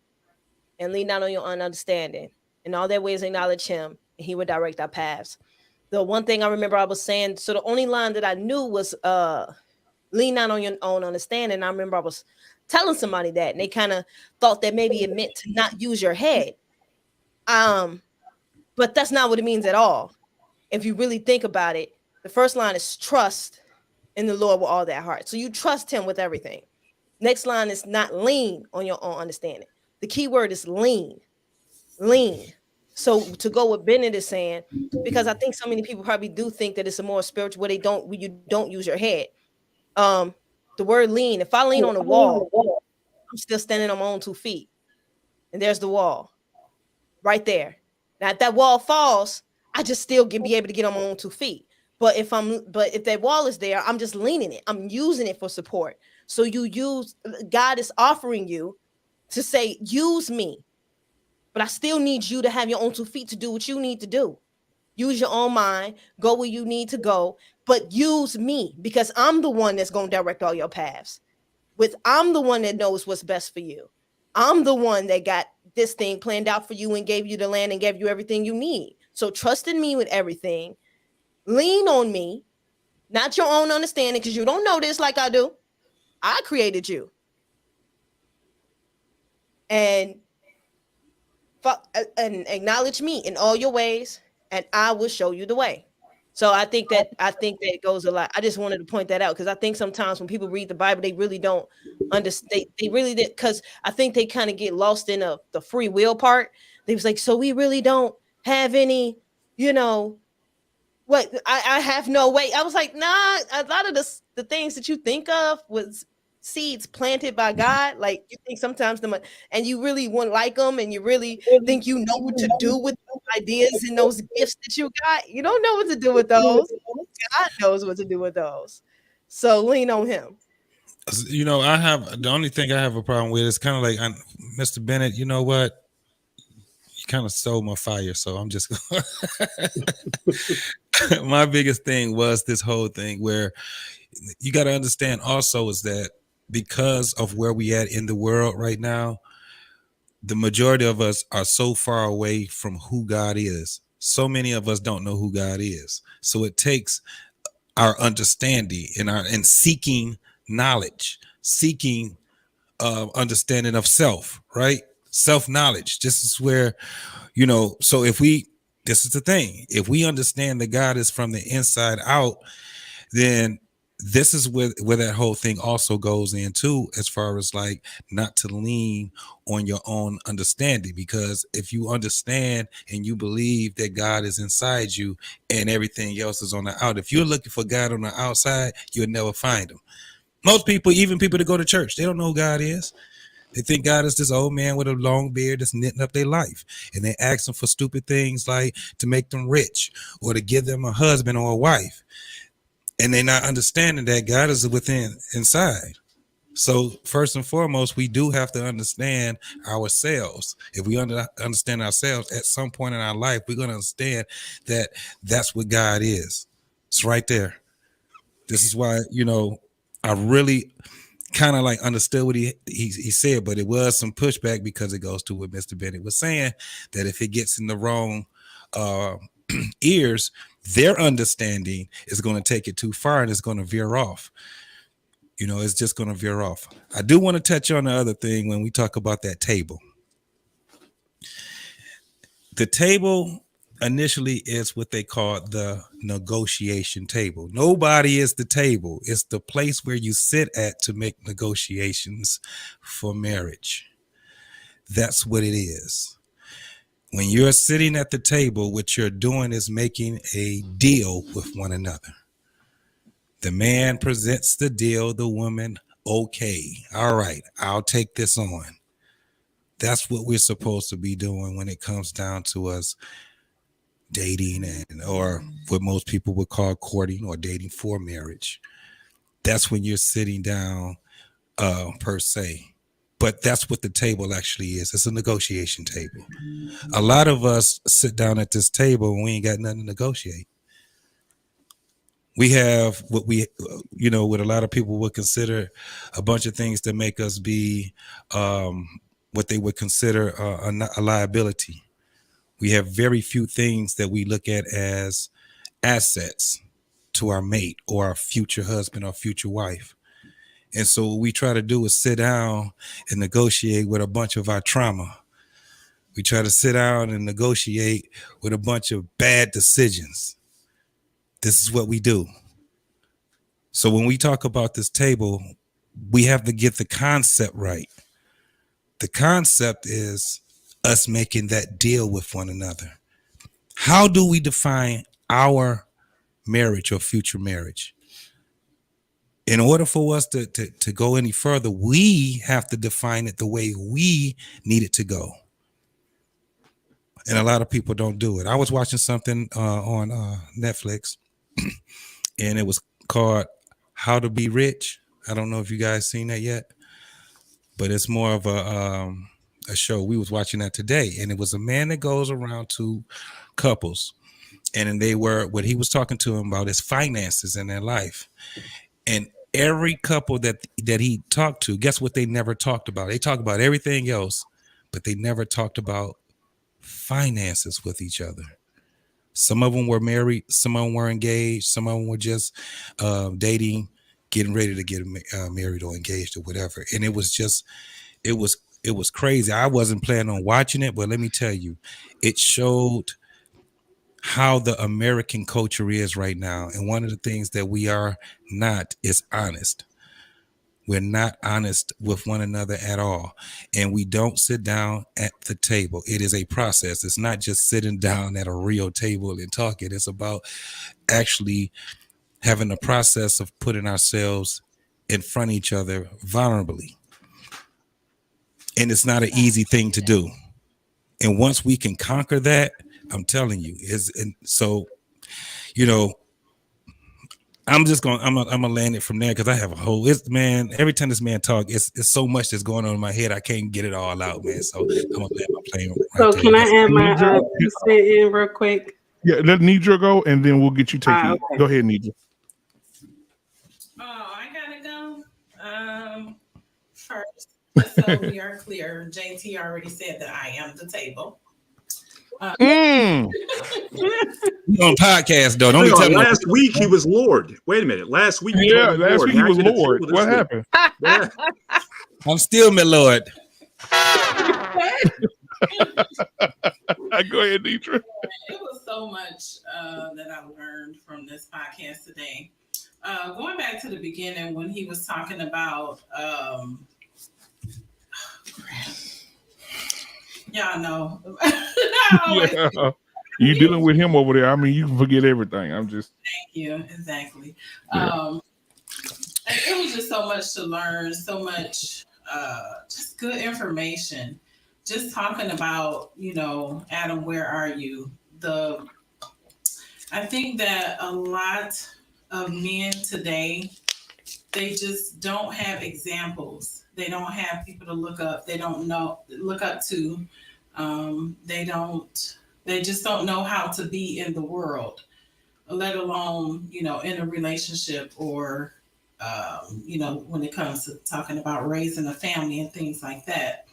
and lean not on your own understanding. In all their ways acknowledge Him, and He will direct our paths. The one thing I remember I was saying, so the only line that I knew was lean not on your own understanding. I remember I was telling somebody that, and they kind of thought that maybe it meant to not use your head. But that's not what it means at all. If you really think about it, the first line is trust in the Lord with all that heart. So you trust Him with everything. Next line is not lean on your own understanding. The key word is lean. So to go what Bennett is saying, because I think so many people probably do think that it's a more spiritual where you don't use your head. The word lean, if I lean on the wall, I'm still standing on my own 2 feet. And there's the wall right there. Now, if that wall falls, I just still be able to get on my own 2 feet. But if that wall is there, I'm just leaning it. I'm using it for support. So God is offering you to say, use me. But I still need you to have your own 2 feet to do what you need to do. Use your own mind, go where you need to go, but use me, because I'm the one that's going to direct all your paths. I'm the one that knows what's best for you. I'm the one that got this thing planned out for you and gave you the land and gave you everything you need. So trust in me with everything. Lean on me, not your own understanding, because you don't know this like I do. I created you. And acknowledge me in all your ways, and I will show you the way. So I think that goes a lot. I just wanted to point that out, because I think sometimes when people read the Bible, they really don't understand. They really did, because I think they kind of get lost in the free will part. They was like, so we really don't have any, what I have no way. I was like, nah, a lot of the things that you think of was seeds planted by God. Like, you think sometimes and you really want like them, and you really think you know what to do with those ideas and those gifts that you got. You don't know what to do with those. God knows what to do with those. So lean on Him. The only thing I have a problem with is kind of like, Mr. Bennett, you know what? You kind of stole my fire, so I'm just my biggest thing was this whole thing where you got to understand also is that because of where we at in the world right now, the majority of us are so far away from who God is. So many of us don't know who God is. So it takes our understanding and seeking knowledge, seeking understanding of self, right? Self-knowledge. This is where, so this is the thing. If we understand that God is from the inside out, then this is where that whole thing also goes into, as far as like not to lean on your own understanding, because if you understand and you believe that God is inside you and everything else is on the out, if you're looking for God on the outside, you'll never find him. Most people, even people that go to church, they don't know who God is. They think God is this old man with a long beard that's knitting up their life. And they ask him for stupid things like to make them rich or to give them a husband or a wife. And they're not understanding that God is inside. So first and foremost, we do have to understand ourselves. If we understand ourselves at some point in our life, we're going to understand that that's what God is. It's right there. This is why, I really kind of like understood what he said, but it was some pushback because it goes to what Mr. Bennett was saying, that if it gets in the wrong ears, their understanding is going to take it too far and it's going to veer off. It's just going to veer off. I do want to touch on the other thing when we talk about that table. The table initially is what they call the negotiation table. Nobody is the table. It's the place where you sit at to make negotiations for marriage. That's what it is. When you're sitting at the table, what you're doing is making a deal with one another. The man presents the deal, the woman, okay, all right, I'll take this on. That's what we're supposed to be doing when it comes down to us dating or what most people would call courting or dating for marriage. That's when you're sitting down per se. But that's what the table actually is. It's a negotiation table. A lot of us sit down at this table and we ain't got nothing to negotiate. We have what what a lot of people would consider a bunch of things that make us be what they would consider a liability. We have very few things that we look at as assets to our mate or our future husband or future wife. And so what we try to do is sit down and negotiate with a bunch of our trauma. We try to sit down and negotiate with a bunch of bad decisions. This is what we do. So when we talk about this table, we have to get the concept right. The concept is us making that deal with one another. How do we define our marriage or future marriage? In order for us to go any further, we have to define it the way we need it to go. And a lot of people don't do it. I was watching something on Netflix, and it was called How to Be Rich. I don't know if you guys seen that yet, but it's more of a show. We was watching that today, and it was a man that goes around to couples, and what he was talking to them about is finances in their life. And every couple that he talked to, guess what they never talked about? They talked about everything else, but they never talked about finances with each other. Some of them were married, some of them were engaged, some of them were just dating, getting ready to get married or engaged or whatever. And it was crazy. I wasn't planning on watching it, but let me tell you, it showed how the American culture is right now. And one of the things that we are not is honest. We're not honest with one another at all. And we don't sit down at the table. It is a process. It's not just sitting down at a real table and talking. It's about actually having a process of putting ourselves in front of each other vulnerably. And it's not an easy thing to do. And once we can conquer that, I'm telling you, I'm gonna land it from there because I have a whole every time this man talk, it's so much that's going on in my head, I can't get it all out, man. So I'm gonna land my plane right so there. Can I add my 2 cents in real quick? Yeah, let Nidra go, and then we'll get you taken. Okay. Go ahead, Nidra. Oh, I gotta go. First, just so we are clear, JT already said that I am the table. On podcast though, don't be telling me. Last week he was Lord. Wait a minute. Last week, he was Lord. What happened? Yeah. I'm still my Lord. Go ahead, Nidra. It was so much that I learned from this podcast today. Going back to the beginning when he was talking about y'all know. Yeah. You dealing with him over there. I mean, you can forget everything. I'm just. Thank you. Exactly. Yeah. It was just so much to learn, so much just good information. Just talking about, Adam, where are you? I think that a lot of men today, they just don't have examples. They don't have people to look up. They don't look up to. They just don't know how to be in the world. let alone, you know, in a relationship or, you know, when it comes to talking about raising a family and things like that.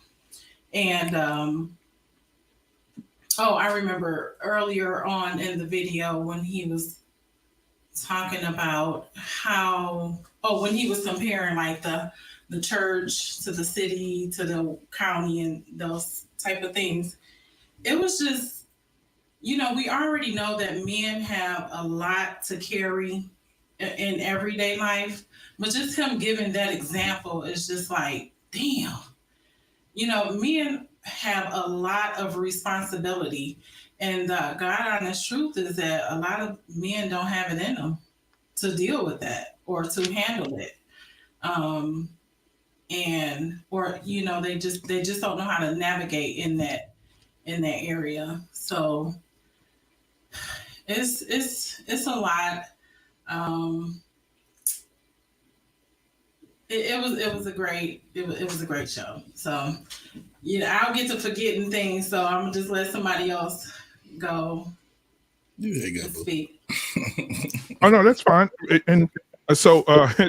And, I remember earlier on in the video when he was talking about how, when he was comparing like the church to the city to the county and those type of things, it was just, you know, we already know that men have a lot to carry in everyday life, but just him giving that example is just like, damn, you know, men have a lot of responsibility. And God honest truth is that a lot of men don't have it in them to deal with that or to handle it. And or you know, they just don't know how to navigate in that area. So it's a lot. It was a great show. So you know, I'll get to forgetting things, so I'm gonna just let somebody else go. Speak. Oh no, that's fine. And so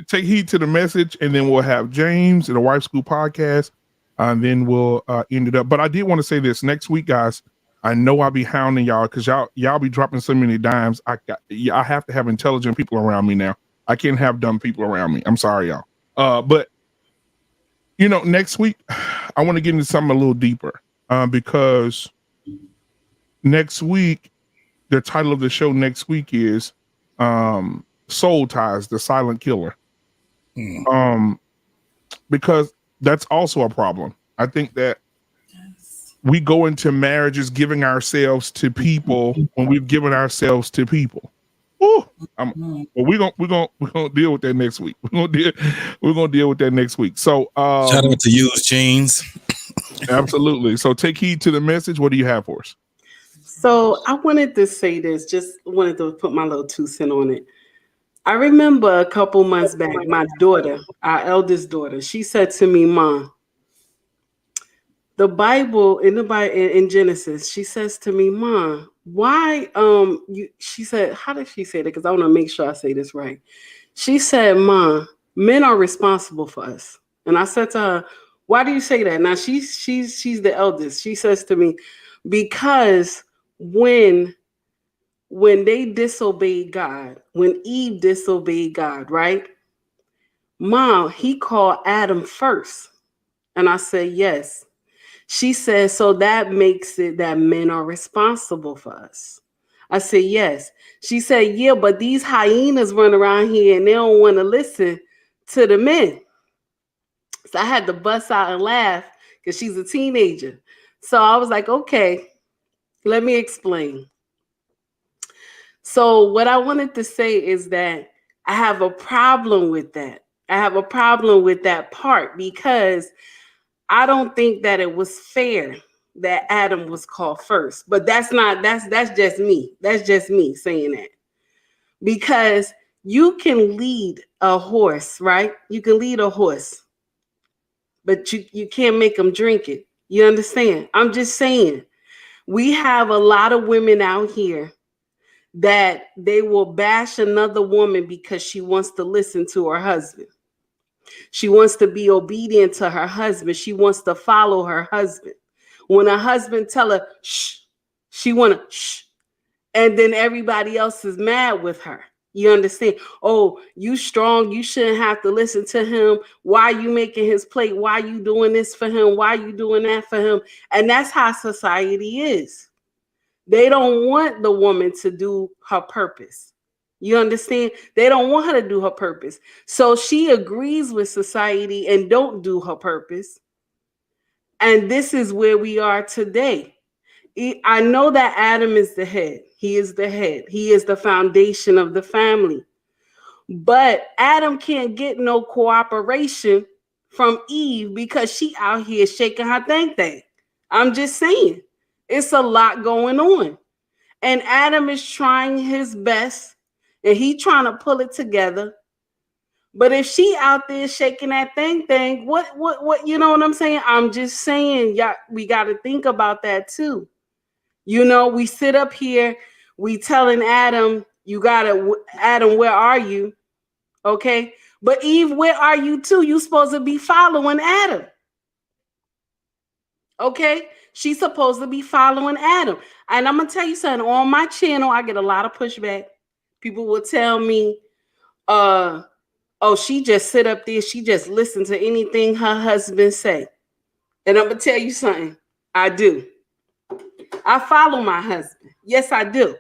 take heed to the message, and then we'll have James and the Wife School podcast, and then we'll end it up. But I did want to say this next week, guys. I know I'll be hounding y'all because y'all be dropping so many dimes. I have to have intelligent people around me now. I can't have dumb people around me. I'm sorry, y'all. But you know, next week I want to get into something a little deeper because next week the title of the show next week is Soul Ties, the Silent Killer. Because that's also a problem. I think that we go into marriages giving ourselves to people when we've given ourselves to people. Well, we're gonna deal with that next week. We're gonna deal with that next week. So shout out to Used Jeans. Absolutely. So take heed to the message. What do you have for us? So I wanted to say this, just wanted to put my little 2 cents on it. I remember a couple months back, my daughter, our eldest daughter, she said to me, Mom, the Bible in Genesis, she says to me, Mom, why she said, how did she say that? Because I want to make sure I say this right. She said, Mom, men are responsible for us. And I said to her, why do you say that? Now she's the eldest. She says to me, because when they disobeyed God, when Eve disobeyed God, right? Mom, he called Adam first. And I said, yes. She said, so that makes it that men are responsible for us. I said, yes. She said, yeah, but these hyenas run around here and they don't want to listen to the men. So I had to bust out and laugh because she's a teenager. So I was like, okay, let me explain. So what I wanted to say is that I have a problem with that. I have a problem with that part because I don't think that it was fair that Adam was called first. But that's just me. That's just me saying that. Because you can lead a horse, right? You can lead a horse, but you can't make them drink it. You understand? I'm just saying, we have a lot of women out here that they will bash another woman because she wants to listen to her husband. She wants to be obedient to her husband. She wants to follow her husband. When her husband tell her, shh, she want to shh. And then everybody else is mad with her. You understand? Oh, you strong. You shouldn't have to listen to him. Why are you making his plate? Why are you doing this for him? Why are you doing that for him? And that's how society is. They don't want the woman to do her purpose. You understand? They don't want her to do her purpose. So she agrees with society and don't do her purpose. And this is where we are today. I know that Adam is the head. He is the head. He is the foundation of the family. But Adam can't get no cooperation from Eve because she out here shaking her thing. I'm just saying, it's a lot going on. And Adam is trying his best and he trying to pull it together. But if she out there shaking that thing, what, you know what I'm saying? I'm just saying, yeah, we got to think about that too. You know, we sit up here, we telling Adam, You gotta, Adam, where are you? Okay. But Eve, where are you too? You supposed to be following Adam. Okay. She's supposed to be following Adam. And I'm gonna tell you something. On my channel, I get a lot of pushback. People will tell me, oh, she just sit up there, she just listen to anything her husband say. And I'm gonna tell you something. I do. I follow my husband. Yes, I do.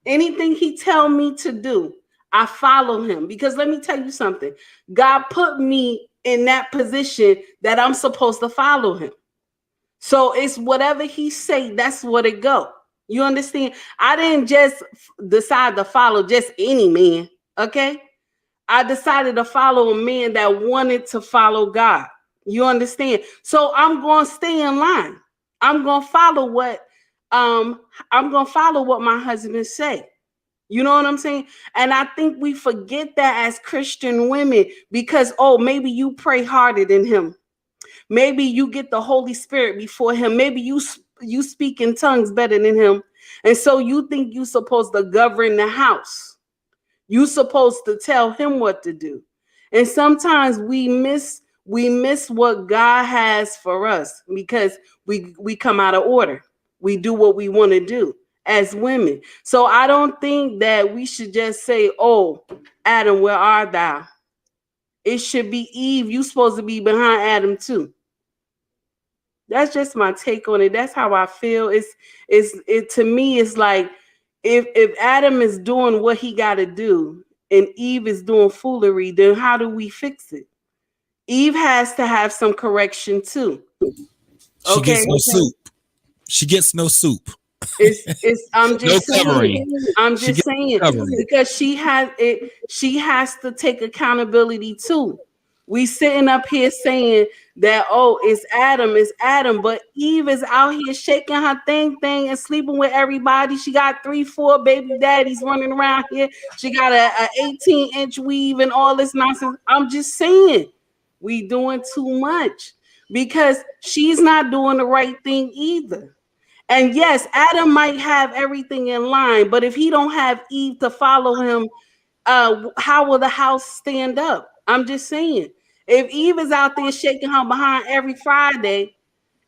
Anything he tell me to do, I follow him. Because let me tell you something. God put me in that position that I'm supposed to follow him. So it's whatever he say, that's what it go. You understand? I didn't just decide to follow just any man. Okay. I decided to follow a man that wanted to follow God. You understand? So I'm going to stay in line. I'm going to follow what my husband say. You know what I'm saying? And I think we forget that as Christian women because, oh, maybe you pray harder than him. Maybe you get the Holy Spirit before him. Maybe you speak in tongues better than him. And so you think you're supposed to govern the house. You're supposed to tell him what to do. And sometimes we miss what God has for us because we come out of order. We do what we want to do as women. So I don't think that we should just say, oh, Adam, where art thou? It should be Eve. You're supposed to be behind Adam too. That's just my take on it. That's how I feel. It to me, it's like if Adam is doing what he got to do and Eve is doing foolery, then how do we fix it? Eve has to have some correction too. She gets no soup. She gets no soup. I'm just no covering. I'm just saying because she has to take accountability too. We sitting up here saying that, oh, it's Adam, but Eve is out here shaking her thing and sleeping with everybody. She got 3-4 baby daddies running around here. She got a 18-inch weave and all this nonsense. I'm just saying we doing too much because she's not doing the right thing either. And yes, Adam might have everything in line, but if he don't have Eve to follow him, how will the house stand up? I'm just saying, if Eve is out there shaking her behind every Friday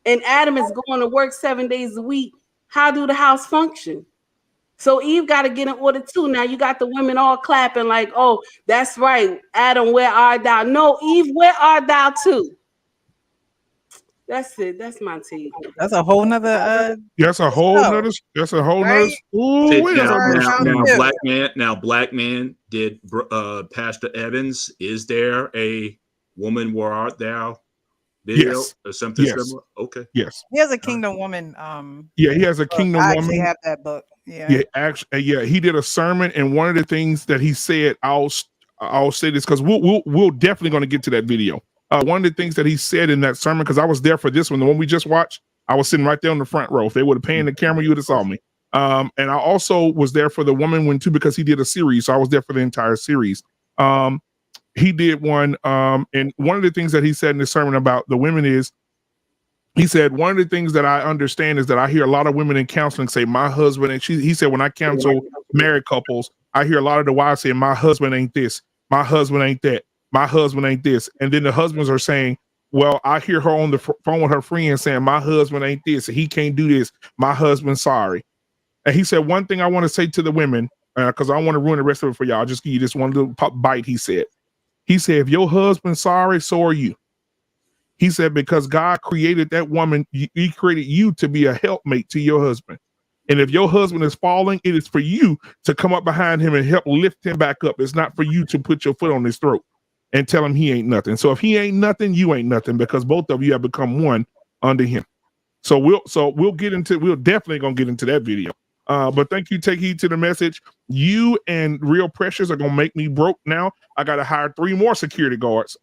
and Adam is going to work 7 days a week, how do the house function? So Eve got to get in order too. Now you got the women all clapping like, oh, that's right. Adam, where art thou? No, Eve, where art thou too? That's it. That's my take. That's a whole nother That's a whole nother. That's a whole nother. Now, black man. Did Pastor Evans? Is there a woman where art thou video or something similar? Okay. Yes. He has a Kingdom Woman. Yeah, he has a Kingdom I Woman. actually have that book. Yeah. Yeah, actually, yeah, he did a sermon, and one of the things that he said, I'll say this because we'll definitely going to get to that video. One of the things that he said in that sermon, because I was there for this one, the one we just watched, I was sitting right there on the front row. If they would have panned the camera, you would have saw me. And I also was there for the woman one too, because he did a series. So I was there for the entire series. He did one. And one of the things that he said in the sermon about the women is, he said, one of the things that I understand is that I hear a lot of women in counseling say, my husband, and he said, when I counsel married couples, I hear a lot of the wives saying, my husband ain't this, my husband ain't that, my husband ain't this. And then the husbands are saying, well, I hear her on the phone with her friend saying, my husband ain't this, he can't do this, my husband's sorry. And he said, one thing I want to say to the women, because I don't want to ruin the rest of it for y'all, I'll just give you this one little bite. He said, if your husband's sorry, so are you. He said, because God created that woman, he created you to be a helpmate to your husband. And if your husband is falling, it is for you to come up behind him and help lift him back up. It's not for you to put your foot on his throat and tell him he ain't nothing. So if he ain't nothing, you ain't nothing, because both of you have become one under him. So we'll definitely gonna get into that video. But thank you. Take heed to the message. You and Real Precious are gonna make me broke now. I gotta hire 3 more security guards.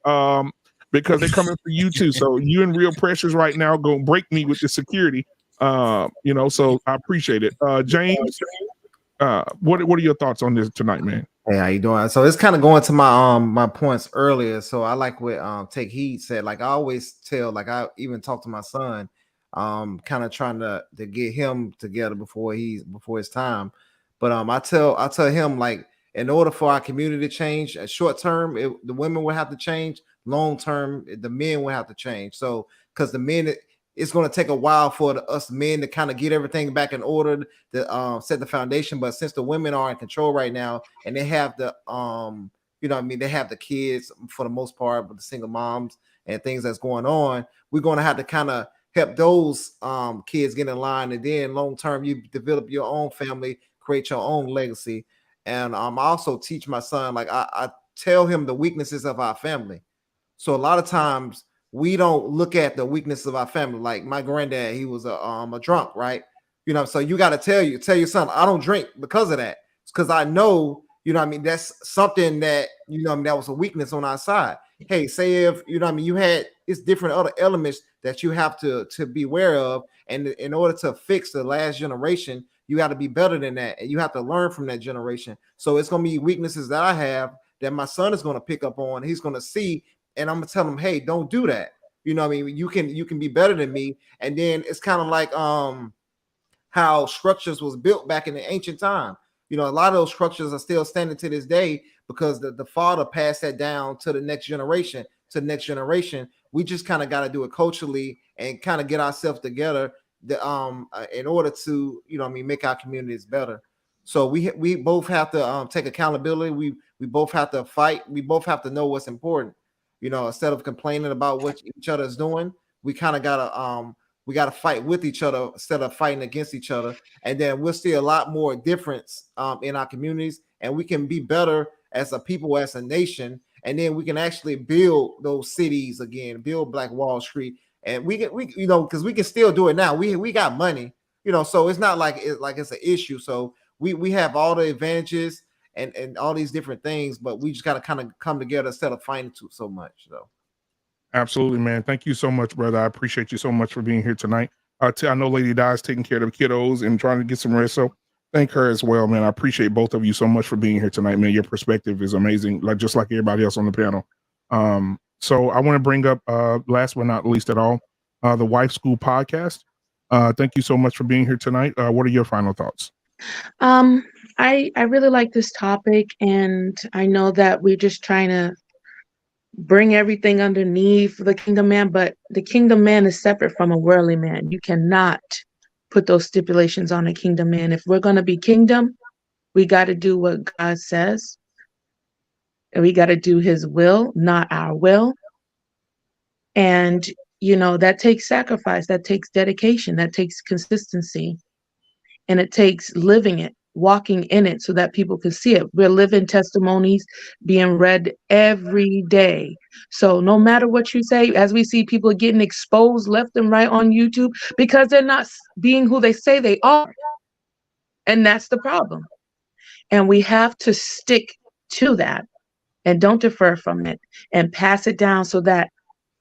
Because they're coming for you too. So you and Real Precious right now gonna break me with the security. So I appreciate it. James, what are your thoughts on this tonight, man? Hey, how you doing? So it's kind of going to my my points earlier. So I like what Take Heed said. Like I always tell, like I even talk to my son, kind of trying to get him together before his time. But I tell him, like, in order for our community to change, short term, the women will have to change. Long term, the men will have to change. So, because the men, it's going to take a while for us men to kind of get everything back in order to set the foundation. But since the women are in control right now, and they have the you know what I mean, they have the kids for the most part, but the single moms and things that's going on, we're going to have to kind of help those kids get in line, and then long term, you develop your own family, create your own legacy. And I also teach my son, like I tell him the weaknesses of our family. So a lot of times we don't look at the weakness of our family. Like my granddad, he was a drunk, right? You know, so you got to tell your son, I don't drink because of that. It's because I know, you know what I mean, that's something that, you know, that was a weakness on our side. Hey, say if, you know what I mean, you had, it's different other elements that you have to be aware of. And in order to fix the last generation, you got to be better than that. And you have to learn from that generation. So it's going to be weaknesses that I have that my son is going to pick up on. He's going to see, and I'm going to tell him, hey, don't do that. You know what I mean? You can be better than me. And then it's kind of like how structures was built back in the ancient time. You know, a lot of those structures are still standing to this day because the father passed that down to the next generation. We just kind of got to do it culturally and kind of get ourselves together in order to, you know what I mean, make our communities better. So we both have to take accountability. We both have to fight. We both have to know what's important. You know, instead of complaining about what each other is doing, we kind of gotta fight with each other instead of fighting against each other. And then we'll see a lot more difference in our communities, and we can be better as a people, as a nation. And then we can actually build those cities again, build Black Wall Street. And we you know, because we can still do it now. We got money, you know, so it's not like it's an issue. So we have all the advantages and all these different things, but we just got to kind of come together instead of fighting so much. So Absolutely, man. Thank you so much, brother. I appreciate you so much for being here tonight. I know Lady Di's taking care of the kiddos and trying to get some rest. So thank her as well, man. I appreciate both of you so much for being here tonight, man. Your perspective is amazing, just like everybody else on the panel. So I want to bring up, last but not least at all, the Wife School podcast. Thank you so much for being here tonight. What are your final thoughts? I really like this topic, and I know that we're just trying to bring everything underneath the kingdom man, but the kingdom man is separate from a worldly man. You cannot put those stipulations on a kingdom man. If we're going to be kingdom, we got to do what God says, and we got to do his will, not our will. And, you know, that takes sacrifice, that takes dedication, that takes consistency, and it takes living it, walking in it so that people can see it. We're living testimonies being read every day. So no matter what you say, as we see people getting exposed left and right on YouTube because they're not being who they say they are. And that's the problem. And we have to stick to that and don't defer from it and pass it down so that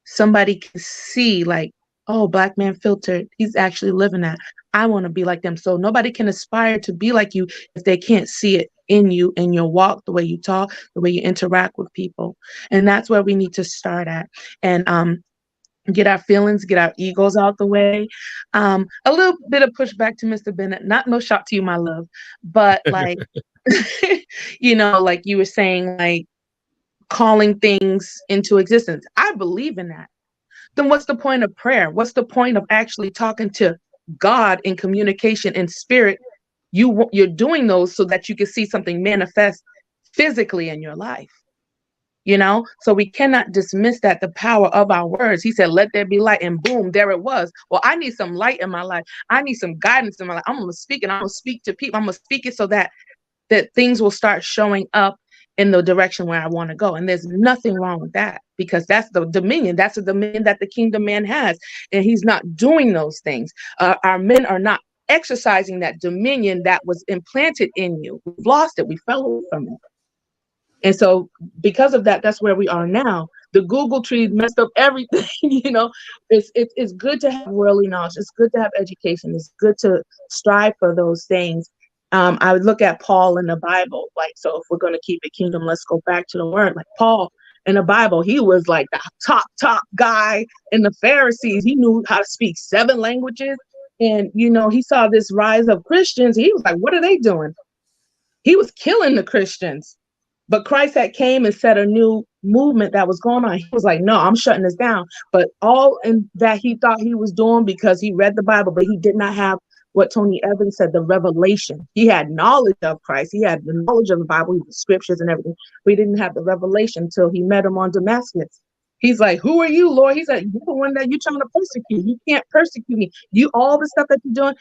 somebody can see, like, oh, Black man filtered, he's actually living that. I want to be like them. So nobody can aspire to be like you if they can't see it in you, in your walk, the way you talk, the way you interact with people. And that's where we need to start at. And get our feelings, get our egos out the way. A little bit of pushback to Mr. Bennett, not no shot to you, my love, but like, you know, like you were saying, like calling things into existence. I believe in that. Then what's the point of prayer? What's the point of actually talking to God in communication in spirit? You're doing those so that you can see something manifest physically in your life. You know, so we cannot dismiss that, the power of our words. He said, let there be light, and boom, there it was. Well, I need some light in my life. I need some guidance in my life. I'm going to speak, and I'm going to speak to people. I'm going to speak it so that things will start showing up in the direction where I want to go. And there's nothing wrong with that, because that's the dominion. That's the dominion that the kingdom man has. And he's not doing those things. Our men are not exercising that dominion that was implanted in you. We've lost it. We fell away from it. And so because of that, that's where we are now. The Google tree messed up everything. You know, it's good to have worldly knowledge. It's good to have education. It's good to strive for those things. I would look at Paul in the Bible. Like, so if we're going to keep it kingdom, let's go back to the word. Like Paul in the Bible, he was like the top guy in the Pharisees. He knew how to speak 7 languages. And, you know, he saw this rise of Christians. He was like, what are they doing? He was killing the Christians. But Christ had came and set a new movement that was going on. He was like, no, I'm shutting this down. But all in that he thought he was doing because he read the Bible, but he did not have what Tony Evans said, the revelation. He had knowledge of Christ. He had the knowledge of the Bible, the scriptures and everything. But he didn't have the revelation until he met him on Damascus. He's like, who are you, Lord? He's like, you're the one that you're trying to persecute. You can't persecute me. You, all the stuff that you're doing,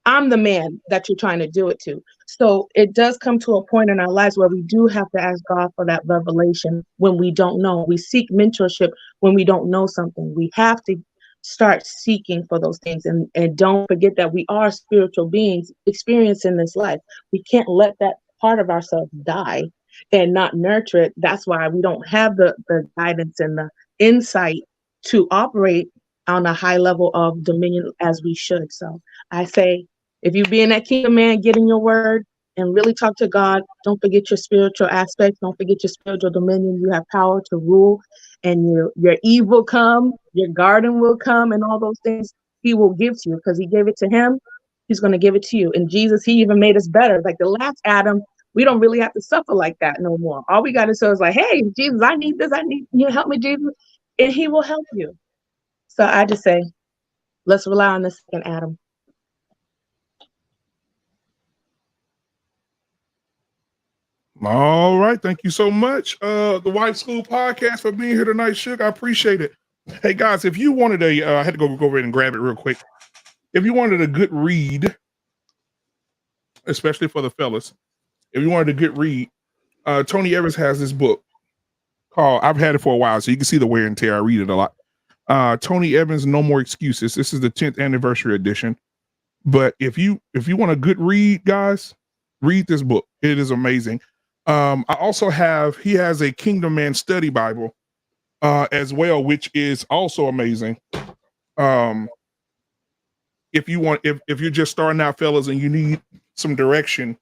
I'm the man that you're trying to do it to. So it does come to a point in our lives where we do have to ask God for that revelation when we don't know. We seek mentorship when we don't know something. We have to start seeking for those things. And don't forget that we are spiritual beings experiencing this life. We can't let that part of ourselves die and not nurture it. That's why we don't have the guidance and the insight to operate on a high level of dominion as we should. So I say, if you be in that kingdom, man, get in your word and really talk to God. Don't forget your spiritual aspects. Don't forget your spiritual dominion. You have power to rule, and your Eve will come, your garden will come, and all those things he will give to you because he gave it to him. He's going to give it to you. And Jesus, he even made us better. Like the last Adam, we don't really have to suffer like that no more. All we got to say is like, hey, Jesus, I need this. I need you to help me, Jesus. And he will help you. So I just say, let's rely on the second Adam. All right. Thank you so much. The Wife School Podcast for being here tonight, Shook. I appreciate it. Hey guys, if you wanted I had to go over and grab it real quick. If you wanted a good read, especially for the fellas, if you wanted a good read, Tony Evans has this book called, I've had it for a while, so you can see the wear and tear. I read it a lot. Tony Evans, No More Excuses. This is the 10th anniversary edition. But if you want a good read, guys, read this book. It is amazing. I also he has a Kingdom Man Study Bible as well, which is also amazing. If you're just starting out, fellas, and you need some direction,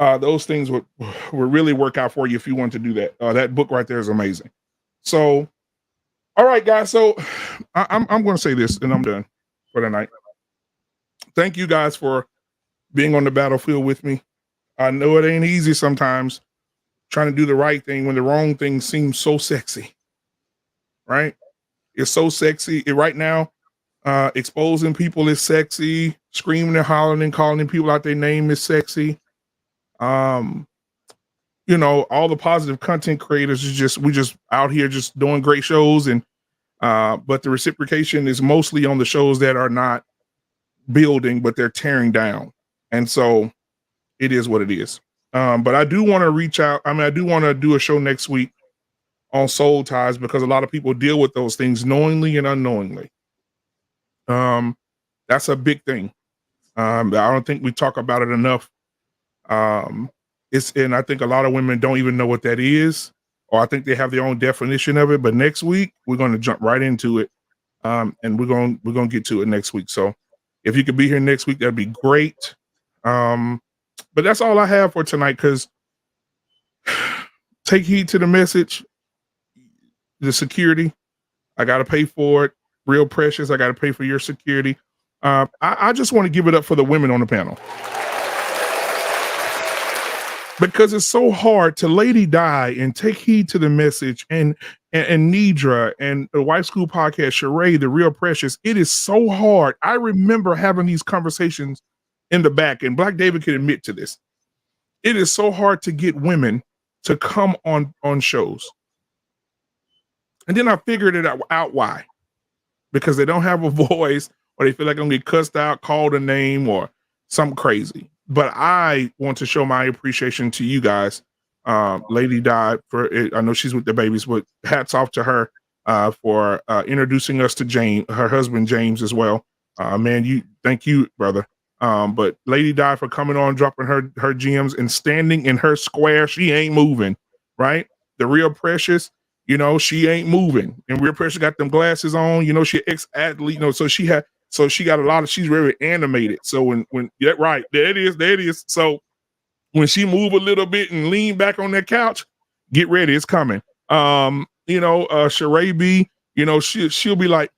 those things would really work out for you if you want to do that. That book right there is amazing. So, all right, guys. So I'm going to say this, and I'm done for the night. Thank you guys for being on the battlefield with me. I know it ain't easy sometimes trying to do the right thing when the wrong thing seems so sexy, right? It's so sexy. Right now, exposing people is sexy. Screaming and hollering and calling people out their name is sexy. All the positive content creators we just out here just doing great shows, and but the reciprocation is mostly on the shows that are not building, but they're tearing down. And so it is what it is. But I do want to reach out. I do want to do a show next week on soul ties because a lot of people deal with those things knowingly and unknowingly. That's a big thing. I don't think we talk about it enough. And I think a lot of women don't even know what that is, or I think they have their own definition of it. But next week we're going to jump right into it, and we're going to get to it next week. So if you could be here next week, that'd be great. But that's all I have for tonight, because take heed to the message. The security, I got to pay for it. Real precious, I got to pay for your security. I just want to give it up for the women on the panel, because it's so hard to lady die and take heed to the message, and Nidra and the Wife School Podcast, Sheree, the Real Precious. It is so hard. I remember having these conversations in the back, and Black David can admit to this. It is so hard to get women to come on shows. And then I figured it out why. Because they don't have a voice, or they feel like they're going to get cussed out, called a name, or something crazy. But I want to show my appreciation to you guys. Lady died for it. I know she's with the babies, but hats off to her for introducing us to James, her husband James as well. Man, thank you, brother. But Lady Di for coming on, dropping her gems and standing in her square. She ain't moving, right? The Real Precious, she ain't moving. And Real Precious got them glasses on, she ex-athlete, so she got she's very animated. So when yeah, right, there it is. So when she move a little bit and lean back on that couch, get ready, it's coming. Sheree B, she'll be like,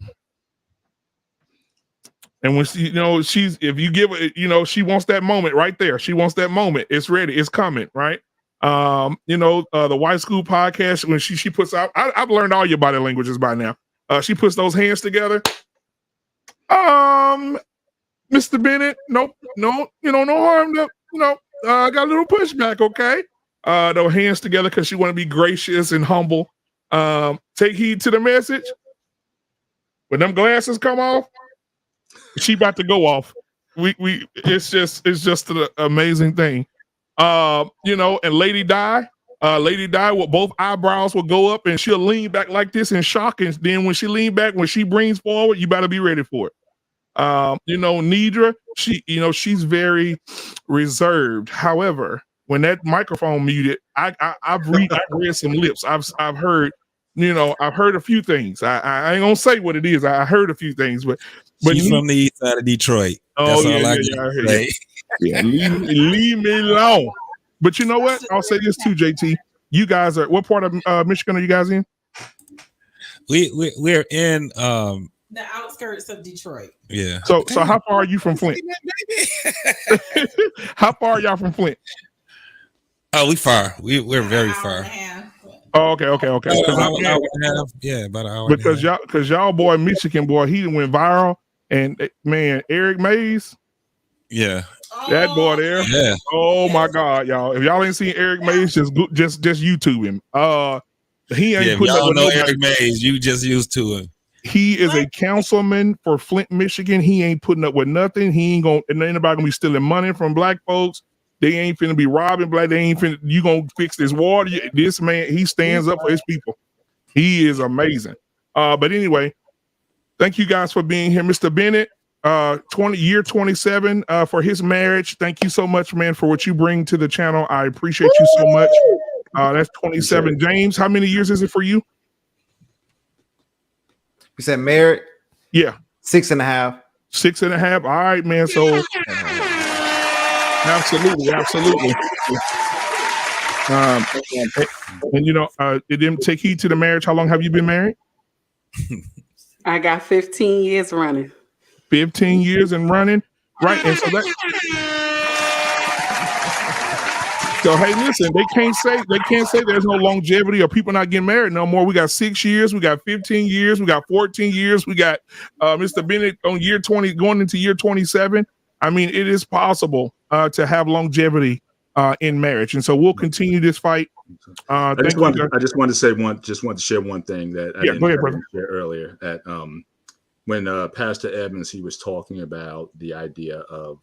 And when she, if you give it, she wants that moment right there. She wants that moment. It's ready. It's coming, right? The White School podcast, when she puts out, I've learned all your body languages by now. She puts those hands together. Mr. Bennett, no harm. I got a little pushback, okay? Those hands together because she want to be gracious and humble. Take heed to the message. When them glasses come off, she about to go off. It's just an amazing thing. And Lady Di, with both eyebrows will go up and she'll lean back like this in shock. And then when she lean back, when she brings forward, you better be ready for it. Nidra, she's very reserved. However, when that microphone muted, I've read some lips. I've heard, I've heard a few things. I ain't gonna say what it is. I heard a few things, but she's from the east side of Detroit. That's all I can say. Yeah, leave me alone. But you know what? I'll say this too, JT. You guys are, what part of Michigan are you guys in? We're in the outskirts of Detroit. Yeah. So how far are you from Flint? How far are y'all from Flint? Oh, we far. We're very far. Oh, okay. About an hour and a half. Yeah, about an hour. Because y'all boy, Michigan boy, he went viral, and man, Eric Mays. Yeah. That boy there. Yeah. Oh my God, y'all! If y'all ain't seen Eric Mays, just YouTube him. He ain't putting up with know nobody. Eric Mays. You just used to him. He is a councilman for Flint, Michigan. He ain't putting up with nothing. He ain't gonna, and anybody gonna be stealing money from black folks. They ain't finna be robbing black. They ain't finna. You gonna fix this water? This man, he stands up for his people. He is amazing. But anyway, thank you guys for being here, Mr. Bennett. 27 for his marriage. Thank you so much, man, for what you bring to the channel. I appreciate you so much. That's 27. James, how many years is it for you? You said married? Yeah. 6.5. 6.5. All right, man. So absolutely. It didn't take heed to the marriage. How long have you been married? I got 15 years running. 15 years and running, right? And so hey, listen, they can't say there's no longevity or people not getting married no more. We got 6 years, we got 15 years, we got 14 years, we got Mr. Bennett on year 20 going into year 27. I mean, it is possible to have longevity in marriage, and so we'll continue this fight. I just wanted to share one thing that I didn't share earlier. That when Pastor Evans, he was talking about the idea of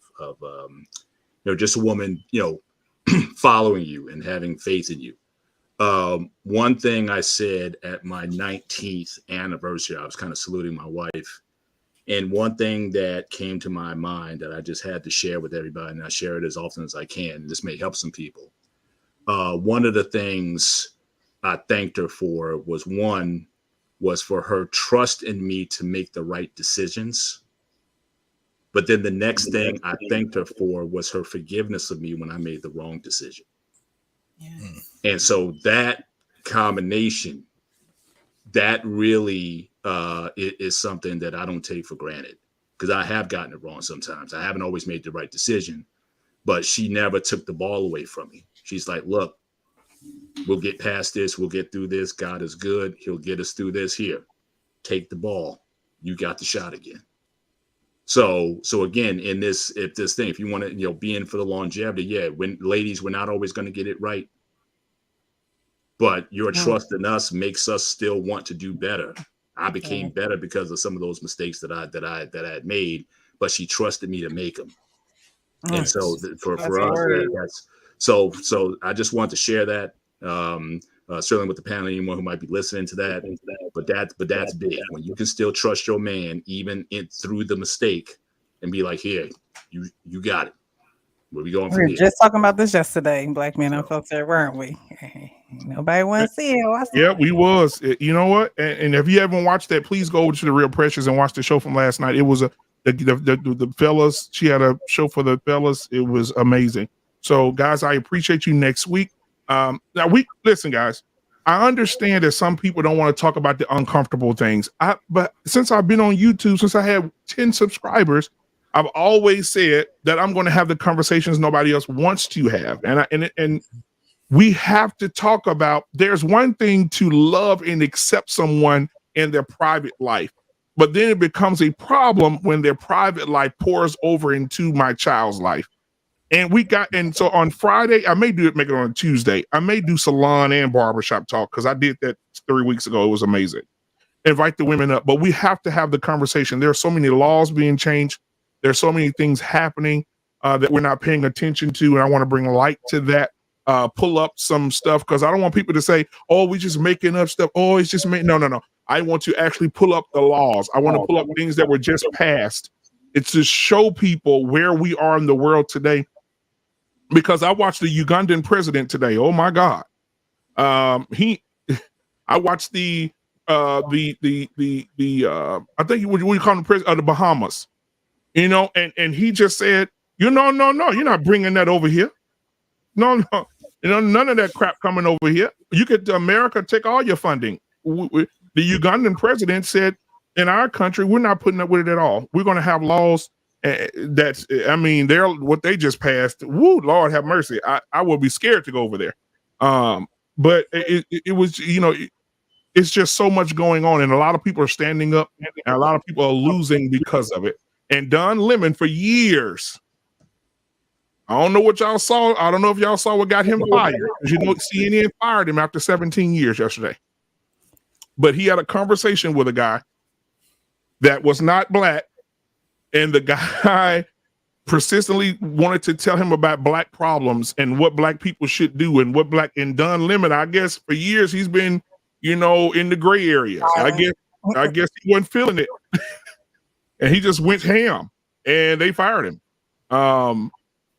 just a woman, following you and having faith in you. One thing I said at my 19th anniversary, I was kind of saluting my wife. And one thing that came to my mind that I just had to share with everybody, and I share it as often as I can, this may help some people. One of the things I thanked her for was for her trust in me to make the right decisions. But then the next thing I thanked her for was her forgiveness of me when I made the wrong decision. Yeah. And so that combination, that really is something that I don't take for granted, because I have gotten it wrong sometimes. I haven't always made the right decision, but she never took the ball away from me. She's like, look, we'll get past this. We'll get through this. God is good. He'll get us through this. Here, take the ball. You got the shot again. So again, if you want to, be in for the longevity, ladies, we're not always going to get it right, but your trust in us makes us still want to do better. I became better because of some of those mistakes that I had made, but she trusted me to make them. Nice. And so for us, so I just want to share that. Certainly with the panel, anyone who might be listening to that, but that's big when you can still trust your man even through the mistake and be like, here, you got it. Where we going from here? We were just talking about this yesterday, Black Men Unfiltered, weren't we? Nobody want to see it. Yeah, we was. You know what? And if you haven't watched that, please go over to the Real Precious and watch the show from last night. It was the fellas. She had a show for the fellas. It was amazing. So, guys, I appreciate you. Next week. Now listen, guys, I understand that some people don't want to talk about the uncomfortable things. But since I've been on YouTube, since I have 10 subscribers, I've always said that I'm going to have the conversations nobody else wants to have. And we have to talk about, there's one thing to love and accept someone in their private life, but then it becomes a problem when their private life pours over into my child's life. And so on Friday, I may make it on Tuesday. I may do salon and barbershop talk because I did that 3 weeks ago. It was amazing. Invite the women up, but we have to have the conversation. There are so many laws being changed. There's so many things happening that we're not paying attention to, and I want to bring light to that. Pull up some stuff because I don't want people to say, "Oh, we just making up stuff." Oh, it's just no. I want to actually pull up the laws. I want to pull up things that were just passed. It's to show people where we are in the world today. Because I watched the Ugandan president today. Oh my God. I watched the I think what you call him, president of the Bahamas, and he just said, no, you're not bringing that over here. No, none of that crap coming over here. You could, America, take all your funding. The Ugandan president said, in our country, we're not putting up with it at all. We're going to have laws. They're what they just passed. Woo, Lord have mercy. I will be scared to go over there. But it was, it's just so much going on, and a lot of people are standing up, and a lot of people are losing because of it. And Don Lemon, for years, I don't know what y'all saw. I don't know if y'all saw what got him fired. CNN fired him after 17 years yesterday. But he had a conversation with a guy that was not black. And the guy persistently wanted to tell him about black problems and what black people should do and and Don Lemon, I guess for years he's been, in the gray areas. I guess he wasn't feeling it. And he just went ham and they fired him.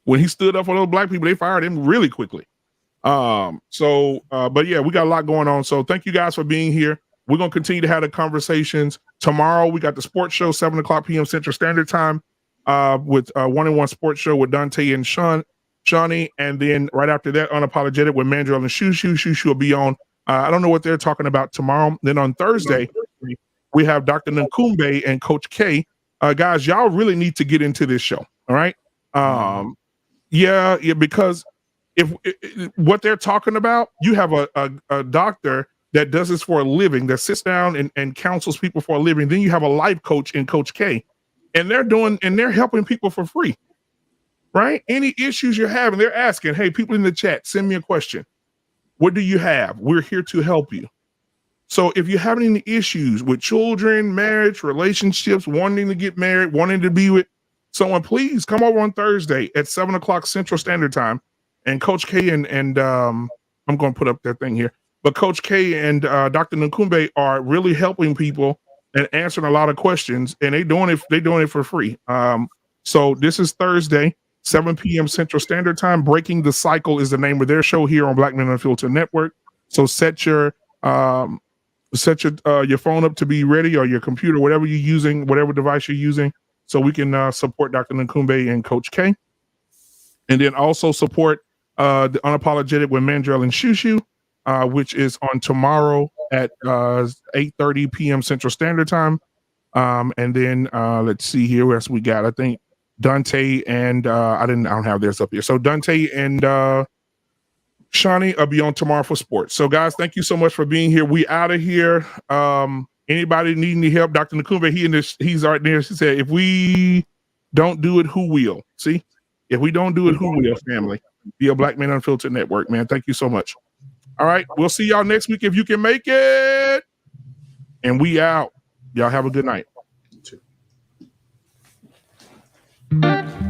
When he stood up for those black people, they fired him really quickly. But yeah, we got a lot going on. So thank you guys for being here. We're going to continue to have the conversations. Tomorrow, we got the sports show, 7 o'clock p.m. Central Standard Time with one-on-one sports show with Dante and Shawnee. And then right after that, Unapologetic with Mandrell and Shushu. Shushu will be on. I don't know what they're talking about tomorrow. Then on Thursday, we have Dr. Nkumbe and Coach K. Guys, y'all really need to get into this show. All right. Yeah, because if what they're talking about, you have a doctor that does this for a living, that sits down and counsels people for a living. Then you have a life coach in Coach K, and they're helping people for free, right? Any issues you're having, they're asking, hey, people in the chat, send me a question. What do you have? We're here to help you. So if you're having any issues with children, marriage, relationships, wanting to get married, wanting to be with someone, please come over on Thursday at 7 o'clock Central Standard Time. And Coach K and I'm going to put up that thing here. But Coach K and Dr. Nkumbe are really helping people and answering a lot of questions, and they're doing it for free. So this is Thursday, 7 p.m. Central Standard Time. Breaking the Cycle is the name of their show here on Black Men Unfiltered Network. So set your phone up to be ready, or your computer, whatever you're using, whatever device you're using, so we can support Dr. Nkumbe and Coach K, and then also support the Unapologetic with Mandrell and Shushu. Which is on tomorrow at 8:30 p.m. Central Standard Time. And then let's see here what else we got. I think Dante and I don't have theirs up here. So Dante and Shawnee will be on tomorrow for sports. So guys, thank you so much for being here. We out of here. Anybody need any help? Dr. Nkumbe, he's right there. She said, if we don't do it, who will? See? If we don't do it, who will, family? Be a Black Men Unfiltered Network, man. Thank you so much. All right, we'll see y'all next week if you can make it. And we out. Y'all have a good night. You too.